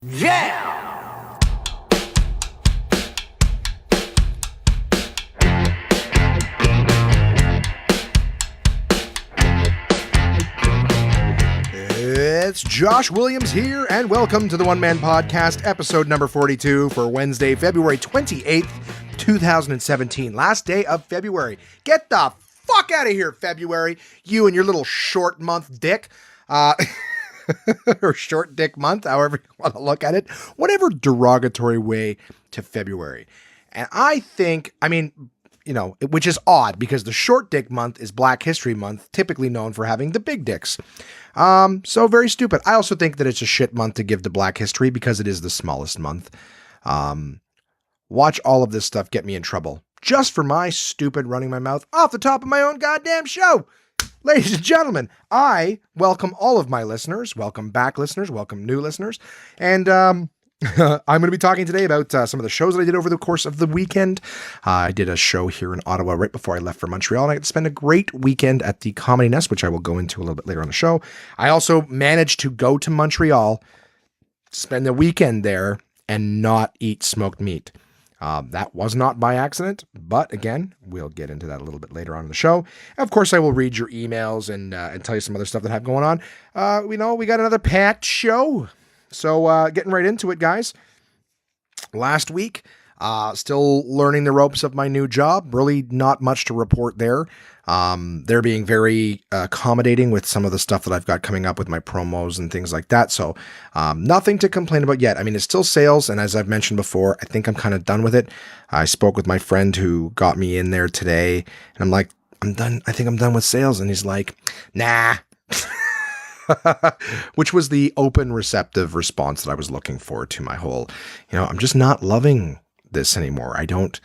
Yeah! It's Josh Williams here, and welcome to the One Man Podcast, episode number 42 for Wednesday, February 28th, 2017. Last day of February. Get the fuck out of here, February. You and your little short month dick. Or short dick month, however you want to look at it. Whatever derogatory way to February. And I think, which is odd because the short dick month is Black History Month, typically known for having the big dicks. So very stupid. I also think that it's a shit month to give to Black History because it is the smallest month. Watch all of this stuff get me in trouble just for my stupid running my mouth off the top of my own goddamn show. Ladies and gentlemen, I welcome all of my listeners, welcome back listeners, welcome new listeners, and I'm going to be talking today about some of the shows that I did over the course of the weekend. I did a show here in Ottawa right before I left for Montreal, and I got to spend a great weekend at the Comedy Nest, which I will go into a little bit later on the show. I also managed to go to Montreal, spend the weekend there, and not eat smoked meat. That was not by accident, but again, we'll get into that a little bit later on in the show. Of course, I will read your emails and tell you some other stuff that I have going on. We got another packed show. So getting right into it, guys. Last week, still learning the ropes of my new job. Really not much to report there. They're being very accommodating with some of the stuff that I've got coming up with my promos and things like that. So nothing to complain about yet. I mean, it's still sales. And as I've mentioned before, I think I'm kind of done with it. I spoke with my friend who got me in there today. And I'm like, I'm done. I think I'm done with sales. And he's like, nah. Which was the open, receptive response that I was looking for to my whole, I'm just not loving this anymore. I don't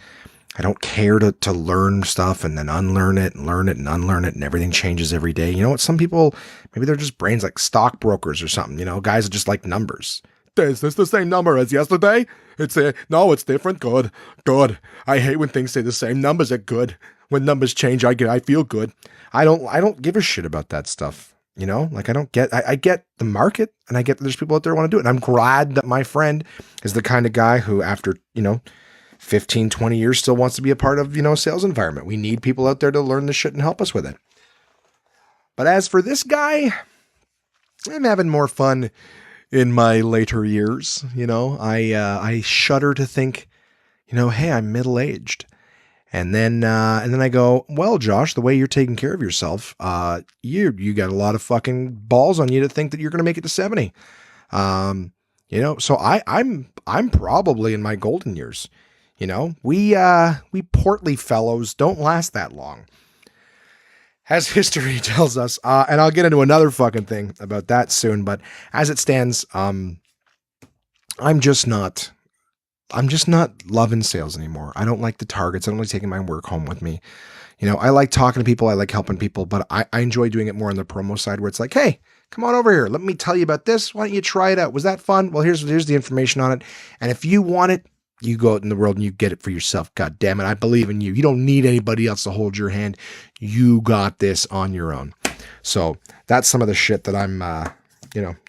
care to learn stuff and then unlearn it and learn it and unlearn it and everything changes every day. You know what? Some people, maybe they're just brains like stockbrokers or something, guys that just like numbers. Is this the same number as yesterday? No, it's different. Good. I hate when things say the same numbers are good. When numbers change, I feel good. I don't give a shit about that stuff. I get the market and I get that there's people out there who want to do it. And I'm glad that my friend is the kind of guy who after, 15, 20 years still wants to be a part of, sales environment. We need people out there to learn this shit and help us with it. But as for this guy, I'm having more fun in my later years. I shudder to think, hey, I'm middle-aged. And then I go, well, Josh, the way you're taking care of yourself, you got a lot of fucking balls on you to think that you're going to make it to 70. So I'm probably in my golden years. We portly fellows don't last that long, as history tells us. And I'll get into another fucking thing about that soon. But as it stands, I'm just not loving sales anymore. I don't like the targets. I don't like taking my work home with me. I like talking to people. I like helping people, but I enjoy doing it more on the promo side where it's like, hey, come on over here. Let me tell you about this. Why don't you try it out? Was that fun? Well, here's the information on it. And if you want it, you go out in the world and you get it for yourself. God damn it. I believe in you. You don't need anybody else to hold your hand. You got this on your own. So that's some of the shit that I'm,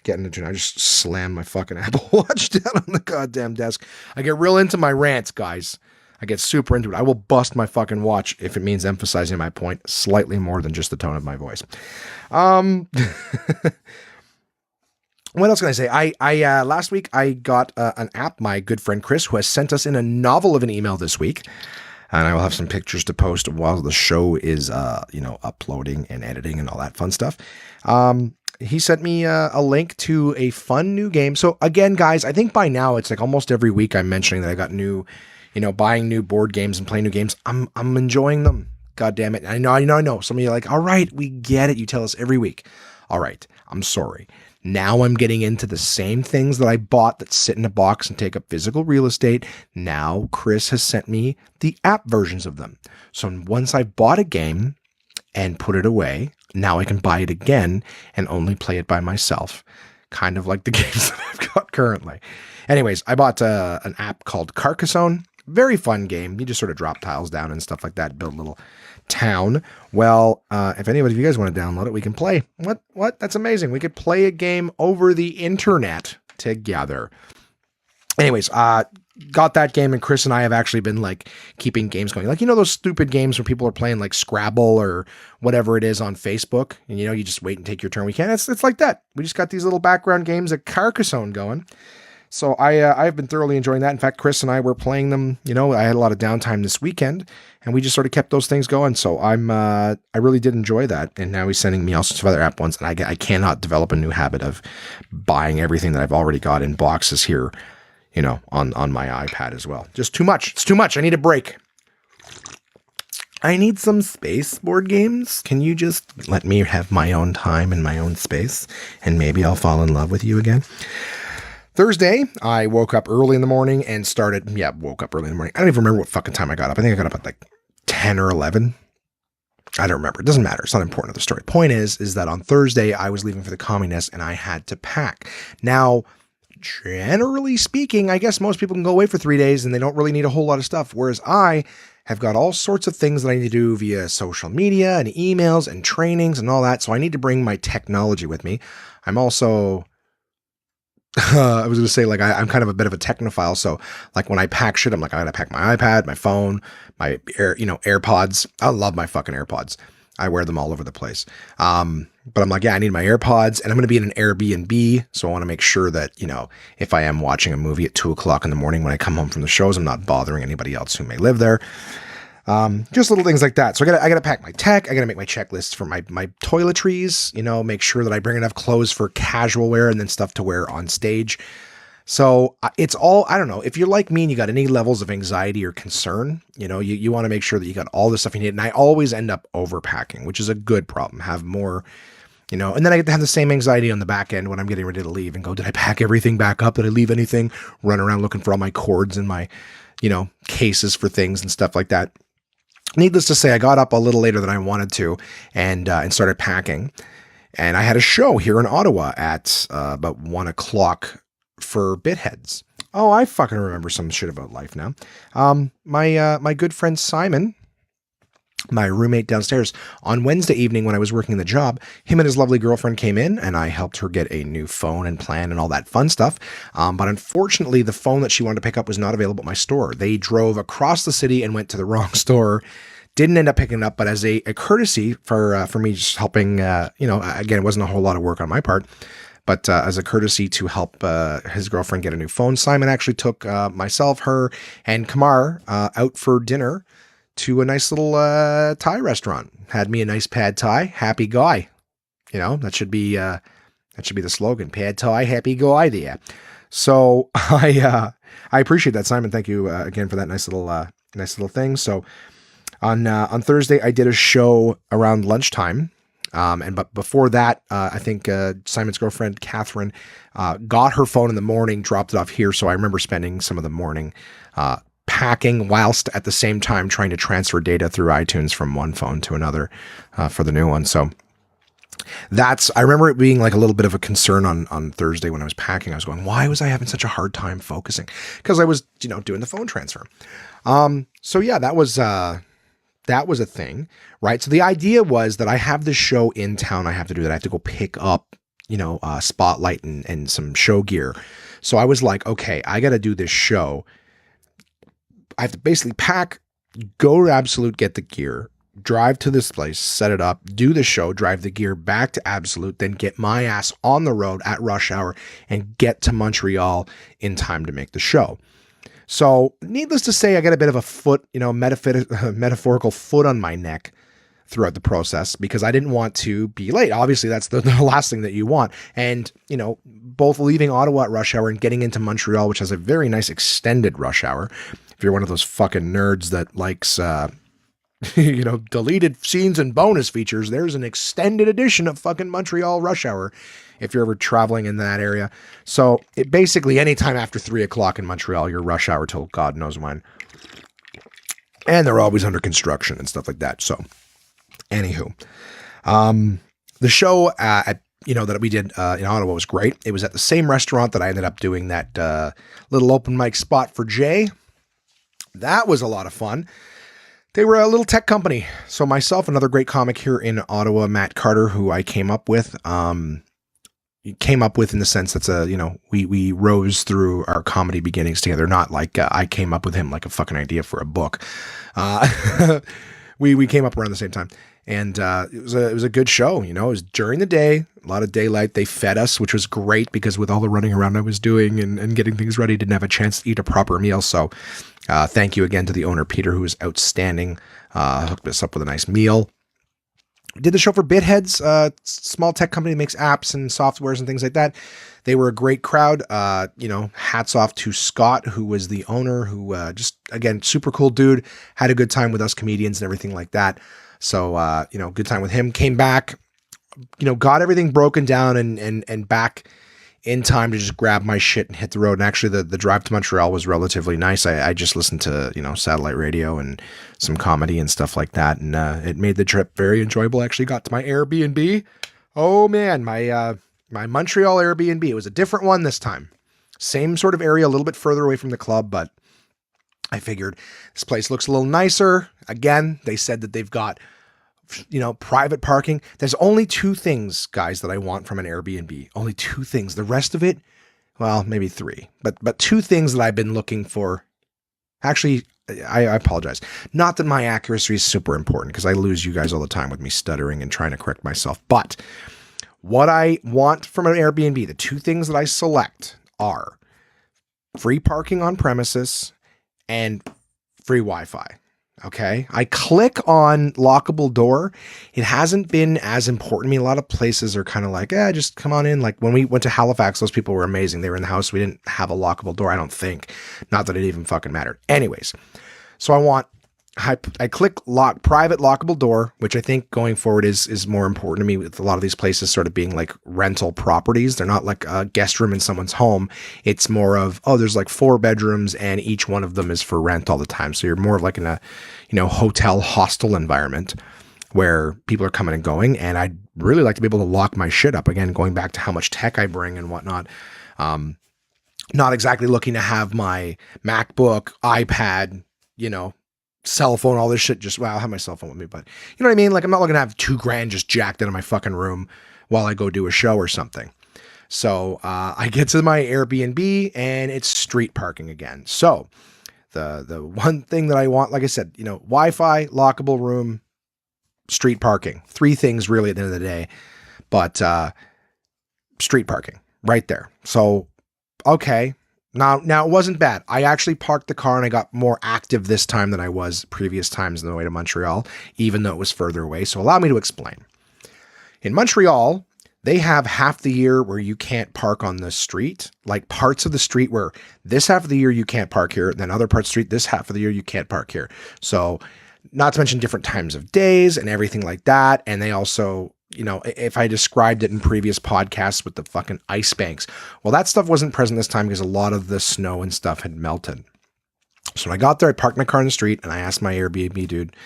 getting into. I just slammed my fucking Apple Watch down on the goddamn desk. I get real into my rants, guys. I get super into it. I will bust my fucking watch if it means emphasizing my point slightly more than just the tone of my voice. What else can I say? I last week I got an app. My good friend Chris, who has sent us in a novel of an email this week, and I will have some pictures to post while the show is, uploading and editing and all that fun stuff. He sent me a link to a fun new game. So again, guys, I think by now it's like almost every week I'm mentioning that I got new, buying new board games and playing new games. I'm enjoying them. God damn it. I know. Some of you are like, all right, we get it. You tell us every week. All right. I'm sorry. Now I'm getting into the same things that I bought that sit in a box and take up physical real estate. Now Chris has sent me the app versions of them. So once I've bought a game and put it away, now I can buy it again and only play it by myself. Kind of like the games that I've got currently. Anyways, I bought an app called Carcassonne. Very fun game. You just sort of drop tiles down and stuff like that, build a little town. Well, if anybody of you guys want to download it, we can play. What? That's amazing. We could play a game over the internet together. Anyways, got that game, and Chris and I have actually been like keeping games going. Like, you know, those stupid games where people are playing like Scrabble or whatever it is on Facebook, and you know, you just wait and take your turn. We can't. It's like that. We just got these little background games at Carcassonne going. So I've been thoroughly enjoying that. In fact, Chris and I were playing them. You know, I had a lot of downtime this weekend, and we just sort of kept those things going. So I really did enjoy that. And now he's sending me all sorts of other app ones, and I cannot develop a new habit of buying everything that I've already got in boxes here, you know, on my iPad as well. Just too much. It's too much. I need a break. I need some space, board games. Can you just let me have my own time and my own space, and maybe I'll fall in love with you again? Thursday, I woke up early in the morning and woke up early in the morning. I don't even remember what fucking time I got up. I think I got up at like 10 or 11. I don't remember. It doesn't matter. It's not important to the story. Point is that on Thursday, I was leaving for the Comedy Nest and I had to pack. Now, generally speaking, I guess most people can go away for 3 days and they don't really need a whole lot of stuff. Whereas I have got all sorts of things that I need to do via social media and emails and trainings and all that. So I need to bring my technology with me. I'm also... I was going to say, like, I'm kind of a bit of a technophile. So like when I pack shit, I'm like, I got to pack my iPad, my phone, my AirPods. I love my fucking AirPods. I wear them all over the place. But I'm like, yeah, I need my AirPods, and I'm going to be in an Airbnb. So I want to make sure that, you know, if I am watching a movie at 2:00 in the morning, when I come home from the shows, I'm not bothering anybody else who may live there. Just little things like that. So I gotta pack my tech. I gotta make my checklists for my toiletries, you know, make sure that I bring enough clothes for casual wear and then stuff to wear on stage. So it's all, I don't know, if you're like me and you got any levels of anxiety or concern, you know, you want to make sure that you got all the stuff you need. And I always end up overpacking, which is a good problem. Have more, you know, and then I get to have the same anxiety on the back end when I'm getting ready to leave and go, did I pack everything back up? Did I leave anything? Run around looking for all my cords and my, you know, cases for things and stuff like that. Needless to say, I got up a little later than I wanted to and started packing. And I had a show here in Ottawa at about 1:00 for Bitheads. Oh, I fucking remember some shit about life now. My good friend Simon, my roommate downstairs, on Wednesday evening when I was working the job, him and his lovely girlfriend came in and I helped her get a new phone and plan and all that fun stuff. But unfortunately, the phone that she wanted to pick up was not available at my store. They drove across the city and went to the wrong store. Didn't end up picking it up, but as a courtesy for me just helping, you know, again, it wasn't a whole lot of work on my part, but as a courtesy to help his girlfriend get a new phone, Simon actually took myself, her, and Kamar out for dinner to a nice little Thai restaurant. Had me a nice pad Thai, happy guy. You know, that should be the slogan, pad Thai, happy guy there. So I appreciate that, Simon. Thank you again for that nice little thing. So on Thursday, I did a show around lunchtime. But before that, I think Simon's girlfriend, Catherine, got her phone in the morning, dropped it off here. So I remember spending some of the morning packing whilst at the same time trying to transfer data through iTunes from one phone to another for the new one. So I remember it being like a little bit of a concern on Thursday when I was packing. I was going, why was I having such a hard time focusing? Because I was, you know, doing the phone transfer. So yeah, that was a thing, right? So the idea was that I have this show in town. I have to do that. I have to go pick up, you know, spotlight and some show gear. So I was like, okay, I got to do this show. I have to basically pack, go to Absolute, get the gear, drive to this place, set it up, do the show, drive the gear back to Absolute, then get my ass on the road at rush hour and get to Montreal in time to make the show. So needless to say, I got a bit of a foot, you know, metaphorical foot on my neck throughout the process because I didn't want to be late. Obviously, that's the last thing that you want. And, you know, both leaving Ottawa at rush hour and getting into Montreal, which has a very nice extended rush hour. If you're one of those fucking nerds that likes, you know, deleted scenes and bonus features, there's an extended edition of fucking Montreal rush hour if you're ever traveling in that area. So it basically anytime after 3:00 in Montreal, you're rush hour till God knows when. And they're always under construction and stuff like that. So anywho, the show that we did in Ottawa was great. It was at the same restaurant that I ended up doing that little open mic spot for Jay. That was a lot of fun. They were a little tech company. So myself, another great comic here in Ottawa, Matt Carter, who I came up with, came up with, in the sense that's we rose through our comedy beginnings together, not like I came up with him like a fucking idea for a book. We came up around the same time, and it was a good show. It was during the day, a lot of daylight. They fed us, which was great, because with all the running around I was doing and getting things ready, didn't have a chance to eat a proper meal. So thank you again to the owner, Peter, who was outstanding. Hooked us up with a nice meal. Did the show for Bitheads, small tech company that makes apps and softwares and things like that. They were a great crowd. Hats off to Scott, who was the owner, who just, again, super cool dude, had a good time with us comedians and everything like that. So, good time with him. Came back, got everything broken down and back in time to just grab my shit and hit the road. And actually the drive to Montreal was relatively nice. I just listened to, satellite radio and some comedy and stuff like that. And it made the trip very enjoyable. Actually got to my Airbnb. Oh man, my Montreal Airbnb. It was a different one this time. Same sort of area, a little bit further away from the club, but I figured this place looks a little nicer. Again, they said that they've got, private parking. There's only 2 things, guys, that I want from an Airbnb. Only 2 things. The rest of it, well, maybe 3, but 2 things that I've been looking for. Actually, I apologize. Not that my accuracy is super important, because I lose you guys all the time with me stuttering and trying to correct myself. But what I want from an Airbnb, the 2 things that I select are free parking on premises and free Wi-Fi. Okay. I click on lockable door. It hasn't been as important to me. A lot of places are kind of like, just come on in. Like when we went to Halifax, those people were amazing. They were in the house. We didn't have a lockable door, I don't think. Not that it even fucking mattered. Anyways, so I click private lockable door, which I think going forward is more important to me, with a lot of these places sort of being like rental properties. They're not like a guest room in someone's home. It's more of, there's like 4 bedrooms and each one of them is for rent all the time. So you're more of like in a, hotel hostel environment where people are coming and going. And I'd really like to be able to lock my shit up. Again, going back to how much tech I bring and whatnot. Not exactly looking to have my MacBook, iPad, cell phone, all this shit. Just, I'll have my cell phone with me, but you know what I mean? Like, I'm not looking to have $2,000 just jacked out of my fucking room while I go do a show or something. So, I get to my Airbnb and it's street parking again. So the one thing that I want, like I said, Wi-Fi, lockable room, street parking, 3 things really at the end of the day, but, street parking right there. So, okay. Now it wasn't bad. I actually parked the car and I got more active this time than I was previous times on the way to Montreal, even though it was further away. So allow me to explain. In Montreal, they have half the year where you can't park on the street, like parts of the street where this half of the year you can't park here, and then other parts of the street, this half of the year you can't park here. So not to mention different times of days and everything like that. And they also, if I described it in previous podcasts with the fucking ice banks, well, that stuff wasn't present this time because a lot of the snow and stuff had melted. So when I got there, I parked my car in the street and I asked my Airbnb dude,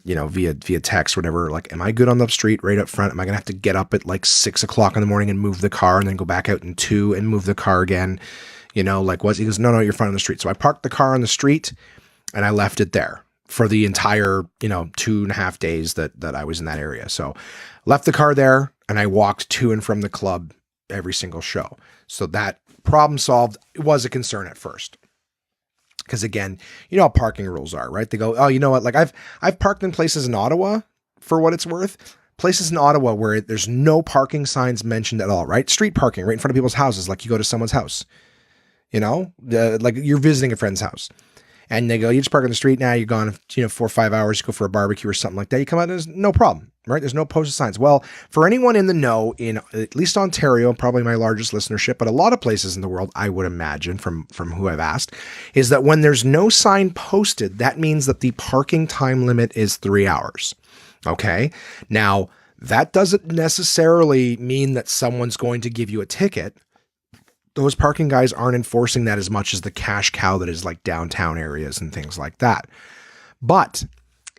via text, whatever, like, am I good on the street right up front? Am I going to have to get up at like 6 o'clock in the morning and move the car and then go back out in 2 and move the car again? Like what? He goes, no, you're fine on the street. So I parked the car on the street and I left it there for the entire, 2.5 days that I was in that area. So left the car there and I walked to and from the club every single show. So that problem solved. It was a concern at first. Because again, how parking rules are, right? They go, oh, you know what? Like I've parked in places in Ottawa, for what it's worth, places in Ottawa where there's no parking signs mentioned at all, right? Street parking right in front of people's houses. Like you go to someone's house, like you're visiting a friend's house. And they go, you just park on the street now, you're gone, 4 or 5 hours, you go for a barbecue or something like that. You come out, there's no problem, right? There's no posted signs. Well, for anyone in the know, in at least Ontario, probably my largest listenership, but a lot of places in the world, I would imagine from who I've asked, is that when there's no sign posted, that means that the parking time limit is 3 hours. Okay. Now that doesn't necessarily mean that someone's going to give you a ticket. Those parking guys aren't enforcing that as much as the cash cow that is like downtown areas and things like that. But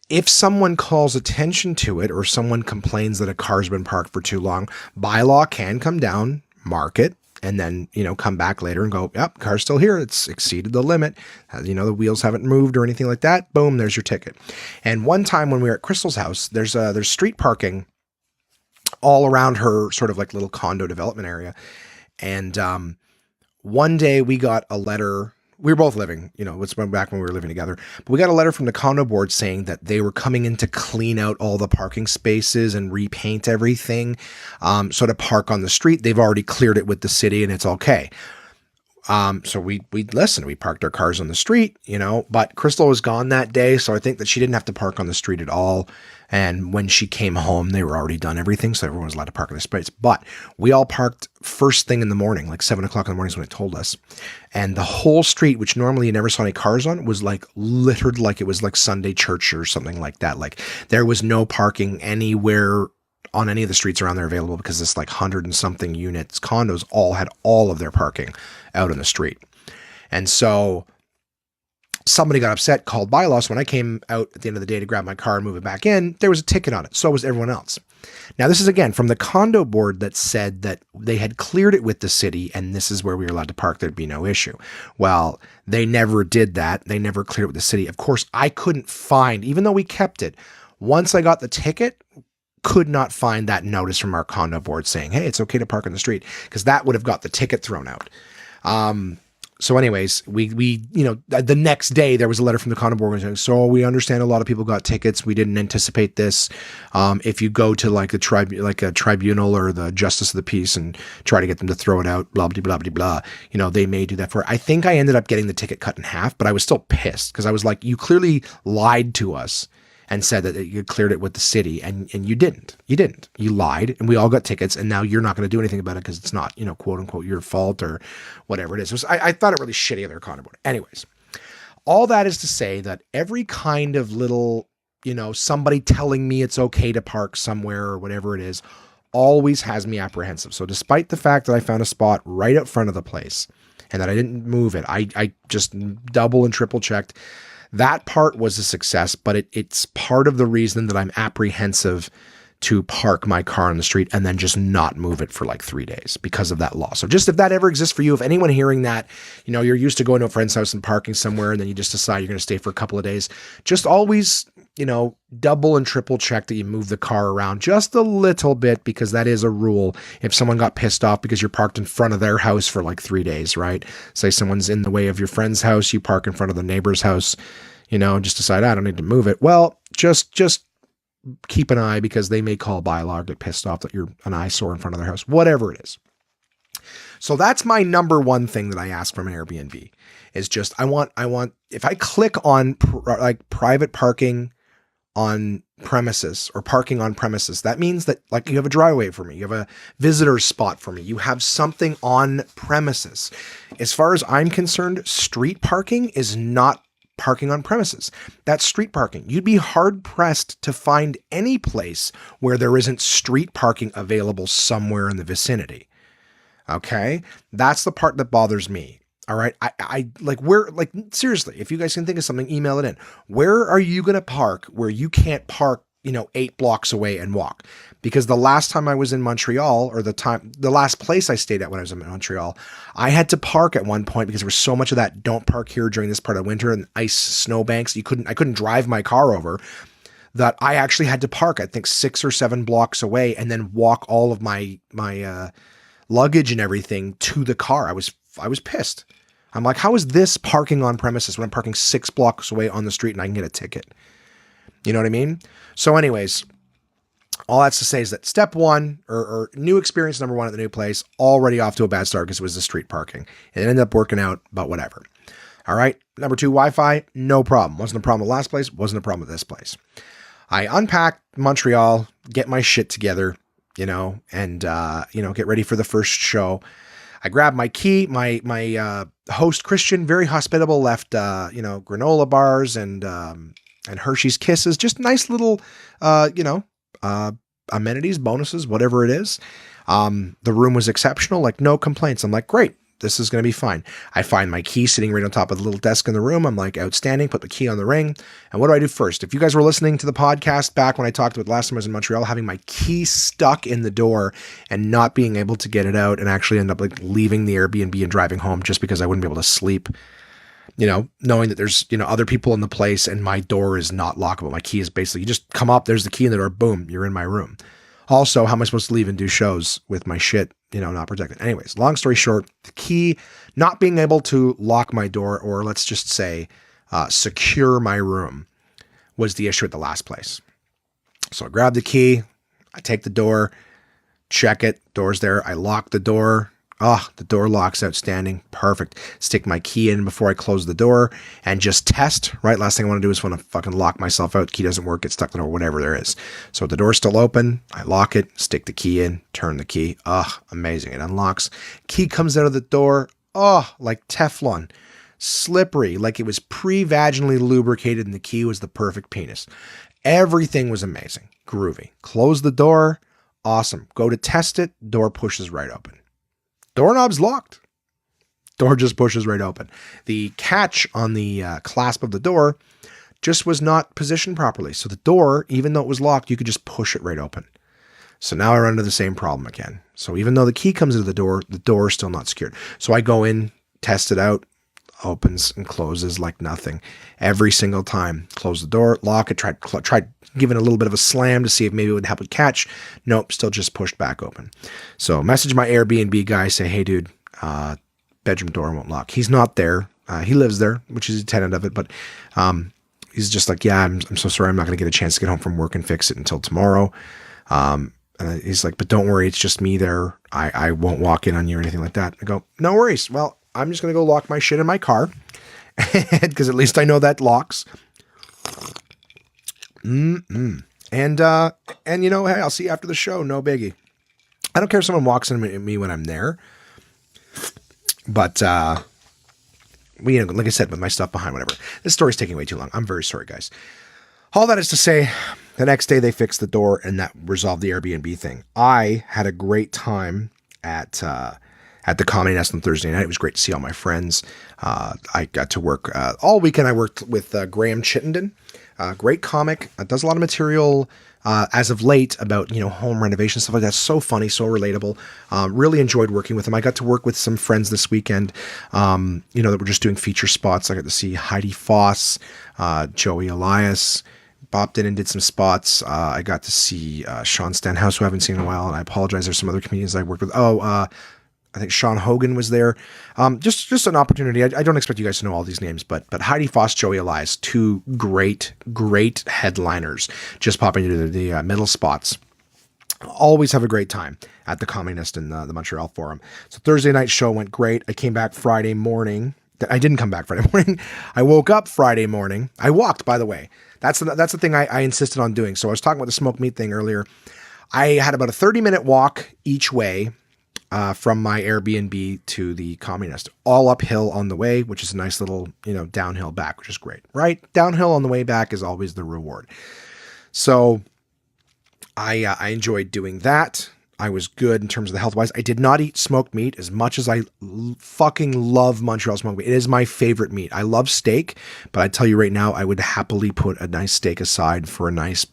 if someone calls attention to it or someone complains that a car's been parked for too long, bylaw can come down, mark it, and then, come back later and go, yep, car's still here. It's exceeded the limit. The wheels haven't moved or anything like that. Boom, there's your ticket. And one time when we were at Crystal's house, there's street parking all around her sort of like little condo development area. And one day we got a letter. We were both living, it's back when we were living together, but we got a letter from the condo board saying that they were coming in to clean out all the parking spaces and repaint everything. So to park on the street, they've already cleared it with the city and it's okay. So we listened, we parked our cars on the street, but Crystal was gone that day. So I think that she didn't have to park on the street at all. And when she came home, they were already done everything. So everyone was allowed to park in the space, but we all parked first thing in the morning, like 7 o'clock in the morning is when it told us. And the whole street, which normally you never saw any cars on, was like littered like it was like Sunday church or something like that. Like there was no parking anywhere on any of the streets around there available because this like 100 and something units condos all had all of their parking out in the street. And so somebody got upset, called bylaw. So when I came out at the end of the day to grab my car and move it back in, there was a ticket on it. So was everyone else. Now, this is again from the condo board that said that they had cleared it with the city and this is where we were allowed to park. There'd be no issue. Well, they never did that. They never cleared it with the city. Of course, I couldn't find, even though we kept it, once I got the ticket, could not find that notice from our condo board saying, hey, it's okay to park on the street, because that would have got the ticket thrown out. So anyways, we the next day there was a letter from the condo board saying, so we understand a lot of people got tickets. We didn't anticipate this. If you go to like a tribunal or the justice of the peace and try to get them to throw it out, blah, blah, blah, blah, blah, they may do that for it. I think I ended up getting the ticket cut in half, but I was still pissed because I was like, you clearly lied to us and said that you cleared it with the city, and you didn't. You didn't. You lied, and we all got tickets, and now you're not going to do anything about it because it's not, quote unquote, your fault or whatever it is. I thought it really shitty of their condo board. Anyways, all that is to say that every kind of little, somebody telling me it's okay to park somewhere or whatever it is, always has me apprehensive. So despite the fact that I found a spot right out front of the place and that I didn't move it, I just double and triple checked. That part was a success, but it's part of the reason that I'm apprehensive to park my car on the street and then just not move it for like 3 days because of that law. So just if that ever exists for you, if anyone hearing that, you're used to going to a friend's house and parking somewhere and then you just decide you're going to stay for a couple of days, just always, double and triple check that you move the car around just a little bit, because that is a rule. If someone got pissed off because you're parked in front of their house for like 3 days, right? Say someone's in the way of your friend's house, you park in front of the neighbor's house, just decide, I don't need to move it. Well, just keep an eye, because they may call bylaw, get pissed off that you're an eyesore in front of their house, whatever it is. So that's my number one thing that I ask from an Airbnb is just, I want, if I click on private parking on premises or parking on premises, that means that like you have a driveway for me, you have a visitor spot for me, you have something on premises. As far as I'm concerned, street parking is not parking on premises. That's street parking. You'd be hard pressed to find any place where there isn't street parking available somewhere in the vicinity. Okay. That's the part that bothers me. All right. I like, where, like, seriously, if you guys can think of something, email it in. Where are you going to park where you can't park, 8 blocks away and walk? Because the last time I was in Montreal, or the last place I stayed at when I was in Montreal, I had to park at one point because there was so much of that don't park here during this part of winter and ice snowbanks. I couldn't drive my car over, that I actually had to park, I think 6 or 7 blocks away and then walk all of my luggage and everything to the car. I was pissed. I'm like, how is this parking on premises when I'm parking 6 blocks away on the street and I can get a ticket? You know what I mean? So anyways, all that's to say is that step one, or new experience number one at the new place, already off to a bad start because it was the street parking. It ended up working out, but whatever. All right. Number 2, Wi-Fi, no problem. Wasn't a problem at last place, wasn't a problem at this place. I unpacked Montreal, get my shit together, and get ready for the first show. I grabbed my key. My host, Christian, very hospitable, left granola bars and Hershey's Kisses, just nice little amenities, bonuses, whatever it is. The room was exceptional, like no complaints. I'm like, great, this is going to be fine. I find my key sitting right on top of the little desk in the room. I'm like, outstanding, put the key on the ring. And what do I do first? If you guys were listening to the podcast back when I talked about last time I was in Montreal, having my key stuck in the door and not being able to get it out, and actually end up like leaving the Airbnb and driving home just because I wouldn't be able to sleep, knowing that there's, other people in the place and my door is not lockable. My key is basically, you just come up, there's the key in the door, boom, you're in my room. Also, how am I supposed to leave and do shows with my shit, not protected? Anyways, long story short, the key, not being able to lock my door, or let's just say secure my room, was the issue at the last place. So I grab the key, I take the door, check it, door's there, I lock the door. The door lock's outstanding. Perfect. Stick my key in before I close the door and just test, right? Last thing I want to do is want to fucking lock myself out. Key doesn't work, get stuck in the door, whatever there is. So the door's still open. I lock it, stick the key in, turn the key. Amazing. It unlocks. Key comes out of the door. Like Teflon. Slippery, like it was pre-vaginally lubricated, and the key was the perfect penis. Everything was amazing. Groovy. Close the door. Awesome. Go to test it. Door pushes right open. Doorknob's locked. Door just pushes right open. The catch on the clasp of the door just was not positioned properly. So the door, even though it was locked, you could just push it right open. So now I run into the same problem again. So even though the key comes into the door is still not secured. So I go in, test it out, opens and closes like nothing. Every single time. Close the door, lock it, tried giving a little bit of a slam to see if maybe it would help with catch. Nope, still just pushed back open. So message my Airbnb guy, say, hey dude, bedroom door won't lock. He's not there. He lives there, which is a tenant of it, but he's just like, yeah, I'm so sorry, I'm not going to get a chance to get home from work and fix it until tomorrow. And he's like, but don't worry, it's just me there. I won't walk in on you or anything like that. I go, no worries. Well, I'm just going to go lock my shit in my car because at least I know that locks. And hey, I'll see you after the show. No biggie. I don't care if someone walks into me when I'm there, but, like I said, with my stuff behind, whatever, this story's taking way too long. I'm very sorry, guys. All that is to say, the next day they fixed the door and that resolved the Airbnb thing. I had a great time at the Comedy Nest on Thursday night. It was great to see all my friends. I got to work all weekend. I worked with Graham Chittenden, great comic, does a lot of material as of late about, home renovation, stuff like that. So funny, so relatable. Really enjoyed working with him. I got to work with some friends this weekend, that were just doing feature spots. I got to see Heidi Foss, Joey Elias, bopped in and did some spots. I got to see Sean Stenhouse, who I haven't seen in a while, and I apologize. There's some other comedians I worked with. I think Sean Hogan was there. Just an opportunity. I don't expect you guys to know all these names, but Heidi Foss, Joey Elias, two great headliners just popping into the middle spots. Always have a great time at the Comedy Nest in the Montreal Forum. So Thursday night show went great. I came back Friday morning. I didn't come back Friday morning. I woke up Friday morning. I walked, by the way. That's the thing I insisted on doing. So I was talking about the smoked meat thing earlier. I had about a 30-minute walk each way from my Airbnb to the Comedy Nest, all uphill on the way, which is a nice little, downhill back, which is great, right? Downhill on the way back is always the reward. So I enjoyed doing that. I was good in terms of the health-wise. I did not eat smoked meat as much as I fucking love Montreal smoked meat. It is my favorite meat. I love steak, but I tell you right now, I would happily put a nice steak aside for a nice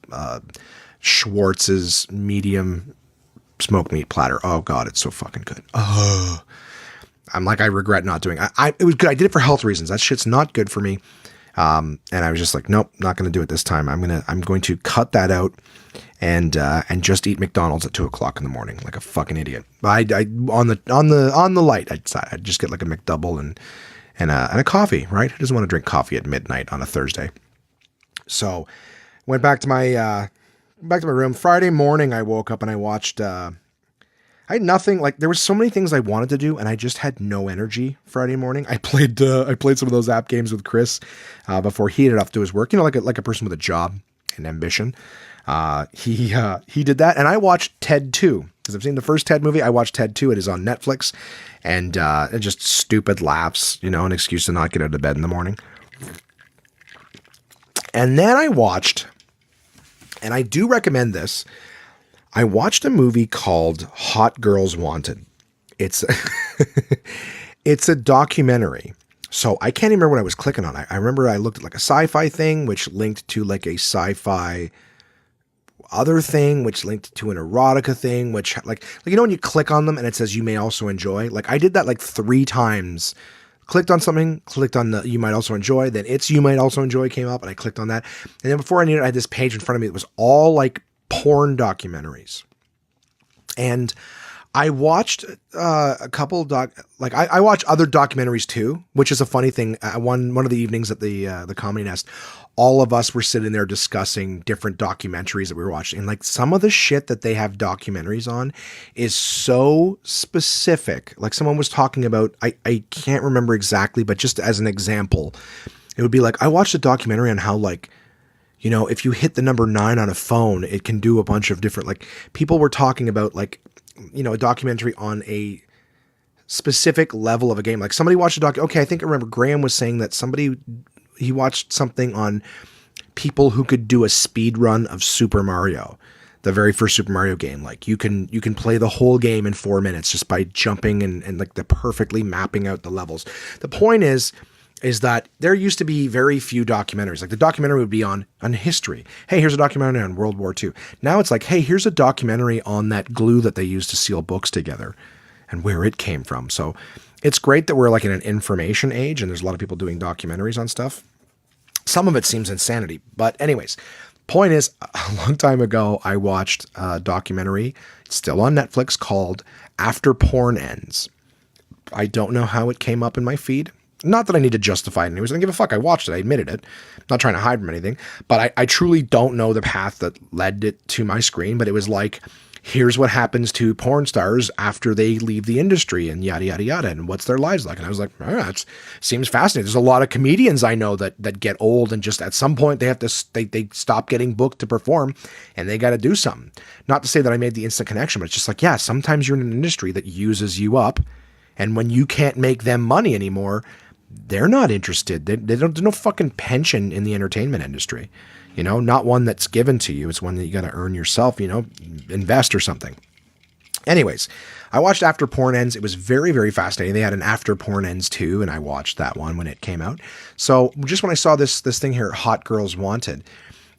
Schwartz's medium smoked meat platter. Oh God, it's so fucking good. Oh, I regret not doing it. It was good. I did it for health reasons. That shit's not good for me. And I was just like, nope, not going to do it this time. I'm going to cut that out and just eat McDonald's at 2:00 in the morning like a fucking idiot. I on the light, I'd just get like a McDouble and a coffee, right? Who doesn't want to drink coffee at midnight on a Thursday? So went back to my room. Friday morning, I woke up and I watched, I had nothing, there was so many things I wanted to do and I just had no energy Friday morning. I played some of those app games with Chris, before he headed off to his work, like a person with a job and ambition. He did that. And I watched Ted 2 because I've seen the first Ted movie. I watched Ted 2. It is on Netflix and just stupid laughs, an excuse to not get out of bed in the morning. And then I watched, and I do recommend this, I watched a movie called Hot Girls Wanted. It's it's a documentary. So I can't even remember what I was clicking on. I remember I looked at a sci-fi thing, which linked to a sci-fi other thing, which linked to an erotica thing, which when you click on them and it says you may also enjoy. I did that 3 times. Clicked on something, clicked on the you might also enjoy, then it's you might also enjoy came up and I clicked on that. And then before I knew it, I had this page in front of me that was all porn documentaries. And I watched a couple I watch other documentaries too, which is a funny thing. One of the evenings at the Comedy Nest, all of us were sitting there discussing different documentaries that we were watching. And like some of the shit that they have documentaries on is so specific. Like someone was talking about, I can't remember exactly, but just as an example, it would be like, I watched a documentary on how like, you know, if you hit the number 9 on a phone, it can do a bunch of different, like people were talking about like, you know, a documentary on a specific level of a game. Like somebody watched okay, I think I remember Graham was saying that he watched something on people who could do a speed run of Super Mario, the very first Super Mario game. Like you can play the whole game in 4 minutes just by jumping and like the perfectly mapping out the levels. The point is that there used to be very few documentaries. Like the documentary would be on history. Hey, here's a documentary on World War II. Now it's like, hey, here's a documentary on that glue that they used to seal books together and where it came from. So it's great that we're like in an information age and there's a lot of people doing documentaries on stuff. Some of it seems insanity. But anyways, point is, a long time ago, I watched a documentary, still on Netflix, called After Porn Ends. I don't know how it came up in my feed. Not that I need to justify it anyways. I don't give a fuck. I watched it. I admitted it. I'm not trying to hide from anything. But I truly don't know the path that led it to my screen. But it was like, here's what happens to porn stars after they leave the industry and yada, yada, yada. And what's their lives like? And I was like, oh, that seems fascinating. There's a lot of comedians I know that get old and just at some point they have to, they stop getting booked to perform and they got to do something. Not to say that I made the instant connection, but it's just like, yeah, sometimes you're in an industry that uses you up. And when you can't make them money anymore, they're not interested. There's no fucking pension in the entertainment industry, you know, not one that's given to you. It's one that you got to earn yourself, you know, invest or something. Anyways, I watched After Porn Ends. It was very, very fascinating. They had an After Porn Ends too, and I watched that one when it came out. So just when I saw this thing here, Hot Girls Wanted,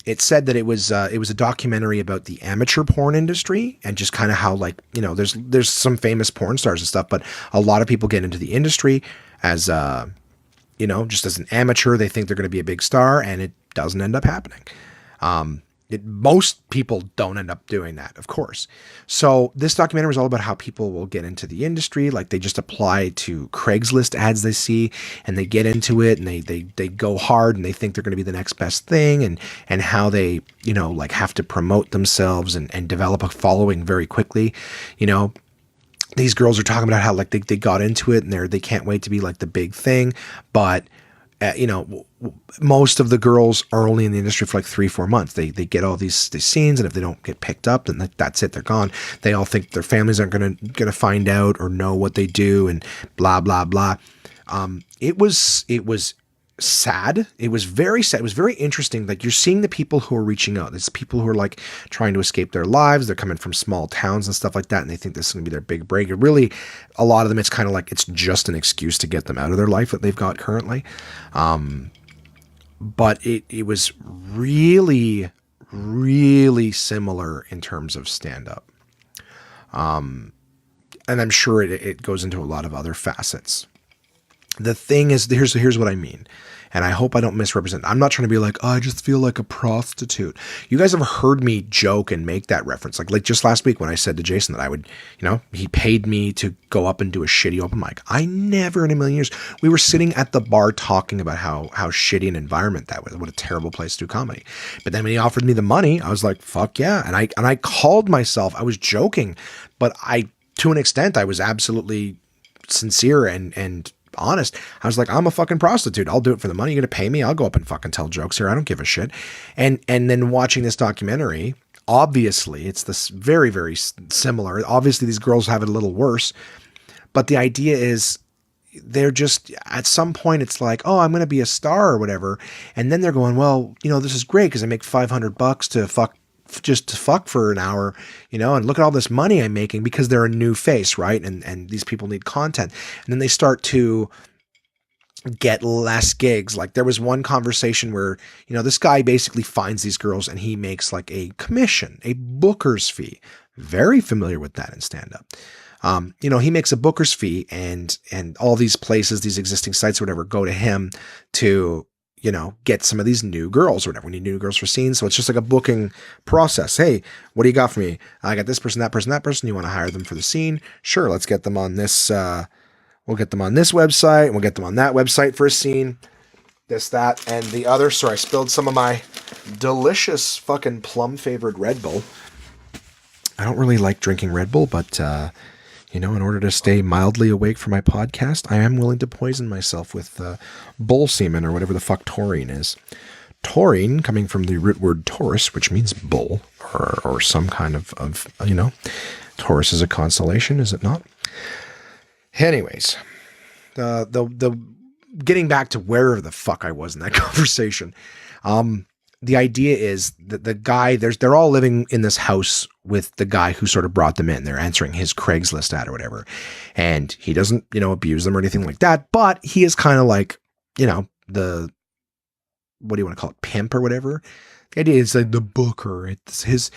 it said that it was a documentary about the amateur porn industry and just kind of how, like, you know, there's some famous porn stars and stuff, but a lot of people get into the industry as you know, just as an amateur. They think they're going to be a big star, and it doesn't end up happening. Most people don't end up doing that, of course. So this documentary is all about how people will get into the industry. Like they just apply to Craigslist ads they see, and they get into it, and they go hard, and they think they're going to be the next best thing, and how they, you know, like have to promote themselves and develop a following very quickly, you know. These girls are talking about how like they got into it and they can't wait to be like the big thing. But, you know, most of the girls are only in the industry for like 3-4 months. They get all these scenes, and if they don't get picked up, then that's it. They're gone. They all think their families aren't going to find out or know what they do and blah, blah, blah. It was sad. It was very sad. It was very interesting. Like you're seeing the people who are reaching out. It's people who are like trying to escape their lives. They're coming from small towns and stuff like that, and they think this is going to be their big break. It really, a lot of them, it's kind of like it's just an excuse to get them out of their life that they've got currently. But it was really, really similar in terms of stand-up. And I'm sure it goes into a lot of other facets. The thing is, here's what I mean. And I hope I don't misrepresent. I'm not trying to be like, oh, I just feel like a prostitute. You guys have heard me joke and make that reference. Like just last week when I said to Jason that I would, you know, he paid me to go up and do a shitty open mic. I never in a million years. We were sitting at the bar talking about how shitty an environment that was. What a terrible place to do comedy. But then when he offered me the money, I was like, fuck yeah. And I called myself, I was joking, but to an extent, I was absolutely sincere and honest. I was like, I'm a fucking prostitute. I'll do it for the money. You're going to pay me. I'll go up and fucking tell jokes here. I don't give a shit. And then watching this documentary, obviously it's this very, very similar. Obviously these girls have it a little worse, but the idea is they're just, at some point it's like, oh, I'm going to be a star or whatever. And then they're going, well, you know, this is great because I make $500 to fuck for an hour, you know, and look at all this money I'm making because they're a new face, right? And these people need content. And then they start to get less gigs. Like there was one conversation where, you know, this guy basically finds these girls and he makes like a commission, a booker's fee. Very familiar with that in stand-up. You know, he makes a booker's fee and all these places, these existing sites or whatever, go to him to get some of these new girls or whatever. We need new girls for scenes. So it's just like a booking process. Hey, what do you got for me? I got this person, that person, that person. You want to hire them for the scene? Sure. Let's get them on this. We'll get them on this website. We'll get them on that website for a scene. This, that, and the other. Sorry, I spilled some of my delicious fucking plum-flavored Red Bull. I don't really like drinking Red Bull, but, in order to stay mildly awake for my podcast, I am willing to poison myself with bull semen or whatever the fuck taurine is. Taurine, coming from the root word taurus, which means bull, or some kind of Taurus is a constellation, is it not? Anyways, the getting back to wherever the fuck I was in that conversation, the idea is that the guy, they're all living in this house with the guy who sort of brought them in. They're answering his Craigslist ad or whatever. And he doesn't, abuse them or anything like that. But he is kind of like, the, what do you want to call it? Pimp or whatever. The idea is like the booker. It's his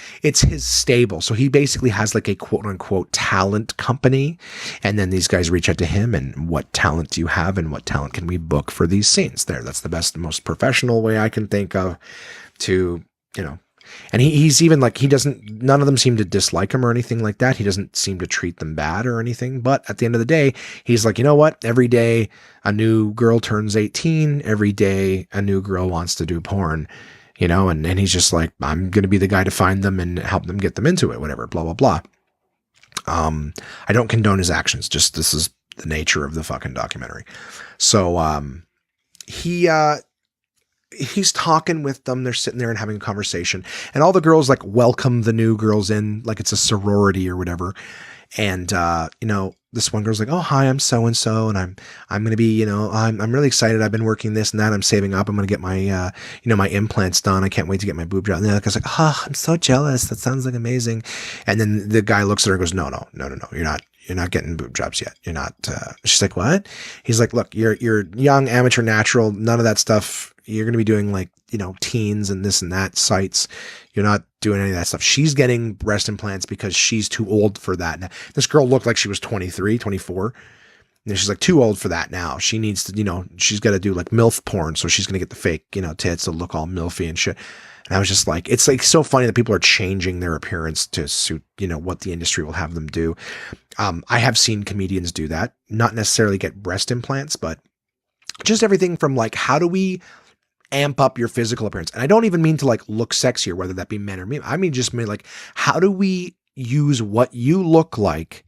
stable. So he basically has like a quote unquote talent company. And then these guys reach out to him and what talent do you have and what talent can we book for these scenes there? That's the best, most professional way I can think of to, and he's even like, none of them seem to dislike him or anything like that. He doesn't seem to treat them bad or anything. But at the end of the day, he's like, you know what? Every day a new girl turns 18. Every day a new girl wants to do porn. And he's just like, I'm going to be the guy to find them and help them get them into it, whatever, blah, blah, blah. I don't condone his actions. Just, this is the nature of the fucking documentary. So, he's talking with them. They're sitting there and having a conversation and all the girls like welcome the new girls in like it's a sorority or whatever. And, this one girl's like, oh, hi, I'm so-and-so. And I'm going to be, I'm really excited. I've been working this and that. I'm saving up. I'm going to get my, my implants done. I can't wait to get my boob job. And the other guy's like, oh, I'm so jealous. That sounds like amazing. And then the guy looks at her and goes, no. You're not getting boob jobs yet. You're not, she's like, what? He's like, look, you're young, amateur, natural, none of that stuff. You're going to be doing like, teens and this and that sites. You're not doing any of that stuff. She's getting breast implants because she's too old for that. Now, this girl looked like she was 23, 24. And she's like too old for that now. She needs to, she's got to do like MILF porn. So she's going to get the fake, tits to look all MILFy and shit. And I was just like, it's like so funny that people are changing their appearance to suit, what the industry will have them do. I have seen comedians do that, not necessarily get breast implants, but just everything from like, how do we amp up your physical appearance? And I don't even mean to like look sexier, whether that be men or me. I mean, just mean like, how do we use what you look like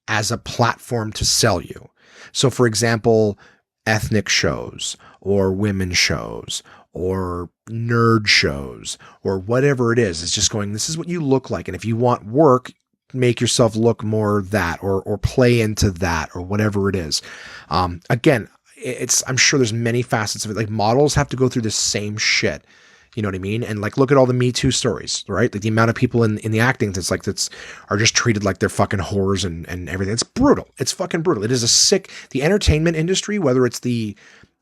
as a platform to sell you? So for example, ethnic shows or women shows or nerd shows or whatever it is, it's just going, this is what you look like. And if you want work, make yourself look more that or play into that or whatever it is. Again, I'm sure there's many facets of it. Like models have to go through the same shit. You know what I mean? And like, look at all the Me Too stories, right? Like the amount of people in the acting that's are just treated like they're fucking whores and everything. It's brutal. It's fucking brutal. It is the entertainment industry, whether it's the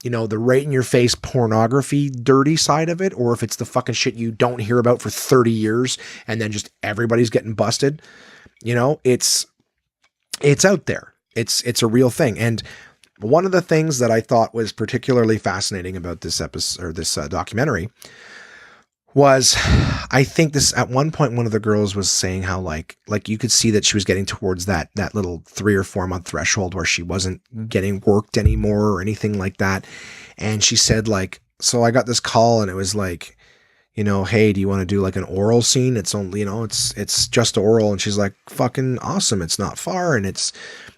right in your face pornography, dirty side of it, or if it's the fucking shit you don't hear about for 30 years and then just everybody's getting busted, it's out there. It's a real thing. And one of the things that I thought was particularly fascinating about this episode or this documentary was, I think this at one point, one of the girls was saying how like you could see that she was getting towards that little 3 or 4 month threshold where she wasn't getting worked anymore or anything like that. And she said like, so I got this call and it was like, hey, do you want to do like an oral scene? It's only, it's just oral. And she's like, fucking awesome. It's not far. And it's,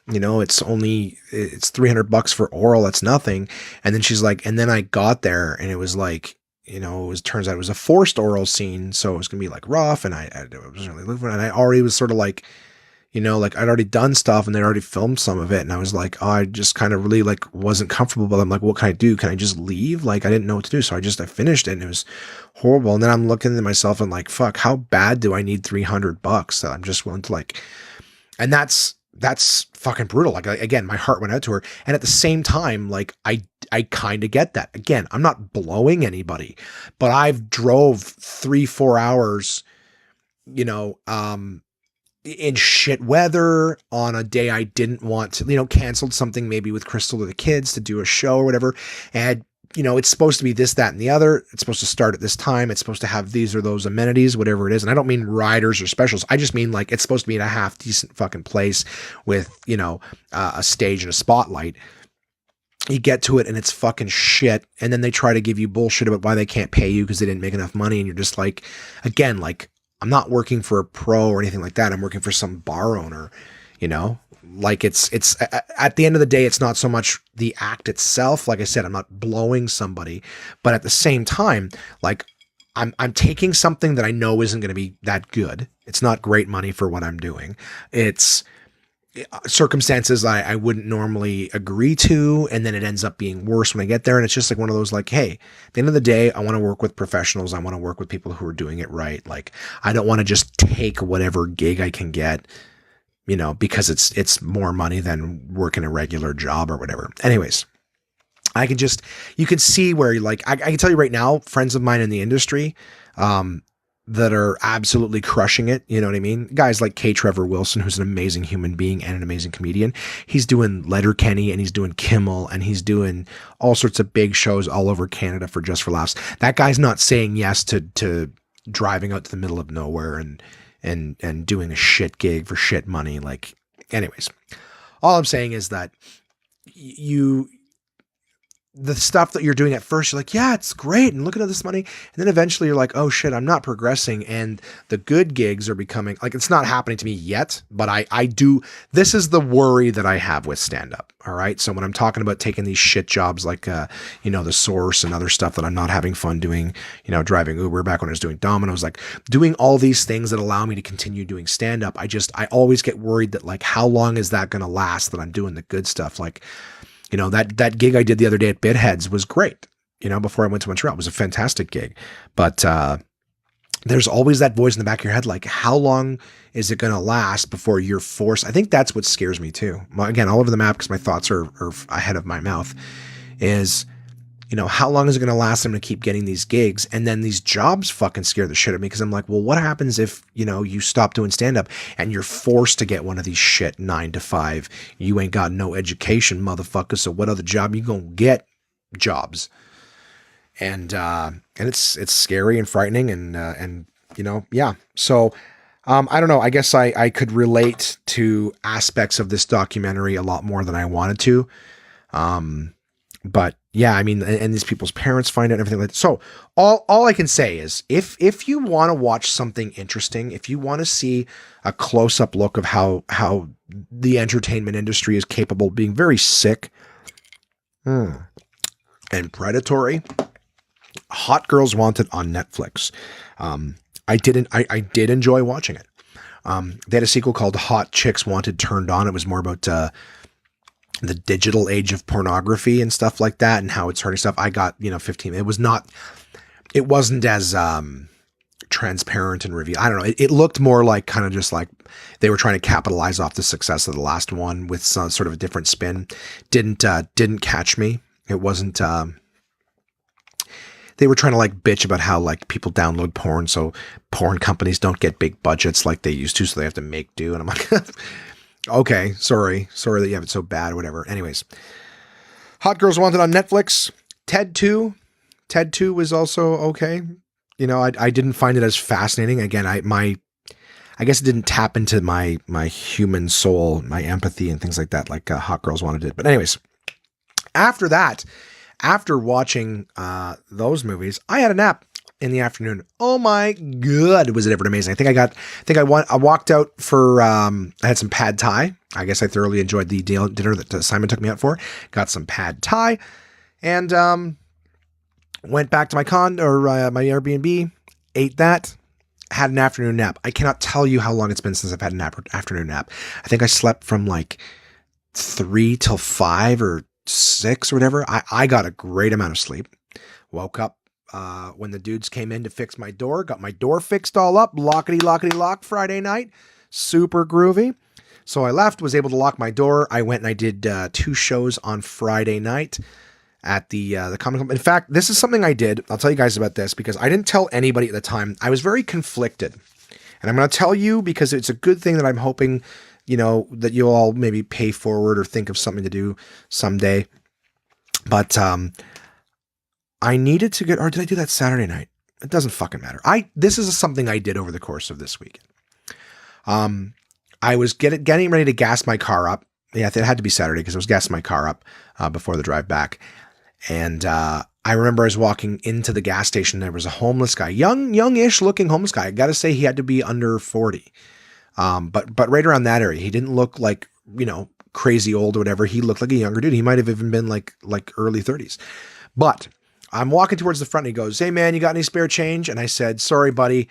it's $300 for oral. That's nothing. And then she's like, and then I got there and it was like, turns out it was a forced oral scene. So it was going to be like rough. And I was really looking for it. And I already was sort of like, like I'd already done stuff and they'd already filmed some of it. And I was like, oh, I just kind of really like wasn't comfortable, but I'm like, what can I do? Can I just leave? Like, I didn't know what to do. So I finished it and it was horrible. And then I'm looking at myself and like, fuck, how bad do I need $300 that I'm just willing to like, and that's fucking brutal. Like, again, my heart went out to her. And at the same time, like I kind of get that. Again, I'm not blowing anybody, but I've drove 3-4 hours, in shit weather on a day I didn't want to, canceled something maybe with Crystal or the kids to do a show or whatever. And it's supposed to be this, that, and the other. It's supposed to start at this time. It's supposed to have these or those amenities, whatever it is. And I don't mean riders or specials. I just mean like it's supposed to be in a half decent fucking place with, a stage and a spotlight. You get to it and it's fucking shit. And then they try to give you bullshit about why they can't pay you because they didn't make enough money. And you're just like, again, like I'm not working for a pro or anything like that. I'm working for some bar owner, like it's at the end of the day, it's not so much the act itself. Like I said, I'm not blowing somebody, but at the same time, like I'm taking something that I know isn't going to be that good. It's not great money for what I'm doing. It's circumstances I wouldn't normally agree to. And then it ends up being worse when I get there. And it's just like one of those like, hey, at the end of the day, I want to work with professionals. I want to work with people who are doing it right. Like I don't want to just take whatever gig I can get, because it's more money than working a regular job or whatever. Anyways, you can see where like, I can tell you right now, friends of mine in the industry, that are absolutely crushing it. You know what I mean? Guys like K. Trevor Wilson, who's an amazing human being and an amazing comedian. He's doing Letterkenny and he's doing Kimmel and he's doing all sorts of big shows all over Canada for Just for Laughs. That guy's not saying yes to driving out to the middle of nowhere and doing a shit gig for shit money. Like, anyways, all I'm saying is that the stuff that you're doing at first, you're like, yeah, it's great. And look at all this money. And then eventually you're like, oh shit, I'm not progressing. And the good gigs are becoming like, it's not happening to me yet, but I do. This is the worry that I have with stand up. All right. So when I'm talking about taking these shit jobs, like, the Source and other stuff that I'm not having fun doing, driving Uber back when I was doing Domino's, like doing all these things that allow me to continue doing stand up. I always get worried that like, how long is that going to last that I'm doing the good stuff? Like, that gig I did the other day at Bitheads was great. Before I went to Montreal, it was a fantastic gig, but, there's always that voice in the back of your head. Like, how long is it going to last before you're forced? I think that's what scares me too. Again, all over the map, because my thoughts are ahead of my mouth, is, how long is it going to last? I'm going to keep getting these gigs. And then these jobs fucking scare the shit out of me. Cause I'm like, well, what happens if, you stop doing stand up and you're forced to get one of these shit 9 to 5, you ain't got no education, motherfucker. So what other job you going to get? Jobs. And it's scary and frightening and yeah. So, I don't know. I guess I could relate to aspects of this documentary a lot more than I wanted to. But yeah, I mean, and these people's parents find out and everything like that. So all I can say is if you want to watch something interesting, if you want to see a close up look of how the entertainment industry is capable of being very sick and predatory, Hot Girls Wanted on Netflix. I did enjoy watching it. They had a sequel called Hot Chicks Wanted Turned On. It was more about, the digital age of pornography and stuff like that and how it's hurting stuff. I got, 15. It wasn't as, transparent and revealed. I don't know. It looked more like kind of just like they were trying to capitalize off the success of the last one with some sort of a different spin. Didn't catch me. It wasn't, they were trying to like bitch about how like people download porn. So porn companies don't get big budgets like they used to. So they have to make do. And I'm like, okay, sorry that you have it so bad or whatever. Anyways, Hot Girls Wanted on Netflix. Ted 2 was also okay. I didn't find it as fascinating. Again, I guess it didn't tap into my human soul, my empathy and things like that, like Hot Girls Wanted did. But anyways, after that, after watching those movies, I had a nap in the afternoon. Oh my God, was it ever amazing? I walked out for, I had some pad thai. I guess I thoroughly enjoyed the dinner that Simon took me out for. Got some pad thai and went back to my my Airbnb, ate that, had an afternoon nap. I cannot tell you how long it's been since I've had an afternoon nap. I think I slept from like 3 till 5 or 6 or whatever. I got a great amount of sleep. Woke up when the dudes came in to fix my door, got my door fixed all up, lockety lock Friday night, super groovy. So I left, was able to lock my door. I went and I did 2 shows on Friday night at the Comedy Club. In fact, this is something I did. I'll tell you guys about this because I didn't tell anybody at the time. I was very conflicted. And I'm going to tell you because it's a good thing that I'm hoping, that you'll all maybe pay forward or think of something to do someday. But I needed to get, or did I do that Saturday night? It doesn't fucking matter. This is something I did over the course of this weekend. I was getting ready to gas my car up. Yeah, it had to be Saturday because I was gassing my car up before the drive back. And I remember I was walking into the gas station. There was a homeless guy, youngish looking homeless guy. I got to say he had to be under 40. But right around that area, he didn't look like, crazy old or whatever. He looked like a younger dude. He might have even been like early 30s. But I'm walking towards the front and he goes, "Hey man, you got any spare change?" And I said, "Sorry, buddy.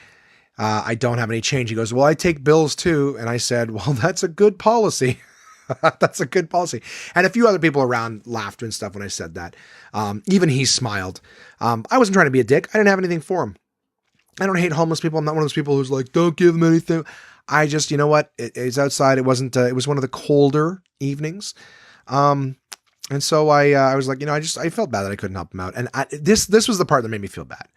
I don't have any change." He goes, "Well, I take bills too." And I said, "Well, that's a good policy." That's a good policy. And a few other people around laughed and stuff when I said that. Even he smiled. I wasn't trying to be a dick. I didn't have anything for him. I don't hate homeless people. I'm not one of those people who's like, don't give them anything. I just, you know what? It's outside. It wasn't, it was one of the colder evenings. And so I was like, I felt bad that I couldn't help him out. And this was the part that made me feel bad,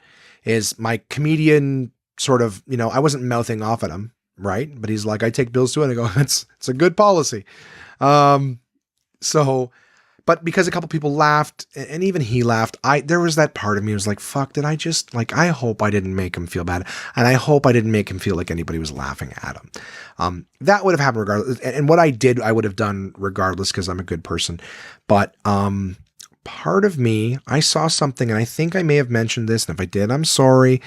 is my comedian sort of, I wasn't mouthing off at him. Right. But he's like, "I take bills too." And I go, it's a good policy. But because a couple people laughed and even he laughed, there was that part of me was like, fuck, did I just I hope I didn't make him feel bad. And I hope I didn't make him feel like anybody was laughing at him. That would have happened regardless. And what I did, I would have done regardless because I'm a good person. But, part of me, I saw something, and I think I may have mentioned this, and if I did, I'm sorry,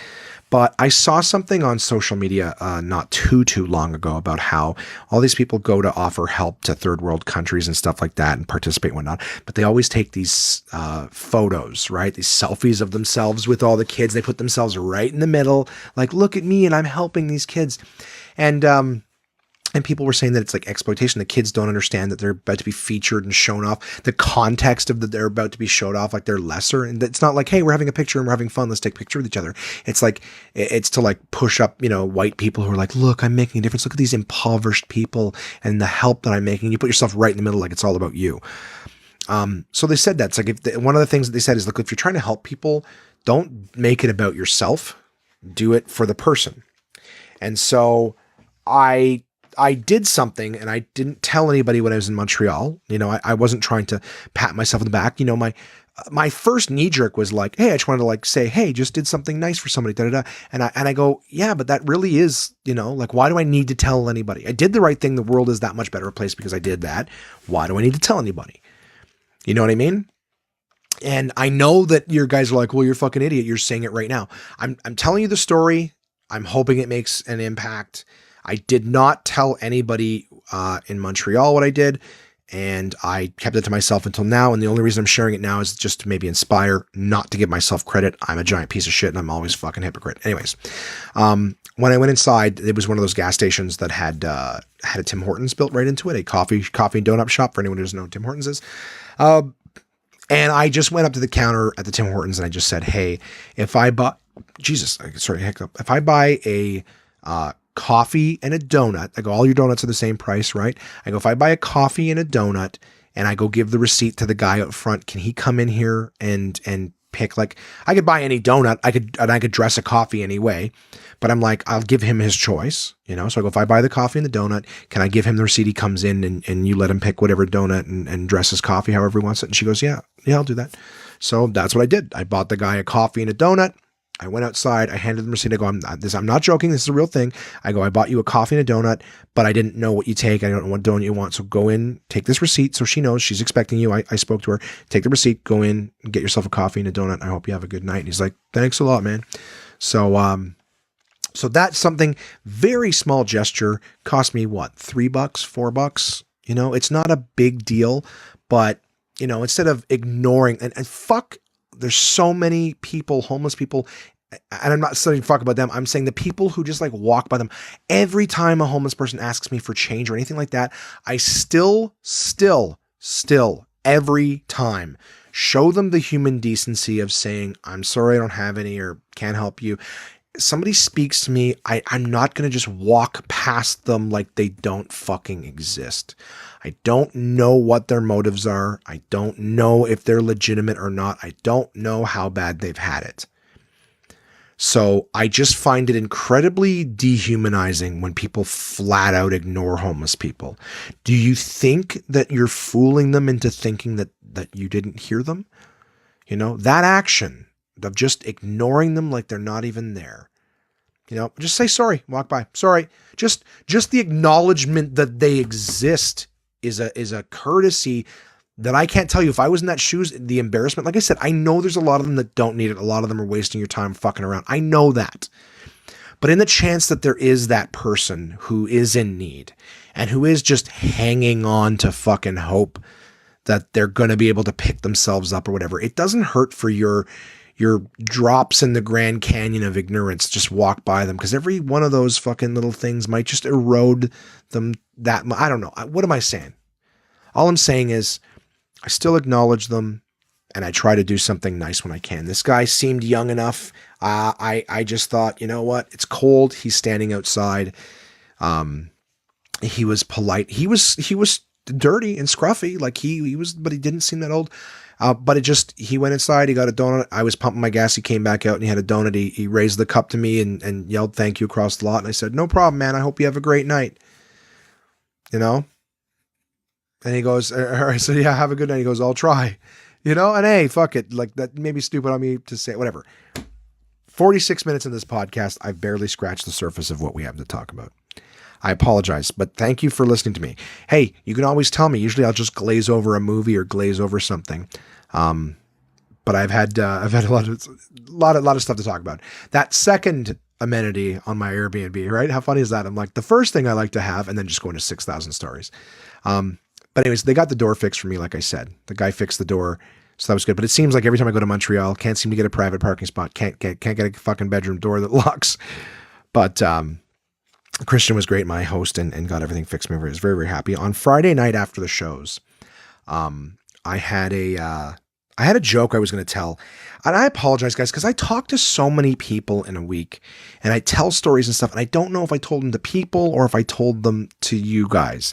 but I saw something on social media not too long ago about how all these people go to offer help to third world countries and stuff like that and participate and whatnot, but they always take these photos, right? These selfies of themselves with all the kids. They put themselves right in the middle, like, look at me and I'm helping these kids. And people were saying that it's like exploitation. The kids don't understand that they're about to be featured and shown off. The context of that they're about to be showed off, like they're lesser. And it's not like, hey, we're having a picture and we're having fun. Let's take a picture with each other. It's like, it's to like push up, white people who are like, look, I'm making a difference. Look at these impoverished people and the help that I'm making. You put yourself right in the middle, like it's all about you. So they said that. It's like, one of the things that they said is, look, if you're trying to help people, don't make it about yourself. Do it for the person. And so I did something, and I didn't tell anybody when I was in Montreal. I wasn't trying to pat myself on the back. My first knee jerk was like, hey, I just wanted to say, hey, just did something nice for somebody. Da, da, da. And I go, yeah, but that really is, why do I need to tell anybody? I did the right thing. The world is that much better a place because I did that. Why do I need to tell anybody? You know what I mean? And I know that your guys are like, well, you're a fucking idiot. You're saying it right now. I'm telling you the story. I'm hoping it makes an impact. I did not tell anybody in Montreal what I did, and I kept it to myself until now. And the only reason I'm sharing it now is just to maybe inspire, not to give myself credit. I'm a giant piece of shit, and I'm always a fucking hypocrite. Anyways, when I went inside, it was one of those gas stations that had a Tim Hortons built right into it, a coffee and donut shop for anyone who doesn't know what Tim Hortons is. And I just went up to the counter at the Tim Hortons and I just said, hey, if I buy a coffee and a donut, I go, all your donuts are the same price, right? I go, if I buy a coffee and a donut and I go give the receipt to the guy out front, can he come in here and pick, I could buy any donut, I could dress a coffee anyway, but I'm like, I'll give him his choice, so I go, if I buy the coffee and the donut, can I give him the receipt? He comes in and you let him pick whatever donut and dress his coffee however he wants it. And she goes, yeah, I'll do that. So that's what I did. I bought the guy a coffee and a donut. I went outside, I handed the receipt. I go, I'm not joking. This is a real thing. I go, I bought you a coffee and a donut, but I didn't know what you take. I don't know what donut you want. So go in, take this receipt. So she knows she's expecting you. I spoke to her, take the receipt, go in, get yourself a coffee and a donut. I hope you have a good night. And he's like, thanks a lot, man. So, so that's something, very small gesture, cost me what, $3, $4? It's not a big deal, but instead of ignoring and fuck, there's so many people, homeless people, and I'm not saying fuck about them. I'm saying the people who just walk by them. Every time a homeless person asks me for change or anything like that, I still, every time show them the human decency of saying, I'm sorry, I don't have any or can't help you. Somebody speaks to me, I'm not going to just walk past them like they don't fucking exist. I don't know what their motives are. I don't know if they're legitimate or not. I don't know how bad they've had it. So I just find it incredibly dehumanizing when people flat out ignore homeless people. Do you think that you're fooling them into thinking that you didn't hear them? That action of just ignoring them like they're not even there. You know, just say sorry, walk by. Sorry. Just the acknowledgement that they exist is a courtesy that I can't tell you. If I was in that shoes, the embarrassment, like I said, I know there's a lot of them that don't need it. A lot of them are wasting your time fucking around. I know that. But in the chance that there is that person who is in need and who is just hanging on to fucking hope that they're going to be able to pick themselves up or whatever, it doesn't hurt for your drops in the Grand Canyon of ignorance. Just walk by them, because every one of those fucking little things might just erode them that much. I don't know. What am I saying? All I'm saying is I still acknowledge them and I try to do something nice when I can. This guy seemed young enough. I just thought, you know what? It's cold. He's standing outside. He was polite. He was dirty and scruffy. Like he was, but he didn't seem that old. But he went inside, he got a donut. I was pumping my gas. He came back out and he had a donut. He raised the cup to me and yelled, "Thank you," across the lot. And I said, "No problem, man. I hope you have a great night." You know? And he goes, I said, "Yeah, have a good night." He goes, "I'll try." You know? And hey, fuck it. Like, that may be stupid on me to say, whatever. 46 minutes in this podcast, I've barely scratched the surface of what we have to talk about. I apologize, but thank you for listening to me. Hey, you can always tell me. Usually I'll just glaze over a movie or glaze over something. But I've had a lot of stuff to talk about. That second amenity on my Airbnb, right? How funny is that? I'm like, the first thing I like to have, and then just go into 6,000 stories. But anyways, they got the door fixed for me. Like I said, the guy fixed the door. So that was good. But it seems like every time I go to Montreal, can't seem to get a private parking spot. Can't get a fucking bedroom door that locks. But, Christian was great, my host, and got everything fixed. I was very, very happy. On Friday night after the shows, I had a joke I was going to tell, and I apologize, guys, because I talk to so many people in a week, and I tell stories and stuff, and I don't know if I told them to people or if I told them to you guys.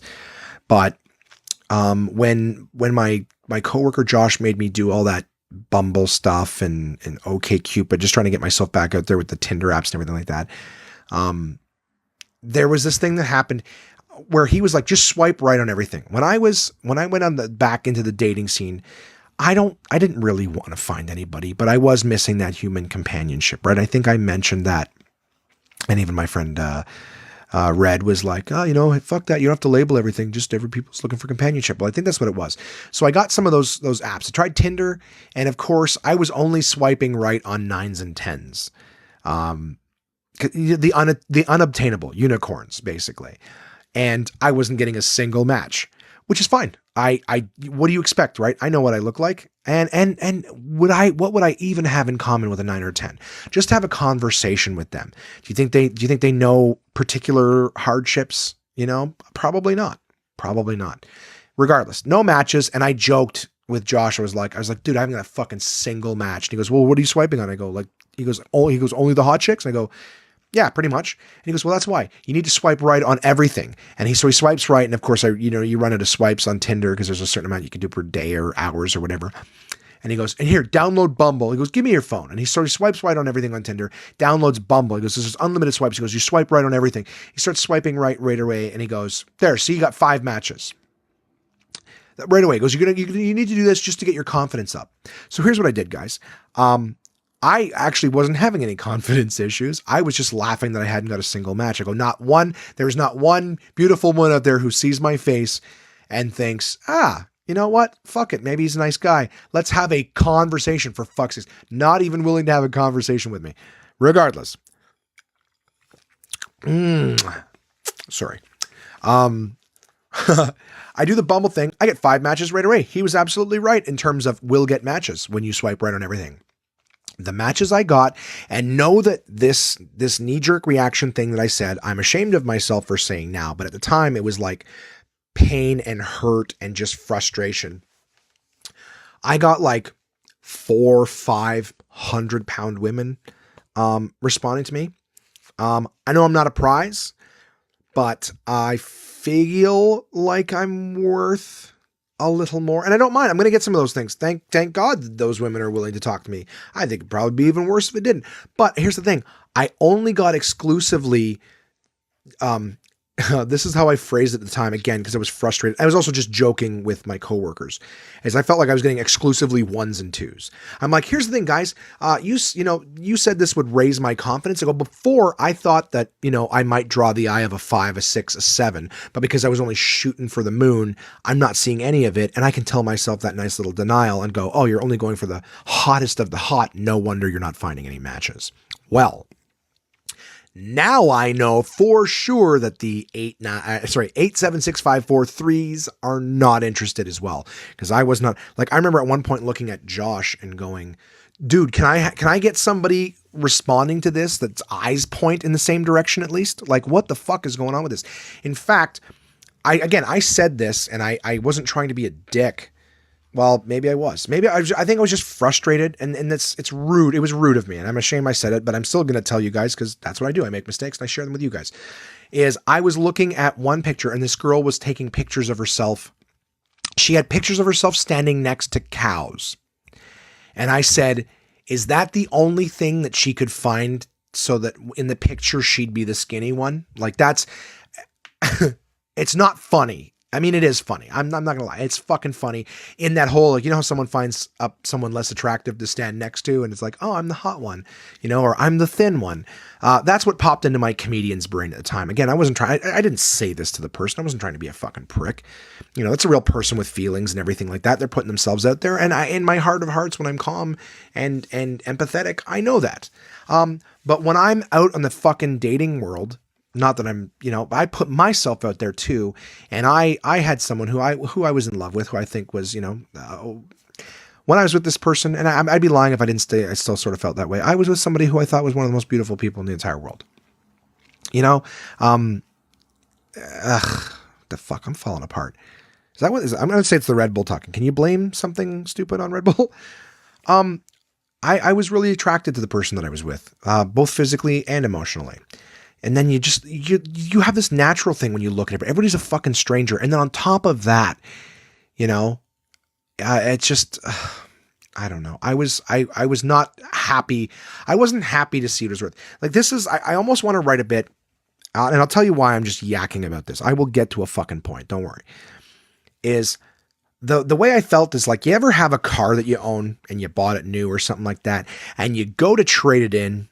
But when my coworker Josh made me do all that Bumble stuff and OkCupid, just trying to get myself back out there with the Tinder apps and everything like that. There was this thing that happened where he was like, just swipe right on everything. When I went on back into the dating scene, I didn't really want to find anybody, but I was missing that human companionship, right? I think I mentioned that. And even my friend, Red was like, "Oh, fuck that. You don't have to label everything. Just every people's looking for companionship." Well, I think that's what it was. So I got some of those apps. I tried Tinder. And of course I was only swiping right on 9s and 10s. The unobtainable unicorns, basically. And I wasn't getting a single match, which is fine. What do you expect, right? I know what I look like. And what would I even have in common with a 9 or 10? Just have a conversation with them. Do you think they know particular hardships? Probably not. Regardless, no matches. And I joked with Josh. I was like, "Dude, I haven't got a fucking single match." And he goes, "Well, what are you swiping on?" I go, he goes, "Only the hot chicks?" And I go, "Yeah, pretty much." And he goes, "Well, that's why you need to swipe right on everything." And he swipes right. And of course, you run into swipes on Tinder because there's a certain amount you can do per day or hours or whatever. And he goes, "And here, download Bumble." He goes, "Give me your phone." And he swipes right on everything on Tinder, downloads Bumble. He goes, "This is unlimited swipes." He goes, "You swipe right on everything." He starts swiping right away. And he goes, "There, see, you got 5 matches. Right away." He goes, you need to do this just to get your confidence up." So here's what I did, guys. I actually wasn't having any confidence issues. I was just laughing that I hadn't got a single match. I go, there's not one beautiful one out there who sees my face and thinks, you know what? Fuck it. Maybe he's a nice guy. Let's have a conversation, for fuck's sake. Not even willing to have a conversation with me. Regardless. Sorry. I do the Bumble thing. I get 5 matches right away. He was absolutely right in terms of will get matches when you swipe right on everything. The matches I got, and know that this knee-jerk reaction thing that I said, I'm ashamed of myself for saying now, but at the time it was like pain and hurt and just frustration. I got like 400-500-pound women responding to me. I know I'm not a prize, but I feel like I'm worth a little more, and I don't mind. I'm going to get some of those things. Thank God that those women are willing to talk to me. I think it'd probably be even worse if it didn't. But here's the thing. I only got exclusively this is how I phrased it at the time, again, because I was frustrated. I was also just joking with my coworkers, as I felt like I was getting exclusively ones and twos. I'm like, here's the thing, guys. You said this would raise my confidence. I go, before I thought that, I might draw the eye of a 5, a 6, a 7, but because I was only shooting for the moon, I'm not seeing any of it. And I can tell myself that nice little denial and go, oh, you're only going for the hottest of the hot. No wonder you're not finding any matches. Well, now I know for sure that the 87654 are not interested as well. Because I was not, like, I remember at one point looking at Josh and going, dude, can I get somebody responding to this that's eyes point in the same direction at least? Like, what the fuck is going on with this? In fact, I said this and I wasn't trying to be a dick. Well, maybe I was. Maybe I think I was just frustrated, and it's rude. It was rude of me, and I'm ashamed I said it, but I'm still going to tell you guys because that's what I do. I make mistakes, and I share them with you guys. Is I was looking at one picture, and this girl was taking pictures of herself. She had pictures of herself standing next to cows. And I said, is that the only thing that she could find so that in the picture she'd be the skinny one? Like, that's... It's not funny. I mean, it is funny. I'm not going to lie. It's fucking funny in that whole, like, how someone finds someone less attractive to stand next to and it's like, oh, I'm the hot one, or I'm the thin one. That's what popped into my comedian's brain at the time. Again, I didn't say this to the person. I wasn't trying to be a fucking prick. That's a real person with feelings and everything like that. They're putting themselves out there. And in my heart of hearts, when I'm calm and empathetic, I know that. But when I'm out on the fucking dating world, not that I'm, I put myself out there too. And I had someone who I was in love with, who I think was, when I was with this person, and I'd be lying if I didn't stay, I still sort of felt that way. I was with somebody who I thought was one of the most beautiful people in the entire world. The fuck, I'm falling apart. Is that what is? I'm going to say it's the Red Bull talking. Can you blame something stupid on Red Bull? I was really attracted to the person that I was with, both physically and emotionally. And then you have this natural thing when you look at it. Everybody's a fucking stranger. And then on top of that, it's just, I don't know. I was not happy. I wasn't happy to see what it was worth. Like, this is, I almost want to write a bit, and I'll tell you why I'm just yakking about this. I will get to a fucking point. Don't worry. Is the way I felt is like, you ever have a car that you own and you bought it new or something like that, and you go to trade it in,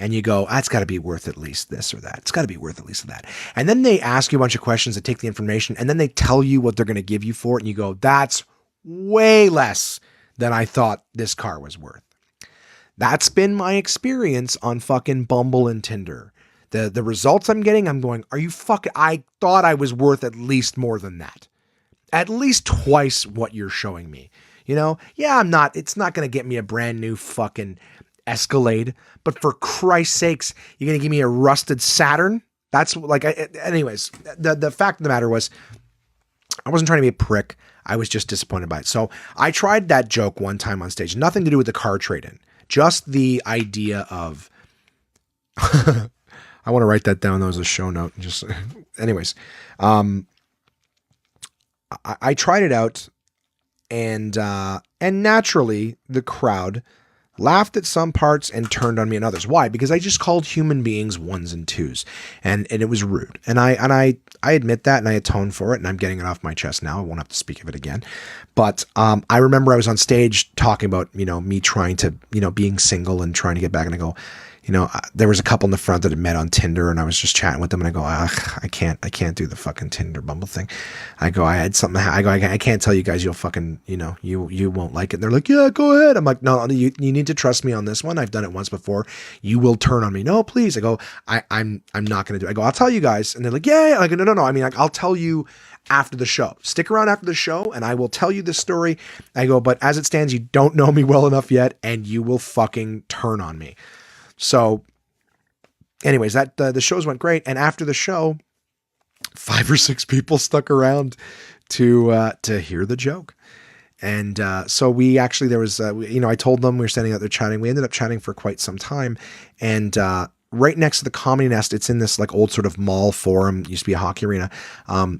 and you go, that's got to be worth at least this or that. It's got to be worth at least that. And then they ask you a bunch of questions, they take the information, and then they tell you what they're going to give you for it. And you go, that's way less than I thought this car was worth. That's been my experience on fucking Bumble and Tinder. The results I'm getting, I'm going, are you fucking, I thought I was worth at least more than that. At least twice what you're showing me. Yeah, it's not going to get me a brand new fucking Escalade, but for Christ's sakes, you're going to give me a rusted Saturn? That's like, anyways, the fact of the matter was, I wasn't trying to be a prick. I was just disappointed by it. So I tried that joke one time on stage, nothing to do with the car trade-in, just the idea of, I want to write that down. That was a show note. Just anyways, I tried it out and naturally the crowd laughed at some parts and turned on me in others. Why? Because I just called human beings ones and twos, and it was rude. And I admit that, and I atone for it, and I'm getting it off my chest now. I won't have to speak of it again. But I remember I was on stage talking about, me trying to, being single and trying to get back, and I go, there was a couple in the front that had met on Tinder, and I was just chatting with them, and I go, I can't do the fucking Tinder Bumble thing. I go, I had something. I go, I can't tell you guys, you'll fucking, you won't like it. And they're like, yeah, go ahead. I'm like, no, you need to trust me on this one. I've done it once before. You will turn on me. No, please. I go, I'm not going to do it. I go, I'll tell you guys. And they're like, yeah. I go, no. I mean, I'll tell you after the show. Stick around after the show, and I will tell you this story. I go, but as it stands, you don't know me well enough yet, and you will fucking turn on me. So anyways, that the shows went great. And after the show, 5 or 6 people stuck around to hear the joke. And so we actually, there was, I told them we were standing out there chatting. We ended up chatting for quite some time. And right next to the Comedy Nest, it's in this like old sort of mall forum, used to be a hockey arena.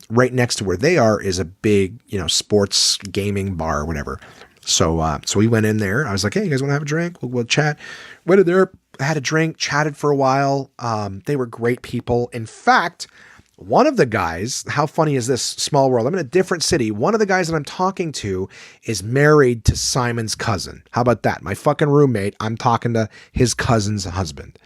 Right next to where they are is a big, sports gaming bar or whatever. So we went in there. I was like, hey, you guys want to have a drink? We'll chat. Went in there, had a drink, chatted for a while. They were great people. In fact, One of the guys, how funny is this small world? I'm in a different city. One of the guys that I'm talking to is married to Simon's cousin. How about that? My fucking roommate, I'm talking to his cousin's husband.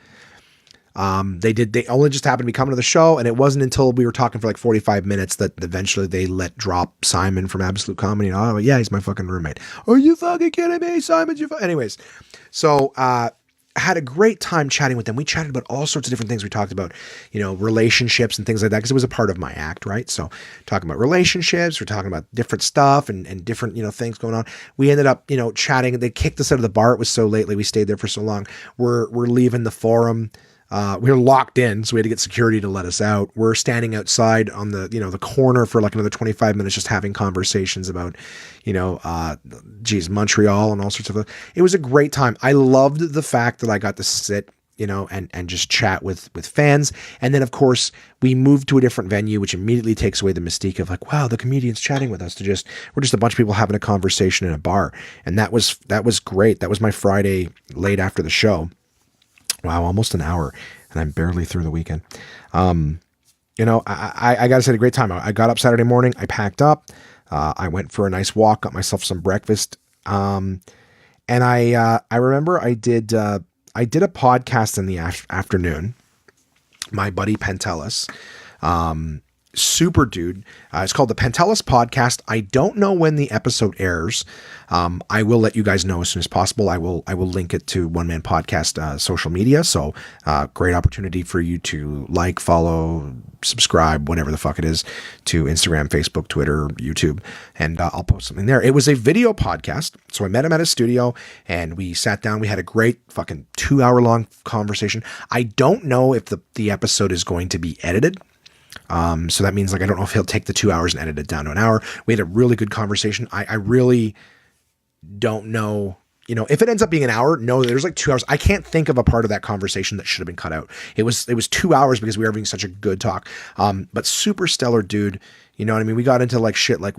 They only just happened to be coming to the show, and it wasn't until we were talking for like 45 minutes that eventually they let drop Simon from Absolute Comedy. And oh yeah, he's my fucking roommate. Are you fucking kidding me, Simon? Anyways, so I had a great time chatting with them. We chatted about all sorts of different things. We talked about, relationships and things like that, because it was a part of my act, right? So talking about relationships, we're talking about different stuff and different, things going on. We ended up, chatting. They kicked us out of the bar. It was so lately. We stayed there for so long. We're leaving the forum. We were locked in, so we had to get security to let us out. We're standing outside on the, the corner for like another 25 minutes, just having conversations about, Montreal and all sorts of. It was a great time. I loved the fact that I got to sit, and just chat with fans. And then of course we moved to a different venue, which immediately takes away the mystique of like, wow, the comedian's chatting with us. We're just a bunch of people having a conversation in a bar. And that was great. That was my Friday late after the show. Wow, almost an hour, and I'm barely through the weekend. I got to say, a great time. I got up Saturday morning. I packed up. I went for a nice walk, got myself some breakfast. And I remember I did a podcast in the afternoon. My buddy Pantelis, super dude. It's called the Pantelis Podcast. I don't know when the episode airs. I will let you guys know as soon as possible. I will link it to One Man Podcast social media. So great opportunity for you to like, follow, subscribe, whatever the fuck it is, to Instagram, Facebook, Twitter, YouTube, and I'll post something there. It was a video podcast. So I met him at his studio and we sat down. We had a great fucking 2-hour long conversation. I don't know if the episode is going to be edited. So that means, like, I don't know if he'll take the 2 hours and edit it down to an hour. We had a really good conversation. I really don't know, if it ends up being an hour, no, there's like 2 hours. I can't think of a part of that conversation that should have been cut out. It was 2 hours because we were having such a good talk. But super stellar dude. You know what I mean? We got into like shit, like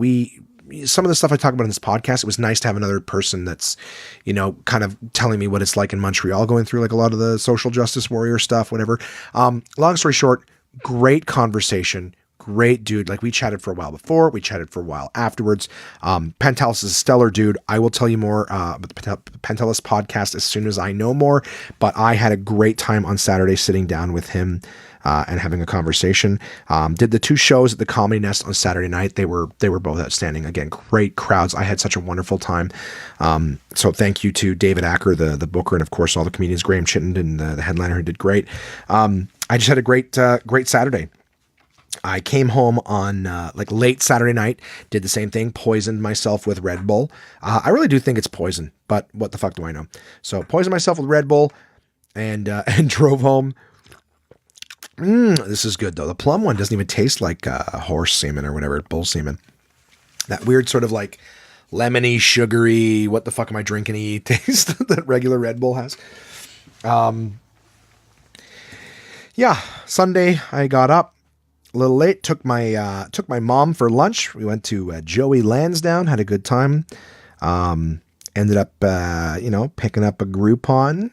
some of the stuff I talk about in this podcast, it was nice to have another person that's, kind of telling me what it's like in Montreal, going through like a lot of the social justice warrior stuff, whatever. Long story short, great conversation, great dude. Like, we chatted for a while before, we chatted for a while afterwards. Pantelis is a stellar dude. I will tell you more about the Pantelis podcast as soon as I know more, but I had a great time on Saturday sitting down with him and having a conversation. Did the 2 shows at the Comedy Nest on Saturday night. They were both outstanding. Again, great crowds. I had such a wonderful time. So thank you to David Acker, the booker, and of course all the comedians, Graham Chittenden, the headliner, who did great. I just had a great Saturday. I came home on like late Saturday night, did the same thing, poisoned myself with Red Bull. I really do think it's poison, but what the fuck do I know? So poisoned myself with Red Bull and drove home. This is good though. The plum one doesn't even taste like horse semen or whatever, bull semen. That weird sort of like lemony, sugary, what the fuck am I drinking-y taste that regular Red Bull has. Yeah, Sunday I got up a little late, took my mom for lunch. We went to Joey Lansdowne, had a good time. Ended up, picking up a Groupon,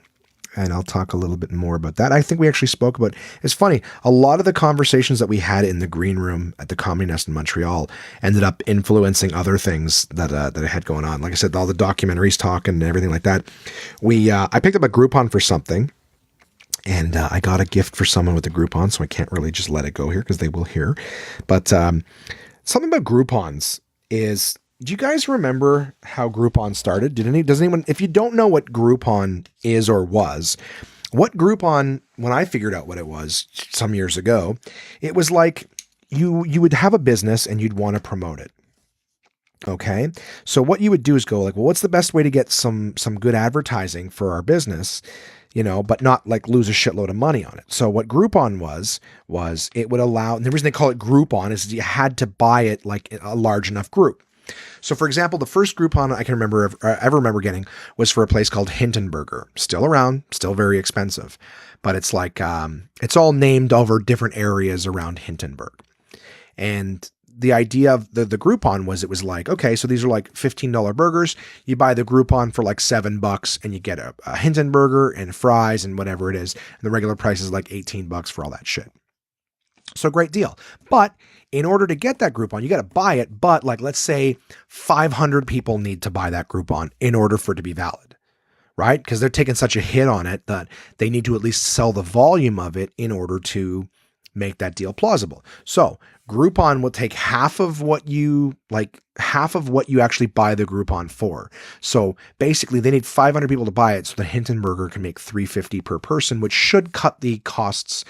and I'll talk a little bit more about that. I think we actually spoke about, it's funny, a lot of the conversations that we had in the green room at the Comedy Nest in Montreal ended up influencing other things that I had going on. Like I said, all the documentaries talk and everything like that. I picked up a Groupon for something. And I got a gift for someone with the Groupon, so I can't really just let it go here because they will hear. But something about Groupons is, do you guys remember how Groupon started? Does anyone, if you don't know what Groupon is or was, what Groupon, when I figured out what it was some years ago, it was like you would have a business and you'd want to promote it. Okay. So what you would do is go like, well, what's the best way to get some good advertising for our business? But not like lose a shitload of money on it. So what Groupon was it would allow, and the reason they call it Groupon is you had to buy it like a large enough group. So for example, the first Groupon I can ever remember getting was for a place called Hindenburger, still around, still very expensive, but it's like, it's all named over different areas around Hindenburg. And the idea of the Groupon was, it was like, okay, so these are like $15 burgers. You buy the Groupon for like $7 and you get a Hindenburger and fries and whatever it is. And the regular price is like $18 for all that shit. So great deal. But in order to get that Groupon, you got to buy it. But like, let's say 500 people need to buy that Groupon in order for it to be valid, right? Because they're taking such a hit on it that they need to at least sell the volume of it in order to make that deal plausible. So Groupon will take half of what you actually buy the Groupon for. So basically they need 500 people to buy it so that Hindenburger can make $3.50 per person, which should cut the costs,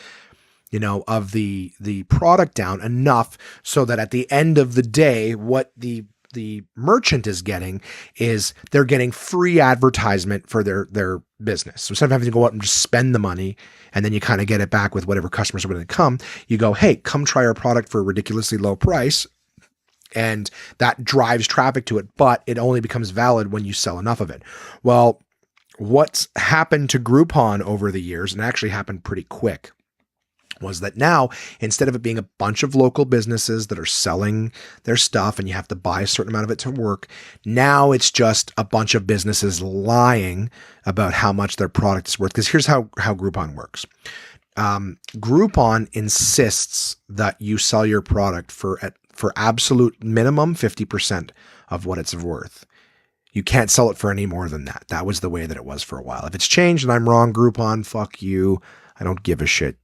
of the product down enough so that at the end of the day, what the merchant is getting is they're getting free advertisement for their business. So instead of having to go out and just spend the money and then you kind of get it back with whatever customers are going to come, you go, hey, come try our product for a ridiculously low price. And that drives traffic to it, but it only becomes valid when you sell enough of it. Well, what's happened to Groupon over the years, and it actually happened pretty quick, was that now, instead of it being a bunch of local businesses that are selling their stuff and you have to buy a certain amount of it to work, now it's just a bunch of businesses lying about how much their product is worth. Because here's how Groupon works. Groupon insists that you sell your product for absolute minimum 50% of what it's worth. You can't sell it for any more than that. That was the way that it was for a while. If it's changed and I'm wrong, Groupon, fuck you. I don't give a shit.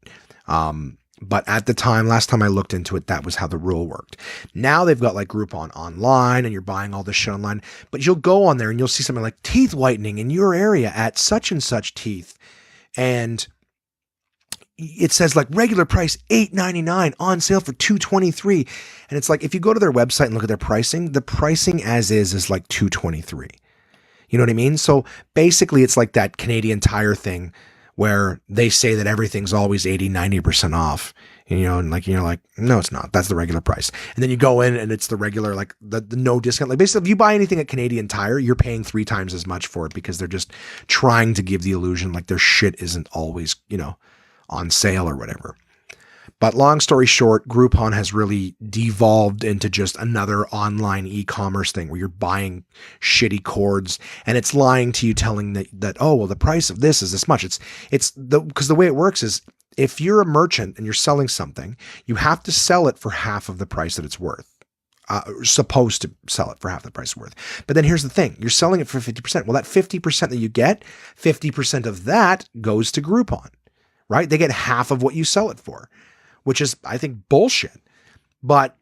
But at the time, last time I looked into it, that was how the rule worked. Now they've got like Groupon online and you're buying all this shit online, but you'll go on there and you'll see something like teeth whitening in your area at such and such teeth. And it says like regular price $8.99 on sale for $2.23. And it's like, if you go to their website and look at their pricing, the pricing as is like $2.23. You know what I mean? So basically it's like that Canadian Tire thing where they say that everything's always 80, 90% off, and you're like, no, it's not. That's the regular price. And then you go in and it's the regular, like the no discount. Like basically if you buy anything at Canadian Tire, you're paying 3 times as much for it because they're just trying to give the illusion like their shit isn't always, on sale or whatever. But long story short, Groupon has really devolved into just another online e-commerce thing where you're buying shitty cords and it's lying to you, telling that oh, well, the price of this is this much. Because the way it works is if you're a merchant and you're selling something, you have to sell it for half of the price that it's worth. Supposed to sell it for half the price it's worth. But then here's the thing, you're selling it for 50%. Well, that 50% that you get, 50% of that goes to Groupon, right? They get half of what you sell it for, which is, I think, bullshit. But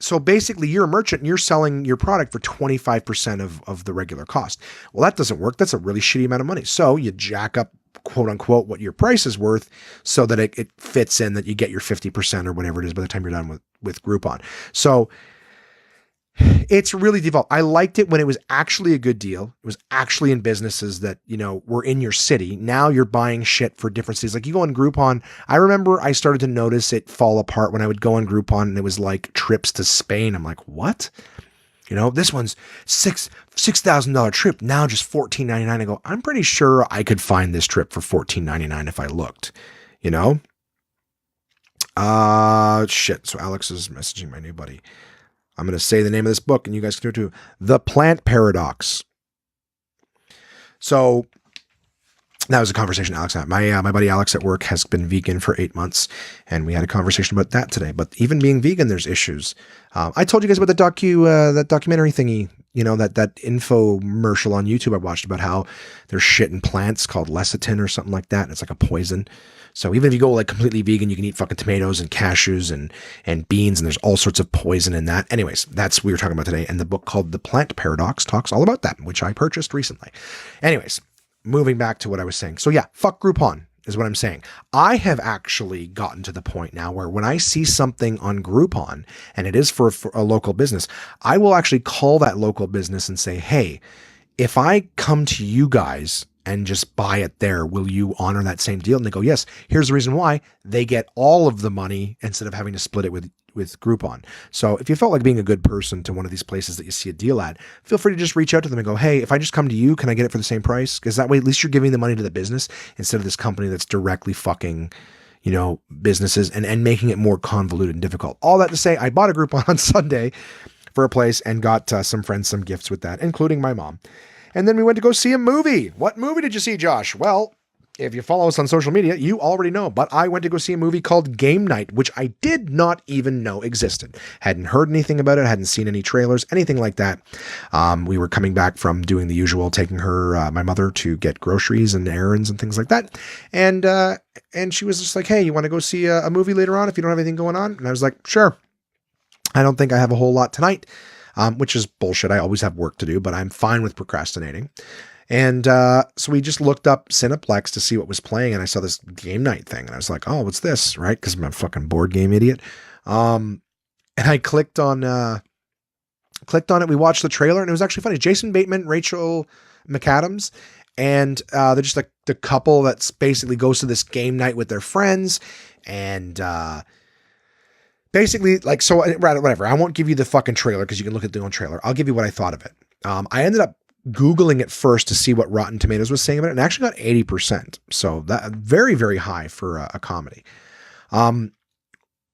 so basically you're a merchant and you're selling your product for 25% of the regular cost. Well, that doesn't work. That's a really shitty amount of money. So you jack up, quote unquote, what your price is worth so that it fits in that you get your 50% or whatever it is by the time you're done with Groupon. So it's really devolved. I liked it when it was actually a good deal. It was actually in businesses that, were in your city. Now you're buying shit for different cities. Like you go on Groupon. I remember I started to notice it fall apart when I would go on Groupon and it was like trips to Spain. I'm like, what? This one's $6,000 trip. Now just $14.99. I go, I'm pretty sure I could find this trip for $14.99 if I looked, shit. So Alex is messaging my new buddy. I'm going to say the name of this book and you guys can do it too. The Plant Paradox. So that was a conversation Alex had. My buddy Alex at work has been vegan for 8 months and we had a conversation about that today. But even being vegan, there's issues. I told you guys about that documentary thingy, that infomercial on YouTube I watched about how there's shit in plants called lecithin or something like that. And it's like a poison. So even if you go like completely vegan, you can eat fucking tomatoes and cashews and beans, and there's all sorts of poison in that. Anyways, that's what we were talking about today. And the book called The Plant Paradox talks all about that, which I purchased recently. Anyways, moving back to what I was saying. So yeah, fuck Groupon is what I'm saying. I have actually gotten to the point now where when I see something on Groupon and it is for a local business, I will actually call that local business and say, hey, if I come to you guys and just buy it there, will you honor that same deal? And they go, yes. Here's the reason why. They get all of the money instead of having to split it with Groupon. So if you felt like being a good person to one of these places that you see a deal at, feel free to just reach out to them and go, hey, if I just come to you, can I get it for the same price? Because that way, at least you're giving the money to the business instead of this company that's directly fucking, businesses and making it more convoluted and difficult. All that to say, I bought a Groupon on Sunday for a place and got some friends some gifts with that, including my mom. And then we went to go see a movie. What movie did you see, Josh? Well, if you follow us on social media, you already know, but I went to go see a movie called Game Night, which I did not even know existed. Hadn't heard anything about it, hadn't seen any trailers, anything like that. We were coming back from doing the usual, taking her, my mother, to get groceries and errands and things like that. And she was just like, hey, you want to go see a movie later on if you don't have anything going on? And I was like, sure. I don't think I have a whole lot tonight, which is bullshit. I always have work to do, but I'm fine with procrastinating. And so we just looked up Cineplex to see what was playing, and I saw this Game Night thing, and I was like, oh, what's this, right? Because I'm a fucking board game idiot. And I clicked on it. We watched the trailer, and it was actually funny. Jason Bateman, Rachel McAdams, and they're just like the couple that's basically goes to this game night with their friends, and basically, like, so whatever. I won't give you the fucking trailer because you can look at the own trailer. I'll give you what I thought of it. I ended up Googling it first to see what Rotten Tomatoes was saying about it, and actually got 80%. So that very, very high for a comedy.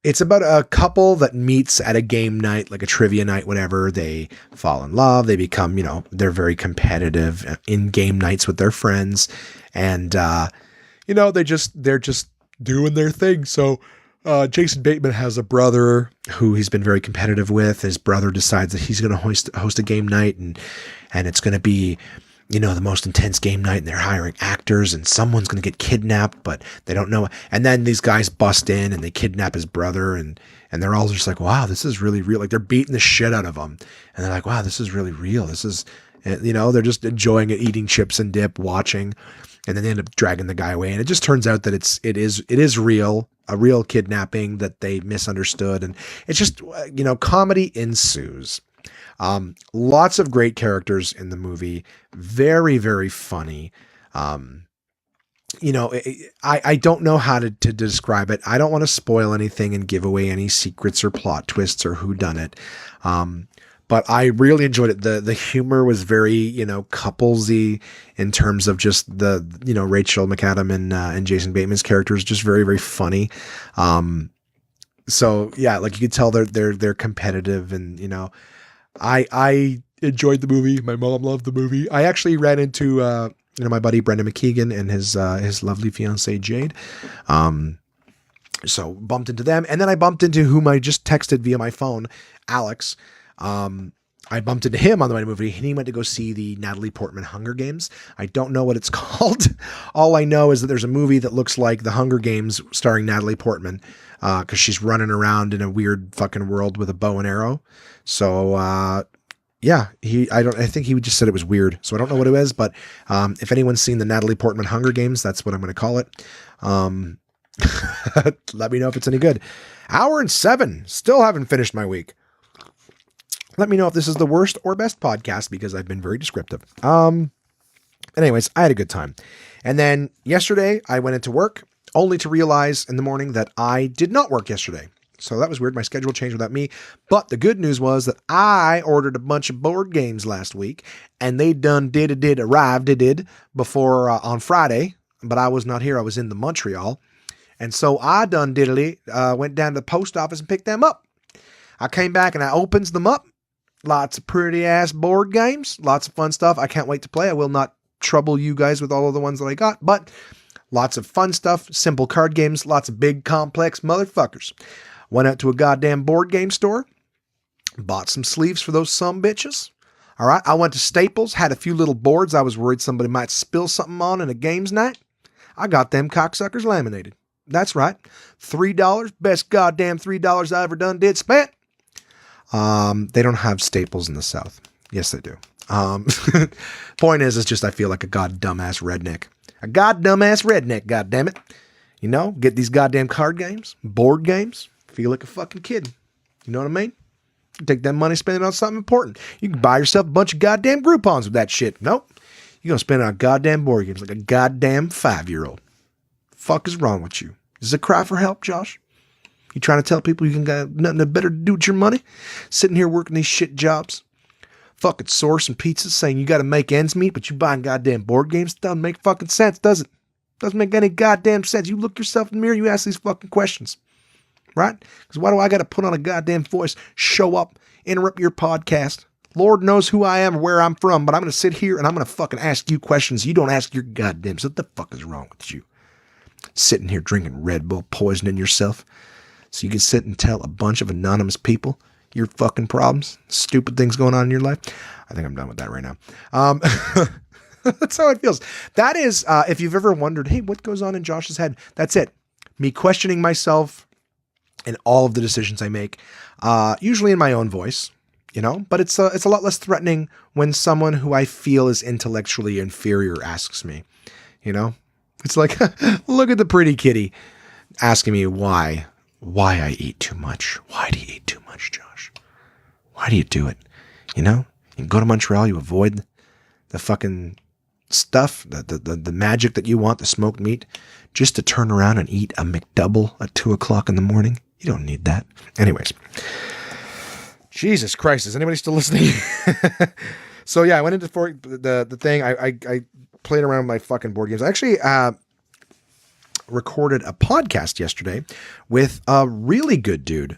It's about a couple that meets at a game night, like a trivia night, whatever. They fall in love. They become, they're very competitive in game nights with their friends. And, they're just doing their thing. So, Jason Bateman has a brother who he's been very competitive with. His brother decides that he's going to host a game night, and it's going to be, the most intense game night, and they're hiring actors, and someone's going to get kidnapped, but they don't know. And then these guys bust in and they kidnap his brother, and they're all just like, wow, this is really real. Like, they're beating the shit out of him. And they're like, wow, this is really real. This is, they're just enjoying it, eating chips and dip, watching. And then they end up dragging the guy away. And it just turns out that it is real, a real kidnapping that they misunderstood. And it's just, comedy ensues. Lots of great characters in the movie. Very, very funny. I don't know how to describe it. I don't want to spoil anything and give away any secrets or plot twists or whodunit. But I really enjoyed it. The humor was very, couplesy in terms of just the, Rachel McAdams and Jason Bateman's characters, just very, very funny. So yeah, like you could tell they're competitive, and, I enjoyed the movie. My mom loved the movie. I actually ran into, my buddy Brendan McKeegan and his lovely fiancée Jade. So bumped into them, and then I bumped into whom I just texted via my phone, Alex. I bumped into him on the way to the movie, and he went to go see the Natalie Portman Hunger Games. I don't know what it's called. All I know is that there's a movie that looks like the Hunger Games starring Natalie Portman, because she's running around in a weird fucking world with a bow and arrow. So, yeah, I think he just said it was weird. So I don't know what it is, but, if anyone's seen the Natalie Portman Hunger Games, that's what I'm going to call it. Let me know if it's any good. 1:07. Still haven't finished my week. Let me know if this is the worst or best podcast, because I've been very descriptive. Anyways, I had a good time. And then yesterday I went into work only to realize in the morning that I did not work yesterday. So that was weird. My schedule changed without me. But the good news was that I ordered a bunch of board games last week, and they arrived before on Friday, but I was not here. I was in the Montreal. And so I went down to the post office and picked them up. I came back and I opens them up. Lots of pretty ass board games. Lots of fun stuff. I can't wait to play. I will not trouble you guys with all of the ones that I got, but lots of fun stuff. Simple card games. Lots of big complex motherfuckers. Went out to a goddamn board game store. Bought some sleeves for those sumbitches. All right. I went to Staples. Had a few little boards I was worried somebody might spill something on in a games night. I got them cocksuckers laminated. That's right. $3. Best goddamn $3 I ever spent. They don't have Staples in the South. Yes, they do. Point is just I feel like a goddamn ass redneck. A goddamn ass redneck, goddammit. Get these goddamn card games, board games, feel like a fucking kid. You know what I mean? Take that money, spend it on something important. You can buy yourself a bunch of goddamn Groupons with that shit. Nope. You're going to spend it on goddamn board games like a goddamn 5-year-old. Fuck is wrong with you? Is it a cry for help, Josh? You trying to tell people you can got nothing better to do with your money? Sitting here working these shit jobs? Fucking sourcing pizzas saying you got to make ends meet, but you buying goddamn board games? Doesn't make fucking sense, does it? Doesn't make any goddamn sense. You look yourself in the mirror, you ask these fucking questions. Right? Because why do I got to put on a goddamn voice, show up, interrupt your podcast, Lord knows who I am, where I'm from, but I'm going to sit here and I'm going to fucking ask you questions you don't ask your goddamn. So what the fuck is wrong with you? Sitting here drinking Red Bull, poisoning yourself so you can sit and tell a bunch of anonymous people your fucking problems, stupid things going on in your life. I think I'm done with that right now. That's how it feels. That is, if you've ever wondered, hey, what goes on in Josh's head? That's it. Me questioning myself and all of the decisions I make, usually in my own voice, you know, but it's a lot less threatening when someone who I feel is intellectually inferior asks me, you know, it's like, look at the pretty kitty asking me why I eat too much. Why do you eat too much, Josh? Why do you do it? You know, you go to Montreal, you avoid the fucking stuff, the magic that you want, the smoked meat, just to turn around and eat a McDouble at 2:00 in the morning. You don't need that. Anyways, Jesus Christ, is anybody still listening? So yeah, I went into the thing. I played around with my fucking board games. I actually recorded a podcast yesterday with a really good dude.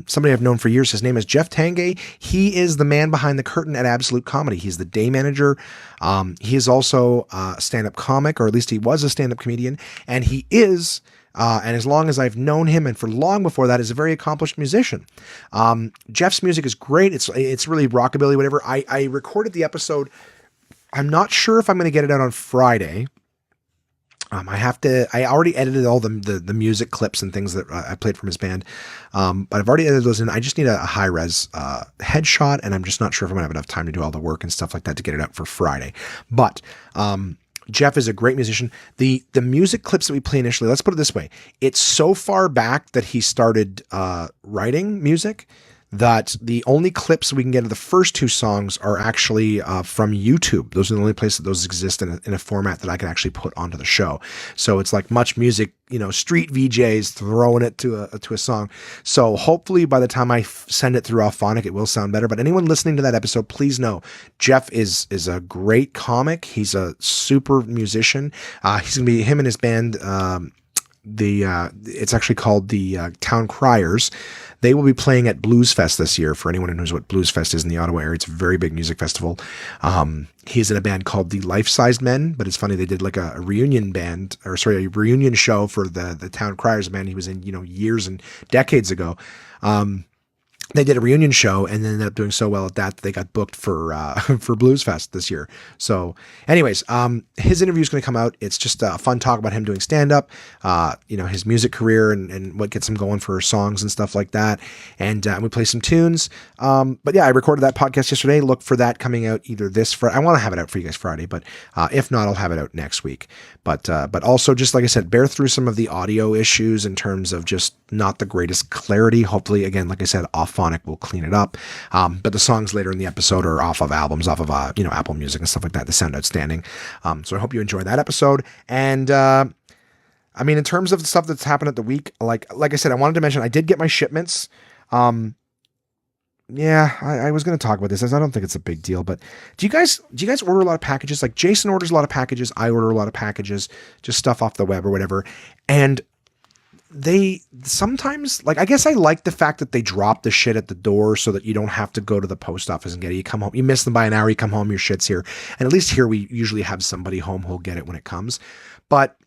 Somebody I've known for years. His name is Jeff Tangay. He is the man behind the curtain at Absolute Comedy. He's the day manager. He is also a stand-up comic, or at least he was a stand-up comedian. And he is, and as long as I've known him, and for long before that, is a very accomplished musician. Jeff's music is great. It's really rockabilly, whatever. I recorded the episode. I'm not sure if I'm going to get it out on Friday. I already edited all the music clips and things that I played from his band. But I've already edited those in. I just need a high res headshot, and I'm just not sure if I'm gonna have enough time to do all the work and stuff like that to get it out for Friday. But Jeff is a great musician. The music clips that we play initially, let's put it this way. It's so far back that he started writing music that the only clips we can get of the first two songs are actually from YouTube. Those are the only places that those exist in a format that I can actually put onto the show. So it's like Much Music, you know, street VJs throwing it to a song. So hopefully by the time I send it through Alphonic, it will sound better. But anyone listening to that episode, please know Jeff is a great comic. He's a super musician. He's gonna be, him and his band. It's actually called the Town Criers. They will be playing at Blues Fest this year. For anyone who knows what Blues Fest is in the Ottawa area, it's a very big music festival. He's in a band called the Life-Sized Men, but it's funny, they did like a reunion show for the Town Criers band he was in, you know, years and decades ago. They did a reunion show and then ended up doing so well at that they got booked for Blues Fest this year. So anyways, his interview is going to come out. It's just a fun talk about him doing stand-up, you know, his music career and what gets him going for songs and stuff like that. And we play some tunes. But yeah, I recorded that podcast yesterday. Look for that coming out either this Friday. I want to have it out for you guys Friday, but if not, I'll have it out next week. But also, just like I said, bear through some of the audio issues in terms of just not the greatest clarity. Hopefully, again, like I said, Auphonic will clean it up. But the songs later in the episode are off of albums, off of you know, Apple Music and stuff like that. They sound outstanding. So I hope you enjoy that episode. And I mean, in terms of the stuff that's happened at the week, like I said, I wanted to mention I did get my shipments. Yeah, I was going to talk about this. I don't think it's a big deal, but do you guys order a lot of packages? Like Jason orders a lot of packages. I order a lot of packages, just stuff off the web or whatever. And they sometimes, like, I guess I like the fact that they drop the shit at the door so that you don't have to go to the post office and get it. You come home, you miss them by an hour, you come home, your shit's here. And at least here we usually have somebody home who'll get it when it comes. But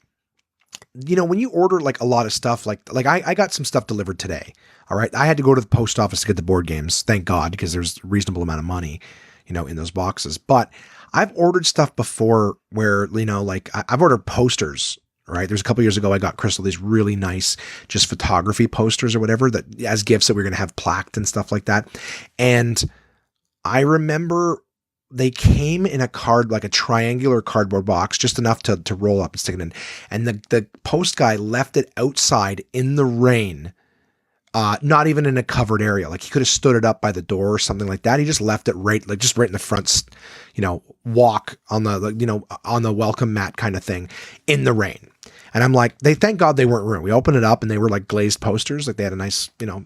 you know, when you order like a lot of stuff, like I got some stuff delivered today. All right. I had to go to the post office to get the board games. Thank God, because there's a reasonable amount of money, you know, in those boxes. But I've ordered stuff before where, you know, like I've ordered posters, right? There's a couple years ago, I got Crystal these really nice, just photography posters or whatever that as gifts that we're going to have plaqued and stuff like that. And I remember they came in a card, like a triangular cardboard box, just enough to roll up and stick it in. And the post guy left it outside in the rain, not even in a covered area. Like he could have stood it up by the door or something like that. He just left it right in the front, you know, walk on the, you know, on the welcome mat kind of thing in the rain. And I'm like, thank God they weren't ruined. We opened it up and they were like glazed posters. Like they had a nice, you know,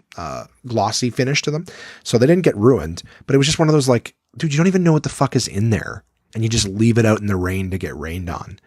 glossy finish to them. So they didn't get ruined, but it was just one of those like, dude, you don't even know what the fuck is in there. And you just leave it out in the rain to get rained on.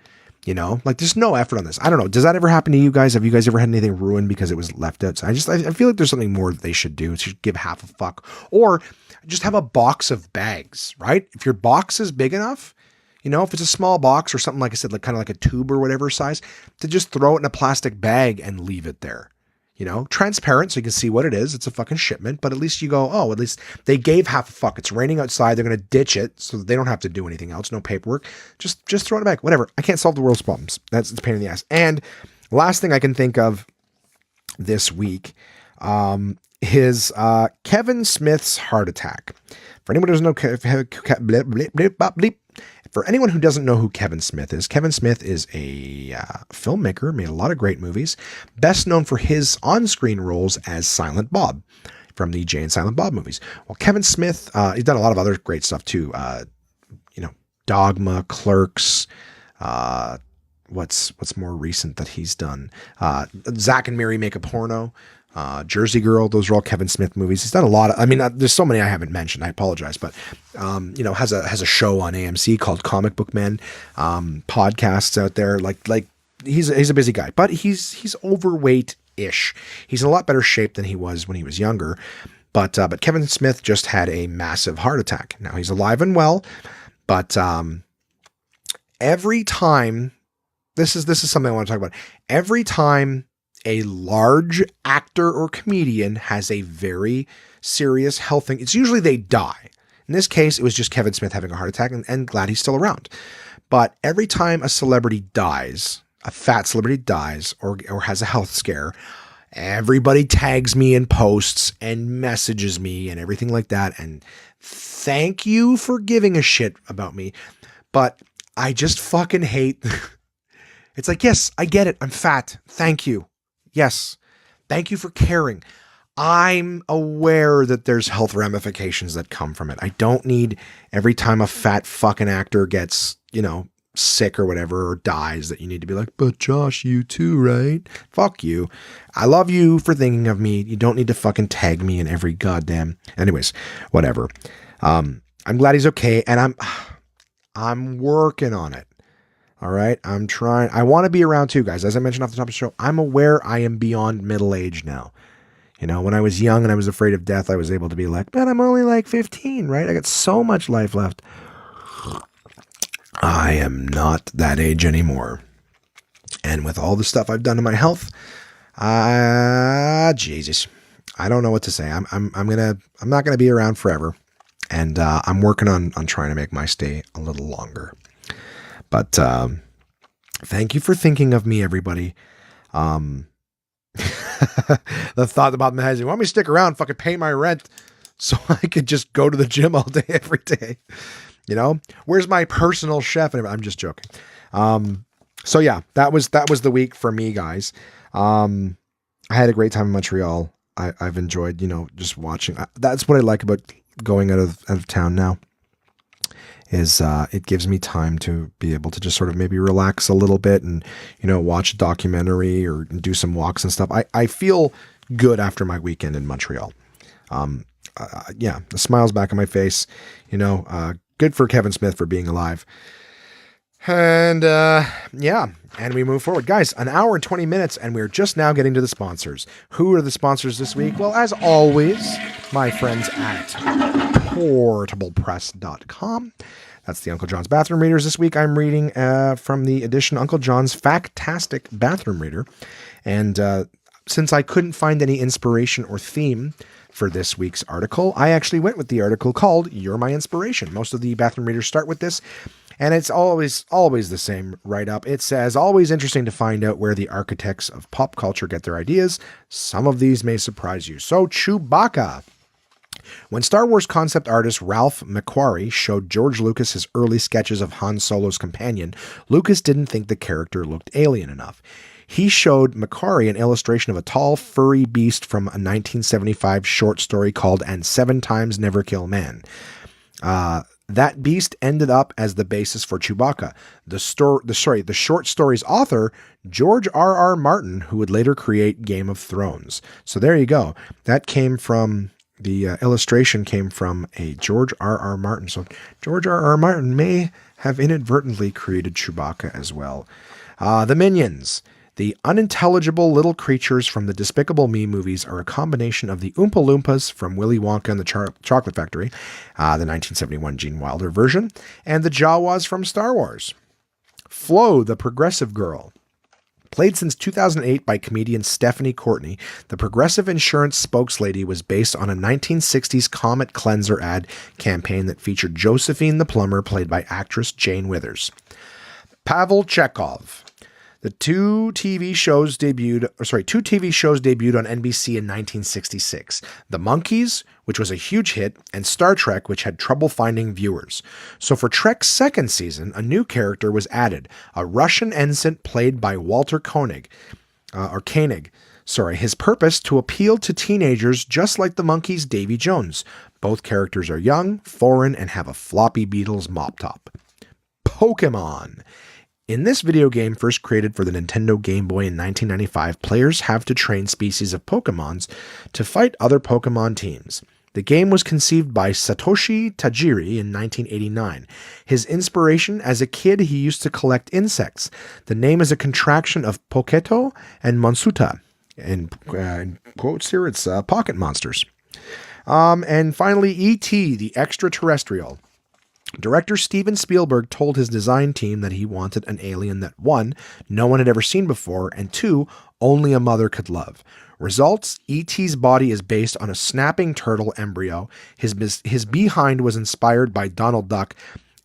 You know, like there's no effort on this. I don't know. Does that ever happen to you guys? Have you guys ever had anything ruined because it was left out? So I feel like there's something more that they should do. It should give half a fuck, or just have a box of bags, right? If your box is big enough, you know, if it's a small box or something, like I said, like kind of like a tube or whatever size, to just throw it in a plastic bag and leave it there. You know, transparent so you can see what it is. It's a fucking shipment, but at least you go, oh, at least they gave half a fuck. It's raining outside. They're going to ditch it so that they don't have to do anything else. No paperwork. Just throw it back. Whatever. I can't solve the world's problems. It's a pain in the ass. And last thing I can think of this week is Kevin Smith's heart attack. For anyone who doesn't know, for anyone who doesn't know who Kevin Smith is a filmmaker, made a lot of great movies, best known for his on-screen roles as Silent Bob from the Jay and Silent Bob movies. Well, Kevin Smith, he's done a lot of other great stuff too. You know, Dogma, Clerks, what's more recent that he's done? Zack and Miri Make a Porno. Jersey Girl, those are all Kevin Smith movies. He's done a lot of, I mean, there's so many I haven't mentioned, I apologize, but, you know, has a show on AMC called Comic Book Men, podcasts out there, like he's a busy guy, but he's overweight-ish. He's in a lot better shape than he was when he was younger, but Kevin Smith just had a massive heart attack. Now he's alive and well, but, every time, this is something I want to talk about. Every time a large actor or comedian has a very serious health thing, it's usually they die. In this case, it was just Kevin Smith having a heart attack, and glad he's still around. But every time a celebrity dies, a fat celebrity dies or has a health scare, everybody tags me in posts and messages me and everything like that. And thank you for giving a shit about me. But I just fucking hate. It's like, yes, I get it. I'm fat. Thank you. Yes. Thank you for caring. I'm aware that there's health ramifications that come from it. I don't need every time a fat fucking actor gets, you know, sick or whatever, or dies, that you need to be like, but Josh, you too, right? Fuck you. I love you for thinking of me. You don't need to fucking tag me in every goddamn, anyways, whatever. I'm glad he's okay. And I'm working on it. All right. I'm trying. I want to be around too, guys. As I mentioned off the top of the show, I'm aware I am beyond middle age now. You know, when I was young and I was afraid of death, I was able to be like, but I'm only like 15, right? I got so much life left. I am not that age anymore. And with all the stuff I've done to my health, Jesus, I don't know what to say. I'm not gonna be around forever, and I'm working on trying to make my stay a little longer. But thank you for thinking of me, everybody. The thought about my head, you want me to stick around, fucking pay my rent so I could just go to the gym all day, every day. You know, where's my personal chef? And I'm just joking. So yeah, that was the week for me, guys. I had a great time in Montreal. I've enjoyed, you know, just watching. That's what I like about going out of town now. Is it gives me time to be able to just sort of maybe relax a little bit and, you know, watch a documentary or do some walks and stuff. I feel good after my weekend in Montreal. Yeah, the smile's back on my face, you know, good for Kevin Smith for being alive. And yeah, and we move forward. Guys, an hour and 20 minutes, and we're just now getting to the sponsors. Who are the sponsors this week? Well, as always, my friends at portablepress.com. That's the Uncle John's Bathroom Readers. This week I'm reading from the edition Uncle John's Factastic Bathroom Reader. And since I couldn't find any inspiration or theme for this week's article, I actually went with the article called You're My Inspiration. Most of the bathroom readers start with this, and it's always the same write-up. It says, always interesting to find out where the architects of pop culture get their ideas. Some of these may surprise you. So, Chewbacca. When Star Wars concept artist Ralph McQuarrie showed George Lucas his early sketches of Han Solo's companion, Lucas didn't think the character looked alien enough. He showed McQuarrie an illustration of a tall, furry beast from a 1975 short story called And Seven Times Never Kill Man. That beast ended up as the basis for Chewbacca. The short story's author, George R.R. Martin, who would later create Game of Thrones. So there you go. That came from The illustration came from a George R.R. Martin. So George R.R. Martin may have inadvertently created Chewbacca as well. The Minions. The unintelligible little creatures from the Despicable Me movies are a combination of the Oompa Loompas from Willy Wonka and the Chocolate Factory, the 1971 Gene Wilder version, and the Jawas from Star Wars. Flo, the Progressive Girl. Played since 2008 by comedian Stephanie Courtney, the Progressive Insurance spokeslady was based on a 1960s Comet Cleanser ad campaign that featured Josephine the Plumber, played by actress Jane Withers. Pavel Chekhov. Two TV shows debuted on NBC in 1966. The Monkees, which was a huge hit, and Star Trek, which had trouble finding viewers. So for Trek's second season, a new character was added, a Russian ensign played by Walter Koenig. His purpose to appeal to teenagers just like the Monkees' Davy Jones. Both characters are young, foreign, and have a floppy Beatles mop top. Pokemon. In this video game, first created for the Nintendo Game Boy in 1995, players have to train species of Pokemons to fight other Pokemon teams. The game was conceived by Satoshi Tajiri in 1989. His inspiration: as a kid, he used to collect insects. The name is a contraction of Poketo and Monsuta. In quotes here, it's pocket monsters. And finally, E.T., the Extraterrestrial. Director Steven Spielberg told his design team that he wanted an alien that 1, no one had ever seen before, and 2, only a mother could love. Results: E.T.'s body is based on a snapping turtle embryo, his behind was inspired by Donald Duck,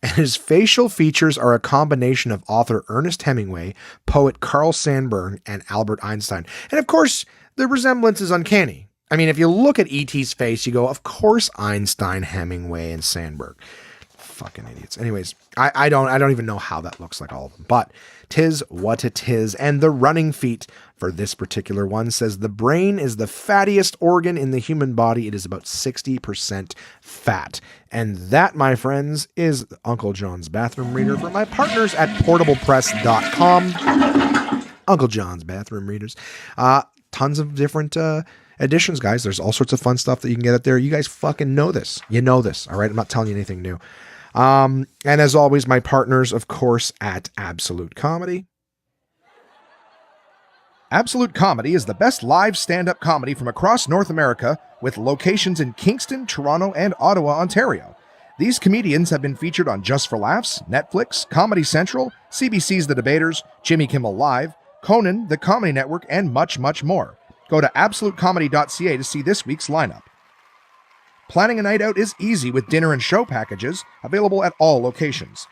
and his facial features are a combination of author Ernest Hemingway, poet Carl Sandburg, and Albert Einstein. And of course, the resemblance is uncanny. I mean, if you look at E.T.'s face, you go, of course Einstein, Hemingway, and Sandburg. Fucking idiots. Anyways, I don't even know how that looks like all of them, but 'tis what it is. And the running feat for this particular one says the brain is the fattiest organ in the human body. It is about 60% fat. And that, my friends, is Uncle John's Bathroom Reader for my partners at portablepress.com. Uncle John's Bathroom Readers. Tons of different editions, guys. There's all sorts of fun stuff that you can get out there. You guys fucking know this. You know this, all right? I'm not telling you anything new. And as always, my partners, of course, at Absolute Comedy. Absolute Comedy is the best live stand-up comedy from across North America, with locations in Kingston, Toronto, and Ottawa, Ontario. These comedians have been featured on Just for Laughs, Netflix, Comedy Central, CBC's The Debaters, Jimmy Kimmel Live, Conan, The Comedy Network, and much, much more. Go to absolutecomedy.ca to see this week's lineup. Planning a night out is easy with dinner and show packages available at all locations.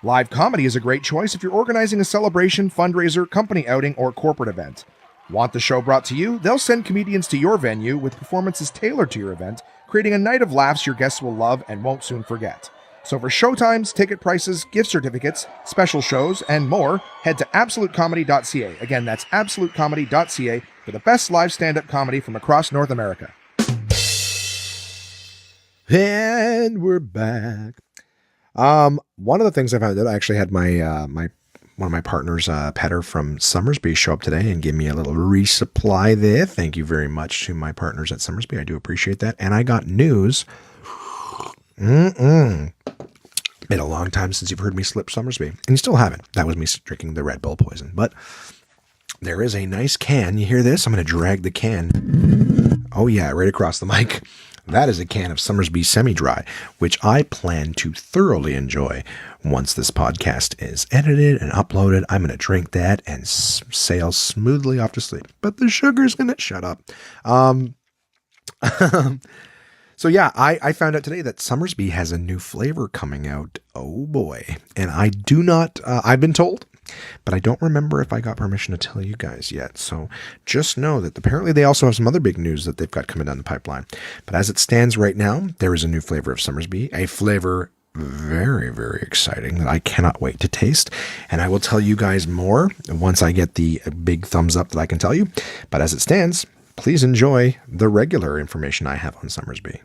Live comedy is a great choice if you're organizing a celebration, fundraiser, company outing, or corporate event. Want the show brought to you? They'll send comedians to your venue with performances tailored to your event, creating a night of laughs your guests will love and won't soon forget. So for showtimes, ticket prices, gift certificates, special shows, and more, head to absolutecomedy.ca. Again, that's absolutecomedy.ca for the best live stand-up comedy from across North America. And we're back. One of the things I found out, I actually had my one of my partners, Petter from Summersby, show up today and give me a little resupply there. Thank you very much to my partners at Summersby. I do appreciate that. And I got news. Been a long time since you've heard me slip Summersby, and you still haven't. That was me drinking the Red Bull poison. But there is a nice can. You hear this? I'm going to drag the can. Oh yeah, right across the mic. That is a can of Summersby Semi-Dry, which I plan to thoroughly enjoy once this podcast is edited and uploaded. I'm going to drink that and sail smoothly off to sleep. But the sugar's going to shut up. So yeah, I found out today that Summersby has a new flavor coming out. Oh boy. And I do not, I've been told, but I don't remember if I got permission to tell you guys yet. So just know that apparently they also have some other big news that they've got coming down the pipeline. But as it stands right now, there is a new flavor of Summersby, a flavor very, very exciting that I cannot wait to taste. And I will tell you guys more once I get the big thumbs up that I can tell you. But as it stands, please enjoy the regular information I have on Summersby.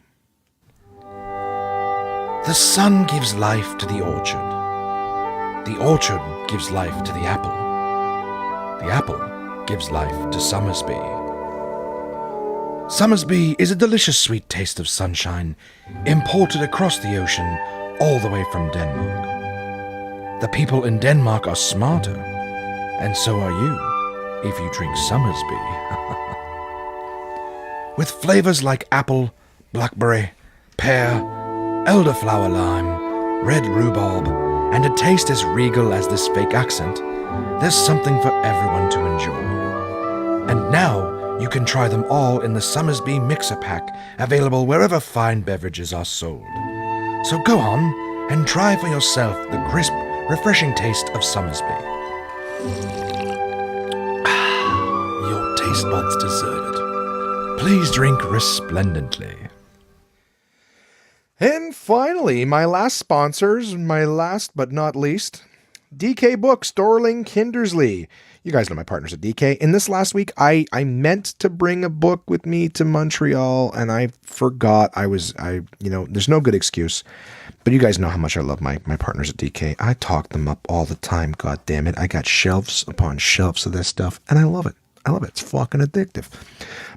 The sun gives life to the orchard. The orchard gives life to the apple. The apple gives life to Summersby. Summersby is a delicious sweet taste of sunshine, imported across the ocean, all the way from Denmark. The people in Denmark are smarter, and so are you, if you drink Summersby. With flavors like apple, blackberry, pear, elderflower lime, red rhubarb, and a taste as regal as this fake accent, there's something for everyone to enjoy. And now, you can try them all in the Summersby Mixer Pack, available wherever fine beverages are sold. So go on and try for yourself the crisp, refreshing taste of Summersby. Your taste buds deserve it. Please drink resplendently. And finally, my last sponsors, my last but not least, DK Books, Dorling Kindersley. You guys know my partners at DK. In this last week, I meant to bring a book with me to Montreal, and I forgot. There's no good excuse. But you guys know how much I love my partners at DK. I talk them up all the time, god damn it. I got shelves upon shelves of this stuff, and I love it. It's fucking addictive.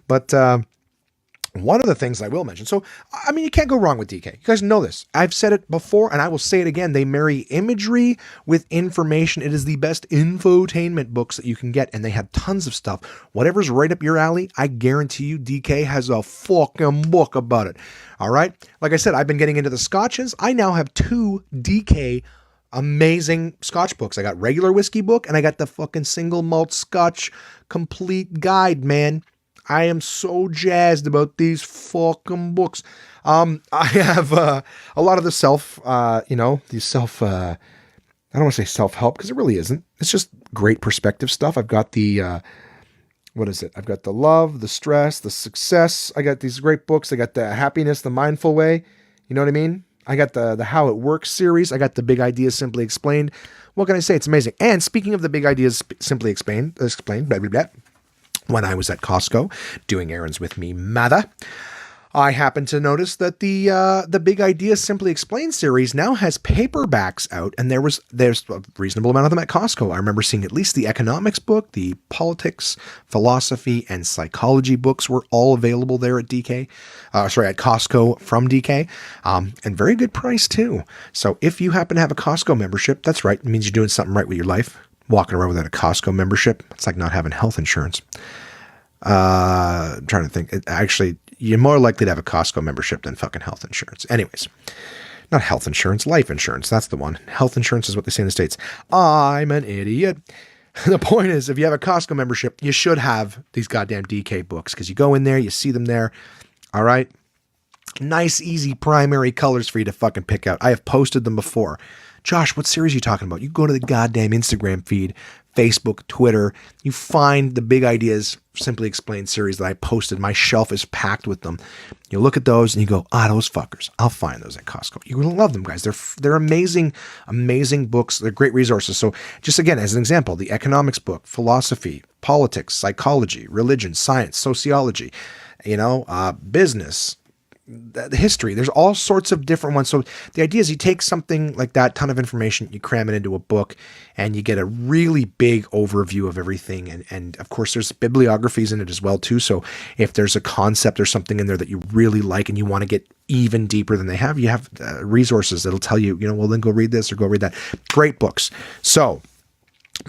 But one of the things I will mention, so, I mean, you can't go wrong with DK. You guys know this. I've said it before, and I will say it again. They marry imagery with information. It is the best infotainment books that you can get, and they have tons of stuff. Whatever's right up your alley, I guarantee you DK has a fucking book about it. All right? Like I said, I've been getting into the scotches. I now have 2 DK amazing scotch books. I got regular whiskey book, and I got the fucking single malt scotch complete guide, man. I am so jazzed about these fucking books. I have a lot of the I don't want to say self-help because it really isn't. It's just great perspective stuff. I've got the, I've got the love, the stress, the success. I got these great books. I got the happiness, the mindful way. You know what I mean? I got the How It Works series. I got the Big Ideas Simply Explained. What can I say? It's amazing. And speaking of the Big Ideas Simply Explained, blah, blah, blah. When I was at Costco doing errands with me mother, I happened to notice that the Big Ideas Simply Explained series now has paperbacks out, and there's a reasonable amount of them at Costco. I remember seeing at least the economics book, the politics, philosophy, and psychology books were all available there at at Costco from DK, and very good price too. So if you happen to have a Costco membership, that's right, it means you're doing something right with your life. Walking around without a Costco membership, it's like not having health insurance. Trying to think. Actually, you're more likely to have a Costco membership than fucking health insurance. Anyways, not health insurance, life insurance. That's the one. Health insurance is what they say in the States. I'm an idiot. The point is, if you have a Costco membership, you should have these goddamn DK books because you go in there, you see them there. All right. Nice, easy primary colors for you to fucking pick out. I have posted them before. Josh, what series are you talking about? You go to the goddamn Instagram feed, Facebook, Twitter. You find the Big Ideas Simply Explained series that I posted. My shelf is packed with them. You look at those and you go, those fuckers. I'll find those at Costco. You're going to love them, guys. They're amazing, amazing books. They're great resources. So just again, as an example, the economics book, philosophy, politics, psychology, religion, science, sociology, business, the history. There's all sorts of different ones. So the idea is you take something like that, ton of information, you cram it into a book, and you get a really big overview of everything. And of course, there's bibliographies in it as well too. So if there's a concept or something in there that you really like and you want to get even deeper than they have, you have resources that'll tell you, well, then go read this or go read that. Great books. So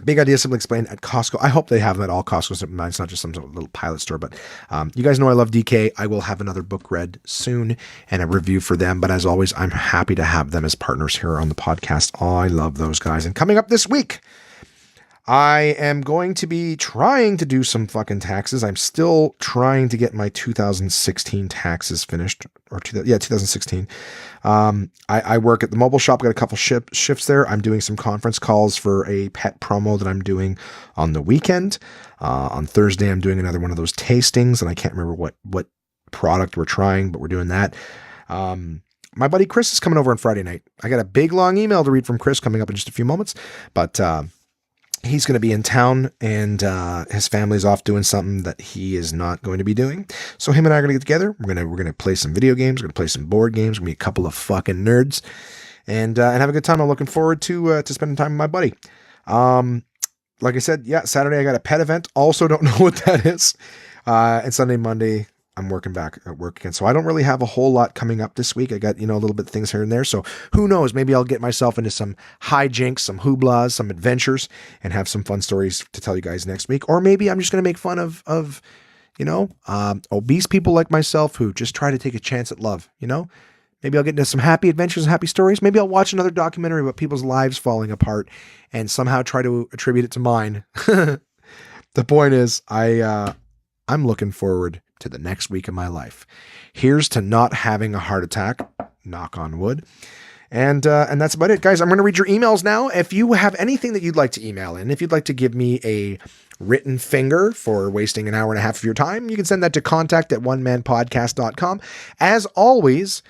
Big Ideas Simply Explained at Costco. I hope they have them at all Costco's. It's not just some little pilot store, but you guys know I love DK. I will have another book read soon and a review for them. But as always, I'm happy to have them as partners here on the podcast. I love those guys. And coming up this week, I am going to be trying to do some fucking taxes. I'm still trying to get my 2016 taxes finished. 2016. I work at the mobile shop. Got a couple shifts there. I'm doing some conference calls for a pet promo that I'm doing on the weekend. On Thursday, I'm doing another one of those tastings, and I can't remember what product we're trying, but we're doing that. My buddy Chris is coming over on Friday night. I got a big long email to read from Chris coming up in just a few moments, but he's going to be in town, and his family's off doing something that he is not going to be doing. So him and I are going to get together. We're going to play some video games. We're going to play some board games. We're going to be a couple of fucking nerds, and have a good time. I'm looking forward to spending time with my buddy. Like I said, Saturday I got a pet event. Also don't know what that is. And Sunday, Monday, I'm working back at work again. So I don't really have a whole lot coming up this week. I got, a little bit of things here and there. So who knows? Maybe I'll get myself into some hijinks, some hooplas, some adventures, and have some fun stories to tell you guys next week. Or maybe I'm just going to make fun of obese people like myself who just try to take a chance at love, Maybe I'll get into some happy adventures and happy stories. Maybe I'll watch another documentary about people's lives falling apart and somehow try to attribute it to mine. The point is, I'm looking forward to the next week of my life. Here's to not having a heart attack, knock on wood. And that's about it, guys. I'm going to read your emails now. If you have anything that you'd like to email in, if you'd like to give me a written finger for wasting an hour and a half of your time, you can send that to contact@onemanpodcast.com. As always,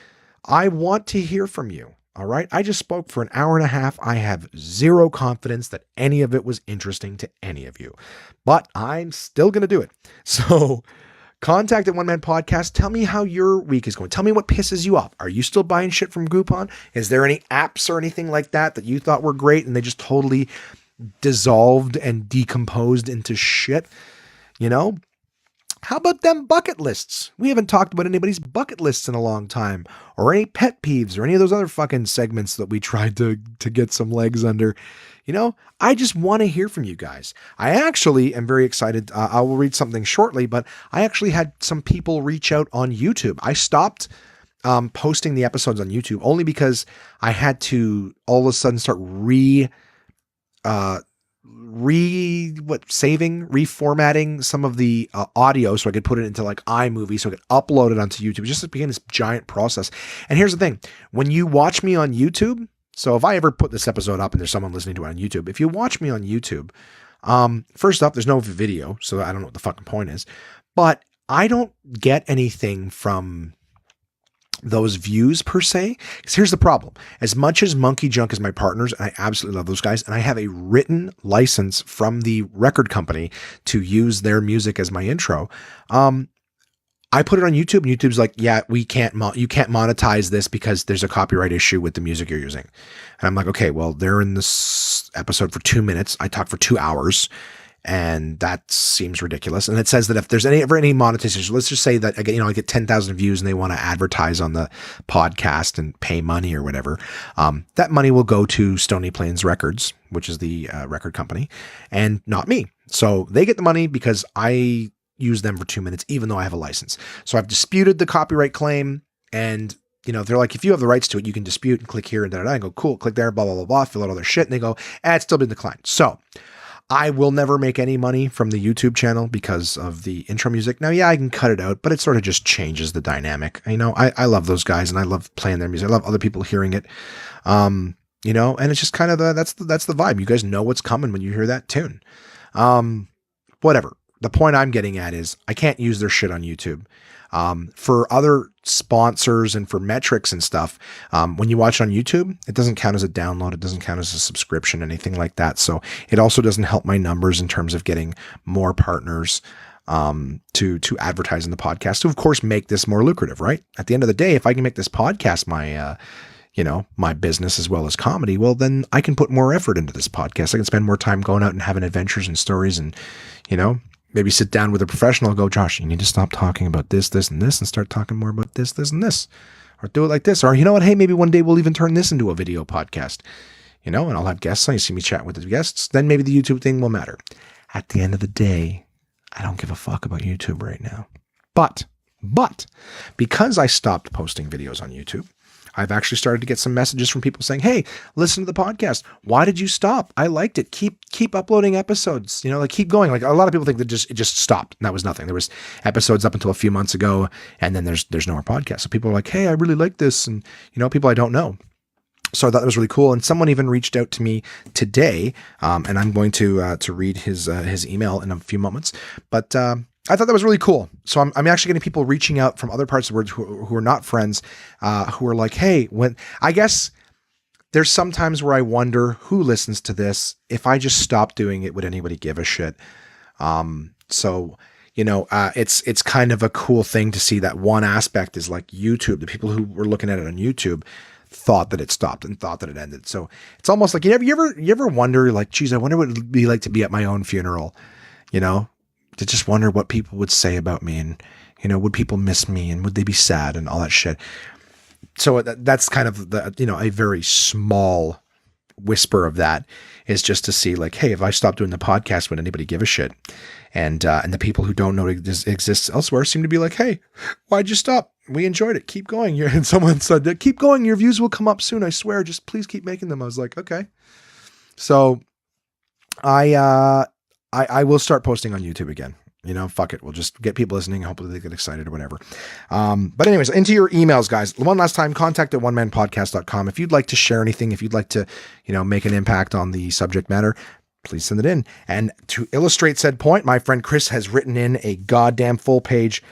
I want to hear from you. All right. I just spoke for an hour and a half. I have zero confidence that any of it was interesting to any of you, but I'm still going to do it. So contact@onemanpodcast. Tell me how your week is going. Tell me what pisses you off. Are you still buying shit from Groupon? Is there any apps or anything like that you thought were great and they just totally dissolved and decomposed into shit? How about them bucket lists? We haven't talked about anybody's bucket lists in a long time, or any pet peeves or any of those other fucking segments that we tried to get some legs under. I just want to hear from you guys. I actually am very excited. I will read something shortly, but I actually had some people reach out on YouTube. I stopped posting the episodes on YouTube only because I had to all of a sudden start reformatting some of the audio so I could put it into like iMovie so I could upload it onto YouTube. It just became this giant process. And here's the thing. When you watch me on YouTube, so if I ever put this episode up and there's someone listening to it on YouTube, if you watch me on YouTube, first up, there's no video, so I don't know what the fucking point is, but I don't get anything from those views per se. Because here's the problem. As much as Monkey Junk is my partners, and I absolutely love those guys, and I have a written license from the record company to use their music as my intro, I put it on YouTube, and YouTube's like, yeah, you can't monetize this because there's a copyright issue with the music you're using. And I'm like, okay, well, they're in this episode for 2 minutes. I talk for 2 hours. And that seems ridiculous. And it says that if there's ever any monetization, let's just say that again, I get 10,000 views and they want to advertise on the podcast and pay money or whatever. That money will go to Stony Plains Records, which is the record company, and not me. So they get the money because I use them for 2 minutes, even though I have a license. So I've disputed the copyright claim, and they're like, if you have the rights to it, you can dispute and click here and da da da. I go, cool, click there, blah, blah, blah, blah, fill out all their shit. And they go, it's still been declined. So I will never make any money from the YouTube channel because of the intro music. Now, yeah, I can cut it out, but it sort of just changes the dynamic. I love those guys and I love playing their music. I love other people hearing it. And it's just kind of that's the vibe. You guys know what's coming when you hear that tune. Whatever. The point I'm getting at is I can't use their shit on YouTube. For other sponsors and for metrics and stuff, when you watch on YouTube, it doesn't count as a download. It doesn't count as a subscription, anything like that. So it also doesn't help my numbers in terms of getting more partners to advertise in the podcast to, of course, make this more lucrative, right? At the end of the day, if I can make this podcast my business as well as comedy, well, then I can put more effort into this podcast. I can spend more time going out and having adventures and stories and, maybe sit down with a professional and go, Josh, you need to stop talking about this, this, and this and start talking more about this, this, and this, or do it like this. Or you know what? Hey, maybe one day we'll even turn this into a video podcast, and I'll have guests. You see me chat with the guests. Then maybe the YouTube thing will matter. At the end of the day, I don't give a fuck about YouTube right now. But because I stopped posting videos on YouTube, I've actually started to get some messages from people saying, hey, listen to the podcast. Why did you stop? I liked it. Keep uploading episodes, keep going. Like a lot of people think that it just stopped. And that was nothing. There was episodes up until a few months ago, and then there's no more podcast. So people are like, hey, I really like this. And, people I don't know. So I thought that was really cool. And someone even reached out to me today. And I'm going to read his email in a few moments, but, I thought that was really cool. So I'm actually getting people reaching out from other parts of the world who are not friends, who are like, hey, I guess there's some times where I wonder who listens to this. If I just stopped doing it, would anybody give a shit? It's kind of a cool thing to see that one aspect is like YouTube. The people who were looking at it on YouTube thought that it stopped and thought that it ended. So it's almost like, you ever wonder like, geez, I wonder what it'd be like to be at my own funeral, to just wonder what people would say about me and, You know, would people miss me and would they be sad and all that shit? So that's kind of the, you know, a very small whisper of that is just to see like, hey, if I stop doing the podcast, would anybody give a shit? And the people who don't know it exists elsewhere seem to be like, hey, why'd you stop? We enjoyed it. Keep going. And someone said, keep going. Your views will come up soon. I swear. Just please keep making them. I was like, okay. So I will start posting on YouTube again. You know, fuck it. We'll just get people listening. Hopefully they get excited or whatever. But anyways, into your emails, guys. One last time, contact at onemanpodcast.com. If you'd like to share anything, if you'd like to, you know, make an impact on the subject matter, please send it in. And to illustrate said point, my friend Chris has written in a goddamn full page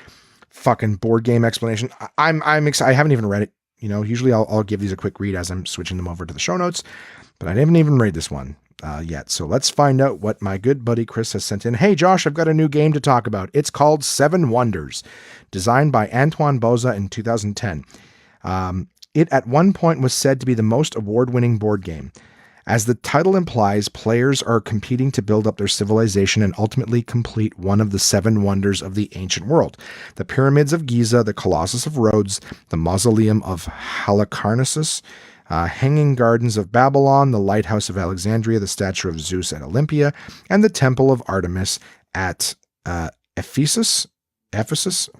fucking board game explanation. I'm excited. I haven't even read it. You know, usually I'll give these a quick read as I'm switching them over to the show notes, but I haven't even read this one yet. So let's find out what my good buddy Chris has sent in. Hey, Josh, I've got a new game to talk about. It's called Seven Wonders, designed by Antoine Boza in 2010. It at one point was said to be the most award-winning board game. As the title implies, players are competing to build up their civilization and ultimately complete one of the seven wonders of the ancient world. The pyramids of Giza, the Colossus of Rhodes, the mausoleum of Halicarnassus, hanging gardens of Babylon, the lighthouse of Alexandria, the statue of Zeus at Olympia, and the temple of Artemis at Ephesus,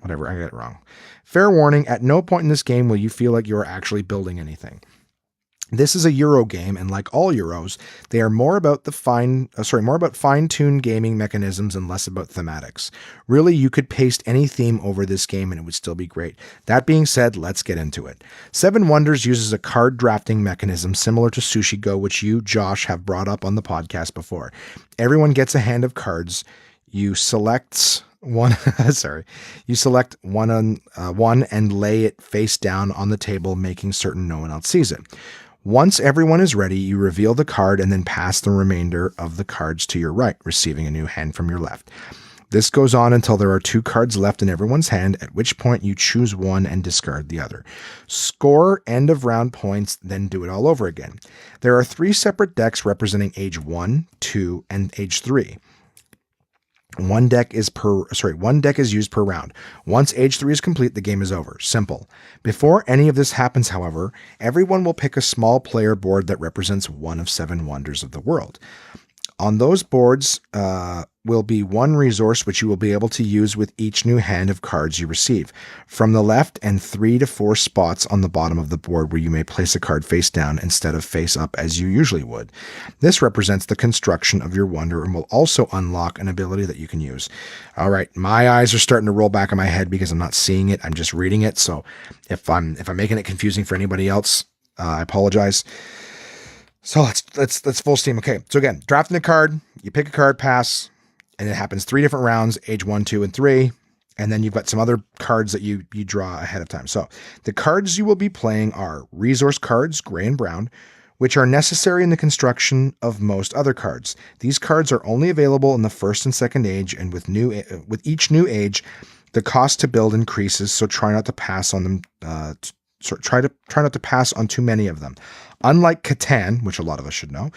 whatever, I got it wrong. Fair warning, at no point in this game will you feel like you are actually building anything. This is a Euro game, and like all Euros, they are more about fine-tuned gaming mechanisms and less about thematics. Really, you could paste any theme over this game and it would still be great. That being said, let's get into it. Seven Wonders uses a card drafting mechanism similar to Sushi Go, which you, Josh, have brought up on the podcast before. Everyone gets a hand of cards. You select one. You select one and lay it face down on the table, making certain no one else sees it. Once everyone is ready, you reveal the card and then pass the remainder of the cards to your right, receiving a new hand from your left. This goes on until there are two cards left in everyone's hand, at which point you choose one and discard the other. Score end of round points, then do it all over again. There are three separate decks representing age 1, 2, and age 3. One deck is used per round. Once age 3 is complete, the game is over. Simple. Before any of this happens, however, everyone will pick a small player board that represents one of seven wonders of the world. On those boards will be one resource which you will be able to use with each new hand of cards you receive. From the left, and 3 to 4 spots on the bottom of the board where you may place a card face down instead of face up as you usually would. This represents the construction of your wonder and will also unlock an ability that you can use. All right, my eyes are starting to roll back in my head because I'm not seeing it. I'm just reading it. So if I'm making it confusing for anybody else, I apologize. So let's full steam. Okay, so again, drafting a card, you pick a card, pass, and it happens 3 different rounds, age 1, 2, and 3. And then you've got some other cards that you draw ahead of time. So the cards you will be playing are resource cards, gray and brown, which are necessary in the construction of most other cards. These cards are only available in the first and second age, and with each new age, the cost to build increases. So try not to pass on them. Try not to pass on too many of them. Unlike Catan, which a lot of us should know,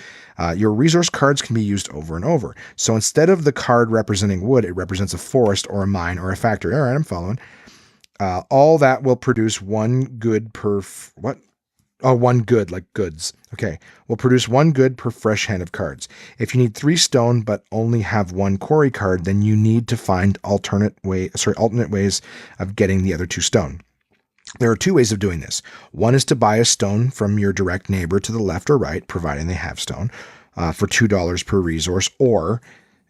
your resource cards can be used over and over. So instead of the card representing wood, it represents a forest or a mine or a factory. All right, I'm following. All that will produce one good per one good, like goods. Okay, will produce one good per fresh hand of cards. If you need 3 stone but only have 1 quarry card, then you need to find alternate ways of getting the other 2 stone. There are 2 ways of doing this. One is to buy a stone from your direct neighbor to the left or right, providing they have stone, for $2 per resource, or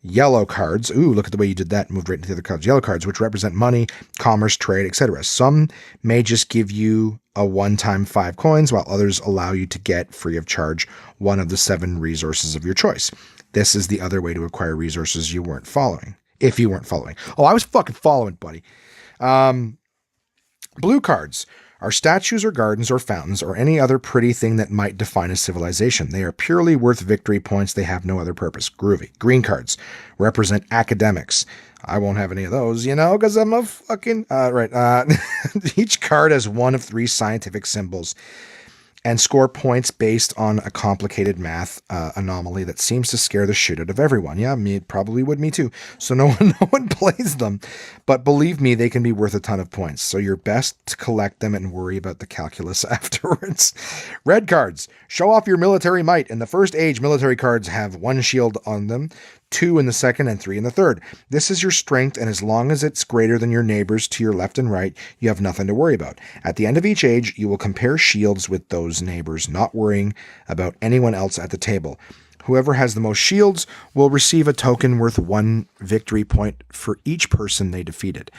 yellow cards. Ooh, look at the way you did that. Moved right into the other cards. Yellow cards, which represent money, commerce, trade, etc. Some may just give you a one-time 5 coins, while others allow you to get, free of charge, one of the 7 resources of your choice. This is the other way to acquire resources you weren't following. If you weren't following. Oh, I was fucking following, buddy. Blue cards are statues or gardens or fountains or any other pretty thing that might define a civilization. They are purely worth victory points. They have no other purpose. Groovy. Green cards represent academics. I won't have any of those, because I'm a fucking... Each card has one of 3 scientific symbols. and score points based on a complicated math anomaly that seems to scare the shit out of everyone. Yeah, me probably would, me too. So no one plays them, but believe me, they can be worth a ton of points. So you're best to collect them and worry about the calculus afterwards. Red cards. Show off your military might. In the first age, military cards have 1 shield on them, 2 in the second, and 3 in the third. This is your strength, and as long as it's greater than your neighbors to your left and right, you have nothing to worry about. At the end of each age, you will compare shields with those neighbors, not worrying about anyone else at the table. Whoever has the most shields will receive a token worth 1 victory point for each person they defeated.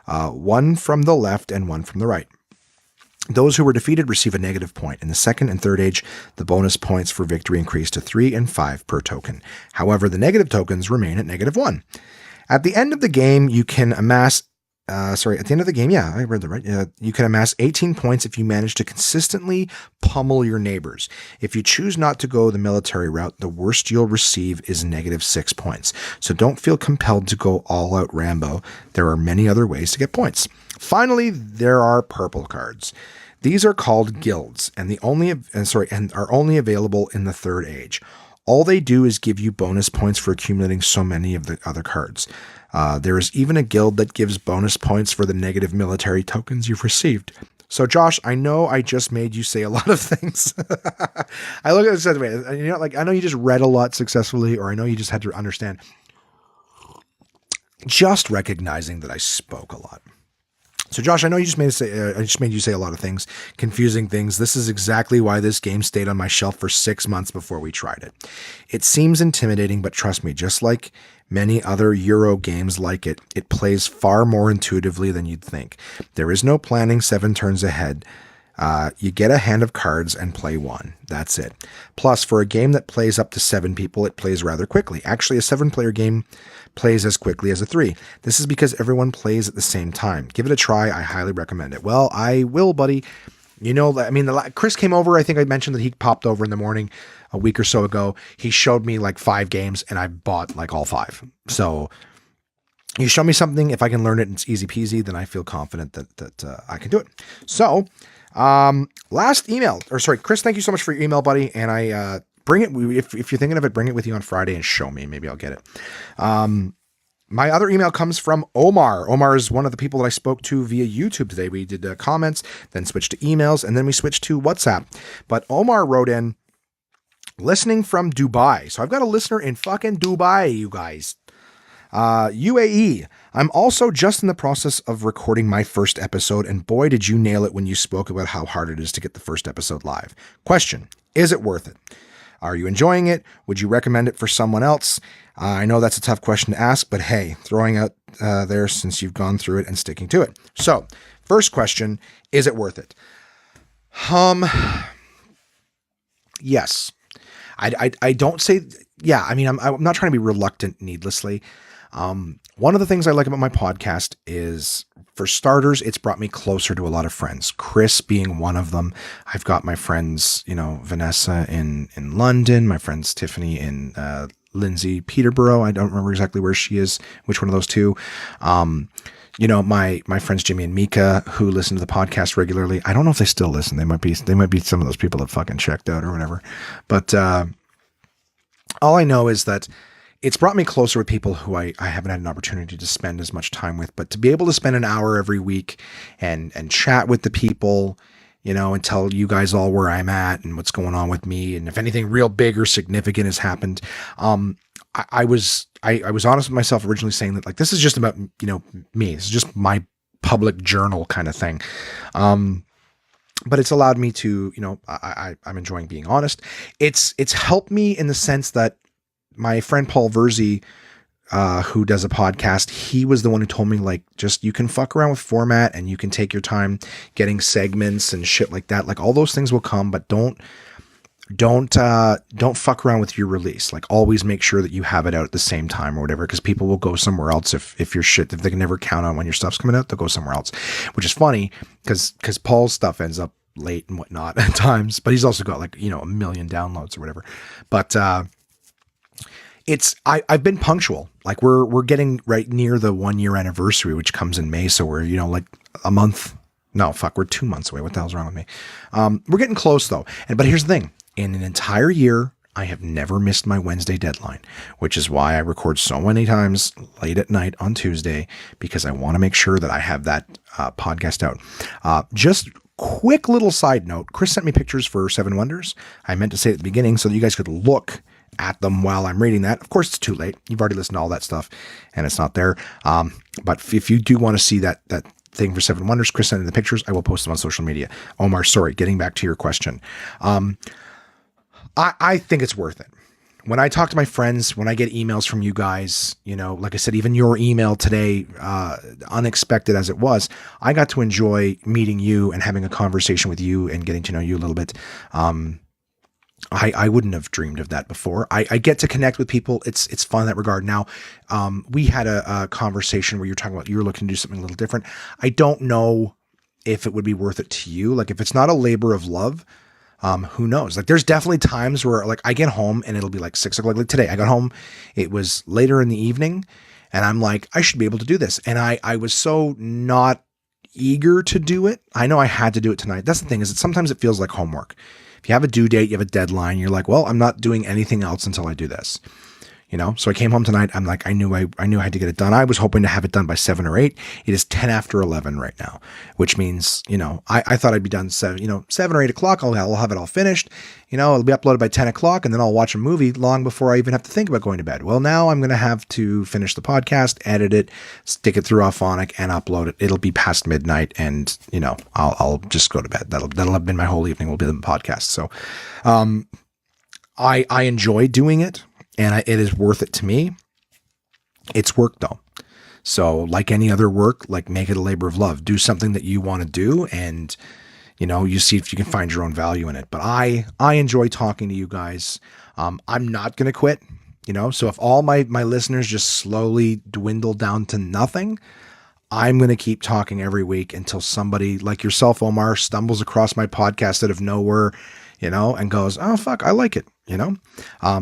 1 from the left and 1 from the right. Those who were defeated receive a negative point. In the second and third age, the bonus points for victory increase to 3 and 5 per token. However, the negative tokens remain at -1. At the end of the game, you can amass at the end of the game, I read that right. You can amass 18 points if you manage to consistently pummel your neighbors. If you choose not to go the military route, the worst you'll receive is -6 points. So don't feel compelled to go all out Rambo. There are many other ways to get points. Finally, there are purple cards. These are called guilds and are only available in the third age. All they do is give you bonus points for accumulating so many of the other cards. There is even a guild that gives bonus points for the negative military tokens you've received. So, Josh, I know I just made you say a lot of things. I look at it this way, I know you just read a lot successfully, or I know you just had to understand. Just recognizing that I spoke a lot. So, Josh, I know you just made you say a lot of things, confusing things. This is exactly why this game stayed on my shelf for 6 months before we tried it. It seems intimidating, but trust me, just like many other Euro games like it, it plays far more intuitively than you'd think. There is no planning 7 turns ahead. You get a hand of cards and play 1. That's it. Plus, for a game that plays up to 7 people, it plays rather quickly. Actually, a 7-player game plays as quickly as a 3. This is because everyone plays at the same time. Give it a try. I highly recommend it. Well, I will, buddy. Chris came over. I think I mentioned that he popped over in the morning a week or so ago. He showed me like 5 games and I bought like all 5. So you show me something. If I can learn it and it's easy peasy, then I feel confident that I can do it. So, last email, Chris, thank you so much for your email, buddy. And I, bring it, if you're thinking of it, bring it with you on Friday and show me. Maybe I'll get it. My other email comes from Omar. Omar is one of the people that I spoke to via YouTube today. We did comments, then switched to emails, and then we switched to WhatsApp. But Omar wrote in, listening from Dubai. So I've got a listener in fucking Dubai, you guys. UAE. I'm also just in the process of recording my first episode, and boy, did you nail it when you spoke about how hard it is to get the first episode live. Question, is it worth it? Are you enjoying it? Would you recommend it for someone else? I know that's a tough question to ask, but hey, throwing out there since you've gone through it and sticking to it. So, first question, is it worth it? Yes. I don't say, yeah, I mean, I'm not trying to be reluctant needlessly. One of the things I like about my podcast is, for starters, it's brought me closer to a lot of friends. Chris being one of them. I've got my friends, Vanessa in London, my friends Tiffany in Lindsay, Peterborough. I don't remember exactly where she is, which one of those two. My friends Jimmy and Mika, who listen to the podcast regularly. I don't know if they still listen. They might be some of those people that fucking checked out or whatever. But all I know is that it's brought me closer with people who I haven't had an opportunity to spend as much time with, but to be able to spend an hour every week and chat with the people, and tell you guys all where I'm at and what's going on with me. And if anything real big or significant has happened, I was honest with myself originally saying that, like, this is just about, me. This is just my public journal kind of thing. But it's allowed me to, I'm enjoying being honest. It's helped me in the sense that my friend Paul Verzi, who does a podcast, he was the one who told me, like, just, you can fuck around with format and you can take your time getting segments and shit like that. Like, all those things will come, but don't fuck around with your release. Like, always make sure that you have it out at the same time or whatever, because people will go somewhere else if they can never count on when your stuff's coming out, they'll go somewhere else, which is funny because Paul's stuff ends up late and whatnot at times, but he's also got, like, 1 million downloads or whatever. But I've been punctual. Like, we're getting right near the 1 year anniversary, which comes in May. So we're, like a month No, fuck, we're 2 months away. What the hell's wrong with me? We're getting close though. But here's the thing. In an entire year, I have never missed my Wednesday deadline, which is why I record so many times late at night on Tuesday, because I want to make sure that I have that podcast out. Just quick little side note. Chris sent me pictures for Seven Wonders. I meant to say at the beginning so that you guys could look at them while I'm reading that. Of course, it's too late. You've already listened to all that stuff and it's not there. But if you do want to see that thing for Seven Wonders, Chris sent me the pictures. I will post them on social media. Omar, sorry, getting back to your question. I think it's worth it. When I talk to my friends, when I get emails from you guys, like I said, even your email today, unexpected as it was, I got to enjoy meeting you and having a conversation with you and getting to know you a little bit. I wouldn't have dreamed of that before. I get to connect with people. It's fun in that regard. Now, we had a conversation where you're talking about you were looking to do something a little different. I don't know if it would be worth it to you. Like if it's not a labor of love, who knows? Like there's definitely times where like I get home and it'll be like 6 o'clock. Like today I got home, it was later in the evening and I'm like, I should be able to do this. And I was so not eager to do it. I know I had to do it tonight. That's the thing is that sometimes it feels like homework. If you have a due date, you have a deadline, you're like, well, I'm not doing anything else until I do this. So I came home tonight. I'm like, I knew I had to get it done. I was hoping to have it done by 7 or 8. It is 10 after 11 right now, which means, I thought I'd be done 7 or 8 o'clock. I'll have it all finished. It'll be uploaded by 10 o'clock and then I'll watch a movie long before I even have to think about going to bed. Well, now I'm going to have to finish the podcast, edit it, stick it through Auphonic and upload it. It'll be past midnight and, I'll just go to bed. That'll have been my whole evening will be the podcast. So, I enjoy doing it. And it is worth it to me. It's work though. So like any other work, like make it a labor of love. Do something that you want to do and, you see if you can find your own value in it. But I enjoy talking to you guys. I'm not going to quit, so if all my listeners just slowly dwindle down to nothing, I'm going to keep talking every week until somebody like yourself, Omar, stumbles across my podcast out of nowhere, and goes, oh, fuck, I like it,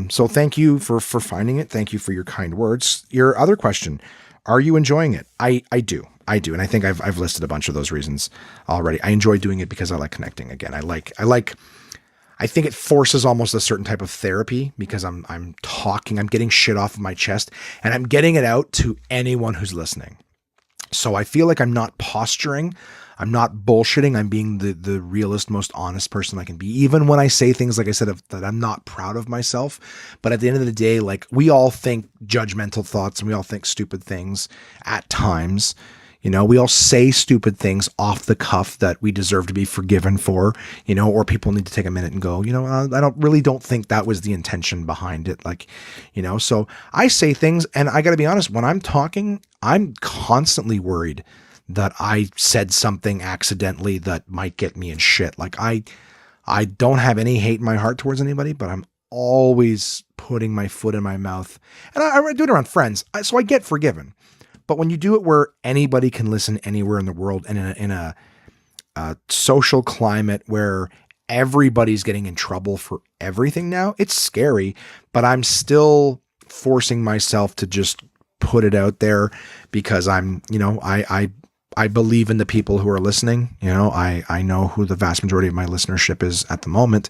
So thank you for finding it. Thank you for your kind words. Your other question, are you enjoying it? I do. And I think I've listed a bunch of those reasons already. I enjoy doing it because I like connecting again. I think it forces almost a certain type of therapy because I'm talking, I'm getting shit off of my chest and I'm getting it out to anyone who's listening. So I feel like I'm not posturing. I'm not bullshitting. I'm being the realest, most honest person I can be. Even when I say things, like I said, that I'm not proud of myself. But at the end of the day, like we all think judgmental thoughts and we all think stupid things at times. We all say stupid things off the cuff that we deserve to be forgiven for, or people need to take a minute and go, I don't think that was the intention behind it. Like, so I say things and I gotta be honest, when I'm talking, I'm constantly worried that I said something accidentally that might get me in shit. Like I don't have any hate in my heart towards anybody, but I'm always putting my foot in my mouth and I do it around friends. So I get forgiven. But when you do it where anybody can listen anywhere in the world and in a social climate where everybody's getting in trouble for everything now, it's scary, but I'm still forcing myself to just put it out there because I'm, I believe in the people who are listening. I know who the vast majority of my listenership is at the moment.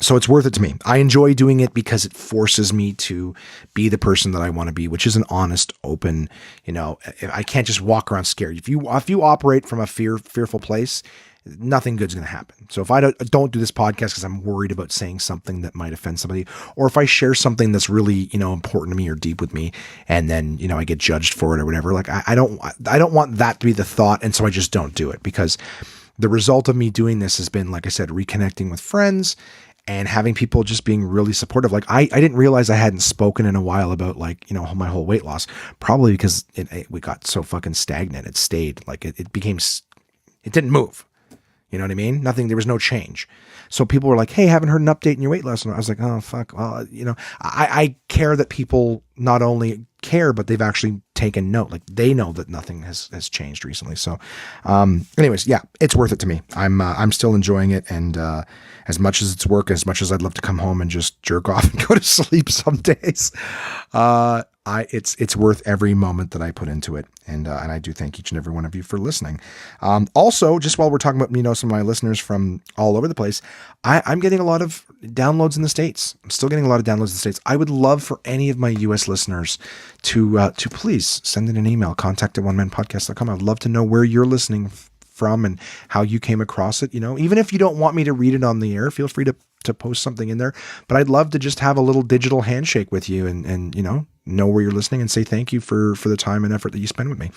So it's worth it to me. I enjoy doing it because it forces me to be the person that I want to be, which is an honest, open, I can't just walk around scared. If you operate from a fearful place, nothing good's going to happen. So if I don't do this podcast because I'm worried about saying something that might offend somebody, or if I share something that's really, important to me or deep with me, and then, I get judged for it or whatever, like I don't want that to be the thought. And so I just don't do it because the result of me doing this has been, like I said, reconnecting with friends and having people just being really supportive. Like I didn't realize I hadn't spoken in a while about my whole weight loss, probably because we got so fucking stagnant. It stayed like it didn't move. You know what I mean? There was no change. So people were like, hey, haven't heard an update in your weight loss. And I was like, oh, fuck. Well, I care that people not only care, but they've actually taken note. Like they know that nothing has changed recently. So, anyways, yeah, it's worth it to me. I'm still enjoying it. And, as much as it's work, as much as I'd love to come home and just jerk off and go to sleep some days, It's worth every moment that I put into it. And I do thank each and every one of you for listening. Also, just while we're talking about, some of my listeners from all over the place, I'm getting a lot of downloads in the States. I'm still getting a lot of downloads in the States. I would love for any of my US listeners to please send in an email, contact@onemanpodcast.com. I'd love to know where you're listening from and how you came across it. Even if you don't want me to read it on the air, feel free to post something in there, but I'd love to just have a little digital handshake with you and know where you're listening and say thank you for the time and effort that you spend with me.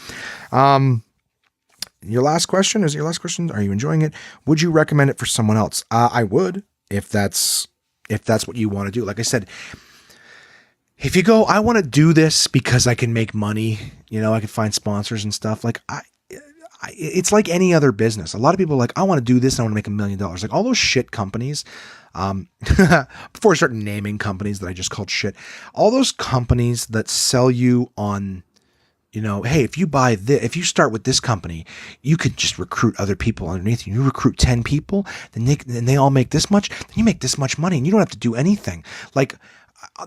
Your last question. Are you enjoying it? Would you recommend it for someone else? I would, if that's what you want to do. Like I said, if you go, I want to do this because I can make money, I can find sponsors and stuff. Like it's like any other business. A lot of people are like, I want to do this and I want to make $1 million. Like all those shit companies, before I start naming companies that I just called shit, all those companies that sell you on, hey, if you buy this, if you start with this company, you could just recruit other people underneath you. You recruit 10 people, then they all make this much, then you make this much money and you don't have to do anything. Like,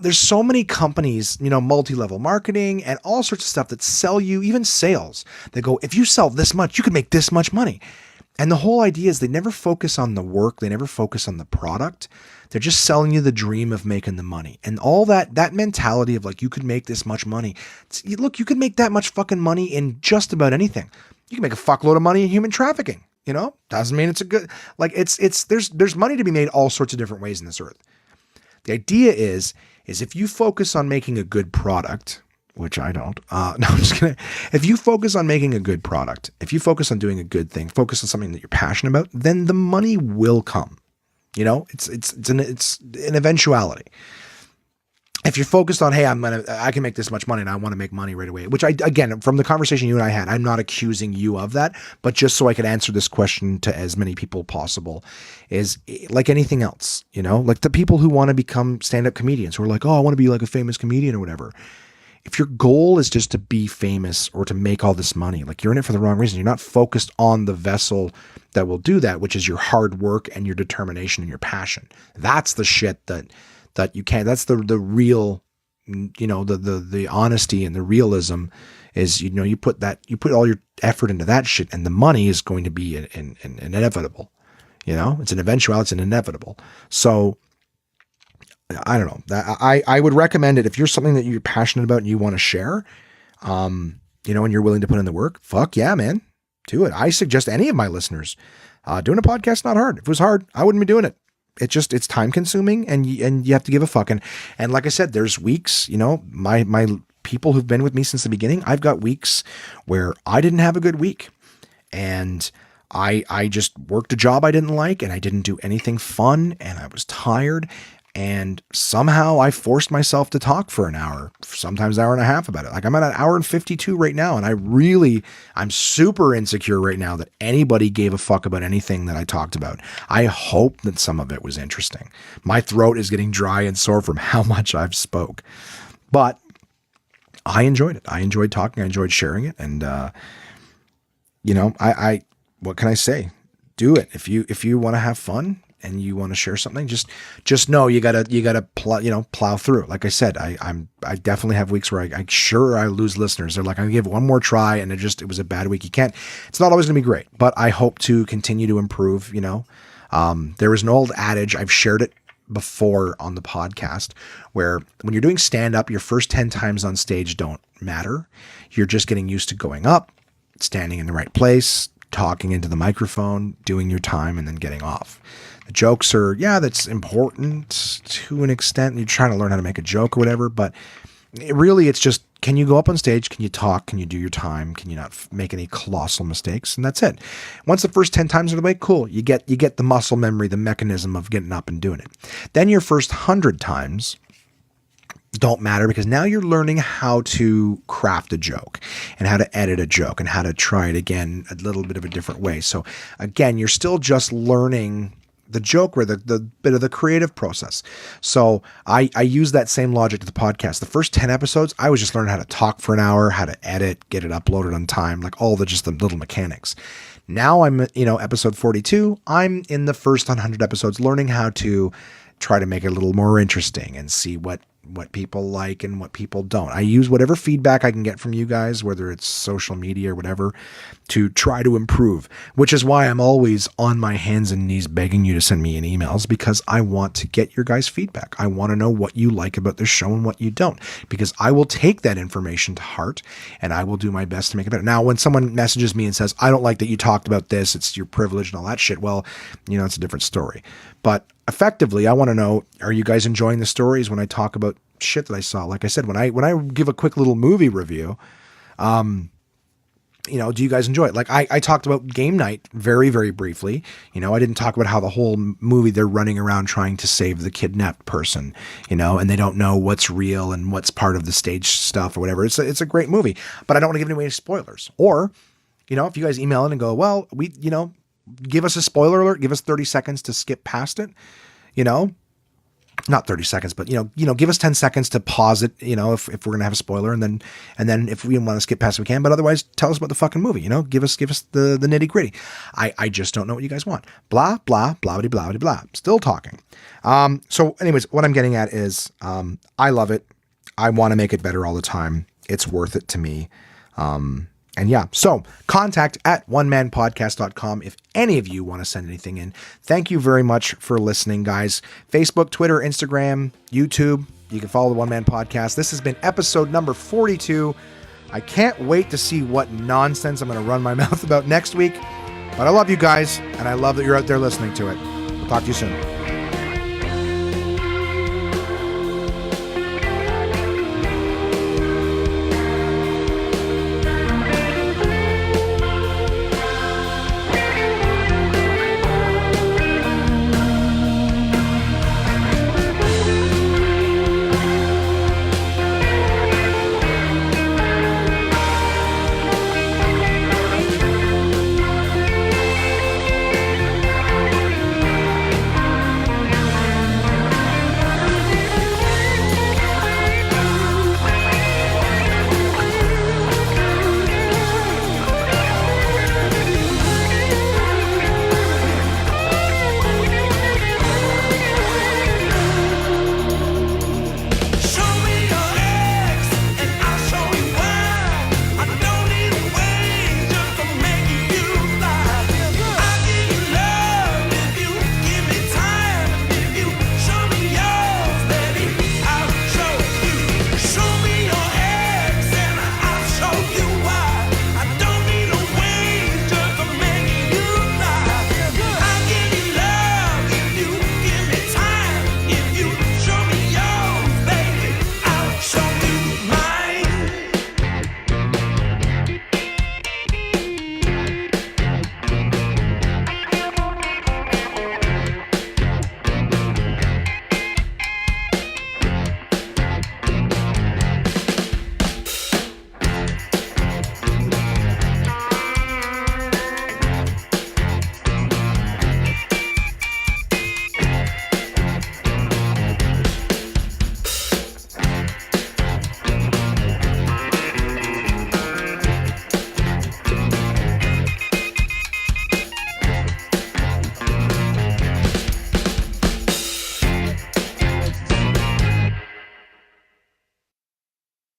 there's so many companies, multi-level marketing and all sorts of stuff that sell you, even sales. They go, if you sell this much, you can make this much money. And the whole idea is they never focus on the work. They never focus on the product. They're just selling you the dream of making the money. And all that mentality of like, you could make this much money. Look, you could make that much fucking money in just about anything. You can make a fuckload of money in human trafficking, doesn't mean it's a good, like there's money to be made all sorts of different ways in this earth. The idea is if you focus on making a good product, which I don't, no, I'm just kidding. If you focus on making a good product, if you focus on doing a good thing, focus on something that you're passionate about, then the money will come. It's an eventuality. If you're focused on, hey, I can make this much money and I want to make money right away, which again, from the conversation you and I had, I'm not accusing you of that, but just so I could answer this question to as many people possible is like anything else, like the people who want to become stand-up comedians who are like, oh, I want to be like a famous comedian or whatever. If your goal is just to be famous or to make all this money, like you're in it for the wrong reason. You're not focused on the vessel that will do that, which is your hard work and your determination and your passion. That's the shit that you can't, that's the real, the honesty and the realism is, you put all your effort into that shit and the money is going to be an inevitable, it's an eventuality, it's an inevitable. So I don't know that I would recommend it if you're something that you're passionate about and you want to share, and you're willing to put in the work. Fuck yeah, man, do it. I suggest any of my listeners, doing a podcast is not hard. If it was hard, I wouldn't be doing it. It's time consuming and you have to give a fuck. And like I said, there's weeks, my people who've been with me since the beginning, I've got weeks where I didn't have a good week and I just worked a job I didn't like and I didn't do anything fun and I was tired. And somehow I forced myself to talk for an hour, sometimes an hour and a half about it. Like I'm at an hour and 52 right now. And I'm super insecure right now that anybody gave a fuck about anything that I talked about. I hope that some of it was interesting. My throat is getting dry and sore from how much I've spoke, but I enjoyed it. I enjoyed talking. I enjoyed sharing it. And, what can I say? Do it. If you want to have fun, and you want to share something, just know you gotta plow through. Like I said, I definitely have weeks where I lose listeners. They're like, I give it one more try and it was a bad week. It's not always gonna be great, but I hope to continue to improve. There is an old adage, I've shared it before on the podcast, where when you're doing stand up, your first 10 times on stage don't matter. You're just getting used to going up, standing in the right place, talking into the microphone, doing your time, and then getting off. The jokes are, that's important to an extent. You're trying to learn how to make a joke or whatever, but it's just, can you go up on stage? Can you talk? Can you do your time? Can you not make any colossal mistakes? And that's it. Once the first 10 times are the way, cool. You get the muscle memory, the mechanism of getting up and doing it. Then your first 100 times don't matter because now you're learning how to craft a joke and how to edit a joke and how to try it again a little bit of a different way. So again, you're still just learning the joke or the bit of the creative process. So I use that same logic to the podcast. The first 10 episodes, I was just learning how to talk for an hour, how to edit, get it uploaded on time, like all just the little mechanics. Now I'm, episode 42, I'm in the first 100 episodes learning how to try to make it a little more interesting and see what what people like and what people don't. I use whatever feedback I can get from you guys, whether it's social media or whatever, to try to improve, which is why I'm always on my hands and knees begging you to send me in emails, because I want to get your guys' feedback. I want to know what you like about the show and what you don't, because I will take that information to heart and I will do my best to make it better. Now, when someone messages me and says, I don't like that you talked about this, it's your privilege and all that shit, well, it's a different story. But effectively, I want to know, are you guys enjoying the stories when I talk about shit that I saw? Like I said, when I give a quick little movie review, do you guys enjoy it? Like I talked about Game Night very, very briefly. I didn't talk about how the whole movie they're running around trying to save the kidnapped person, and they don't know what's real and what's part of the stage stuff or whatever. It's a great movie, but I don't want to give any spoilers. Or, if you guys email in and go, well, give us a spoiler alert, give us 30 seconds to skip past it, not 30 seconds, but, give us 10 seconds to pause it, if we're going to have a spoiler, and then if we want to skip past it, we can, but otherwise tell us about the fucking movie, give us the nitty gritty. I just don't know what you guys want. Blah, blah, blah, blah, blah, blah. Still talking. So anyways, what I'm getting at is, I love it. I want to make it better all the time. It's worth it to me. And yeah, so contact at onemanpodcast.com if any of you want to send anything in. Thank you very much for listening, guys. Facebook, Twitter, Instagram, YouTube. You can follow the One Man Podcast. This has been episode number 42. I can't wait to see what nonsense I'm going to run my mouth about next week. But I love you guys, and I love that you're out there listening to it. We'll talk to you soon.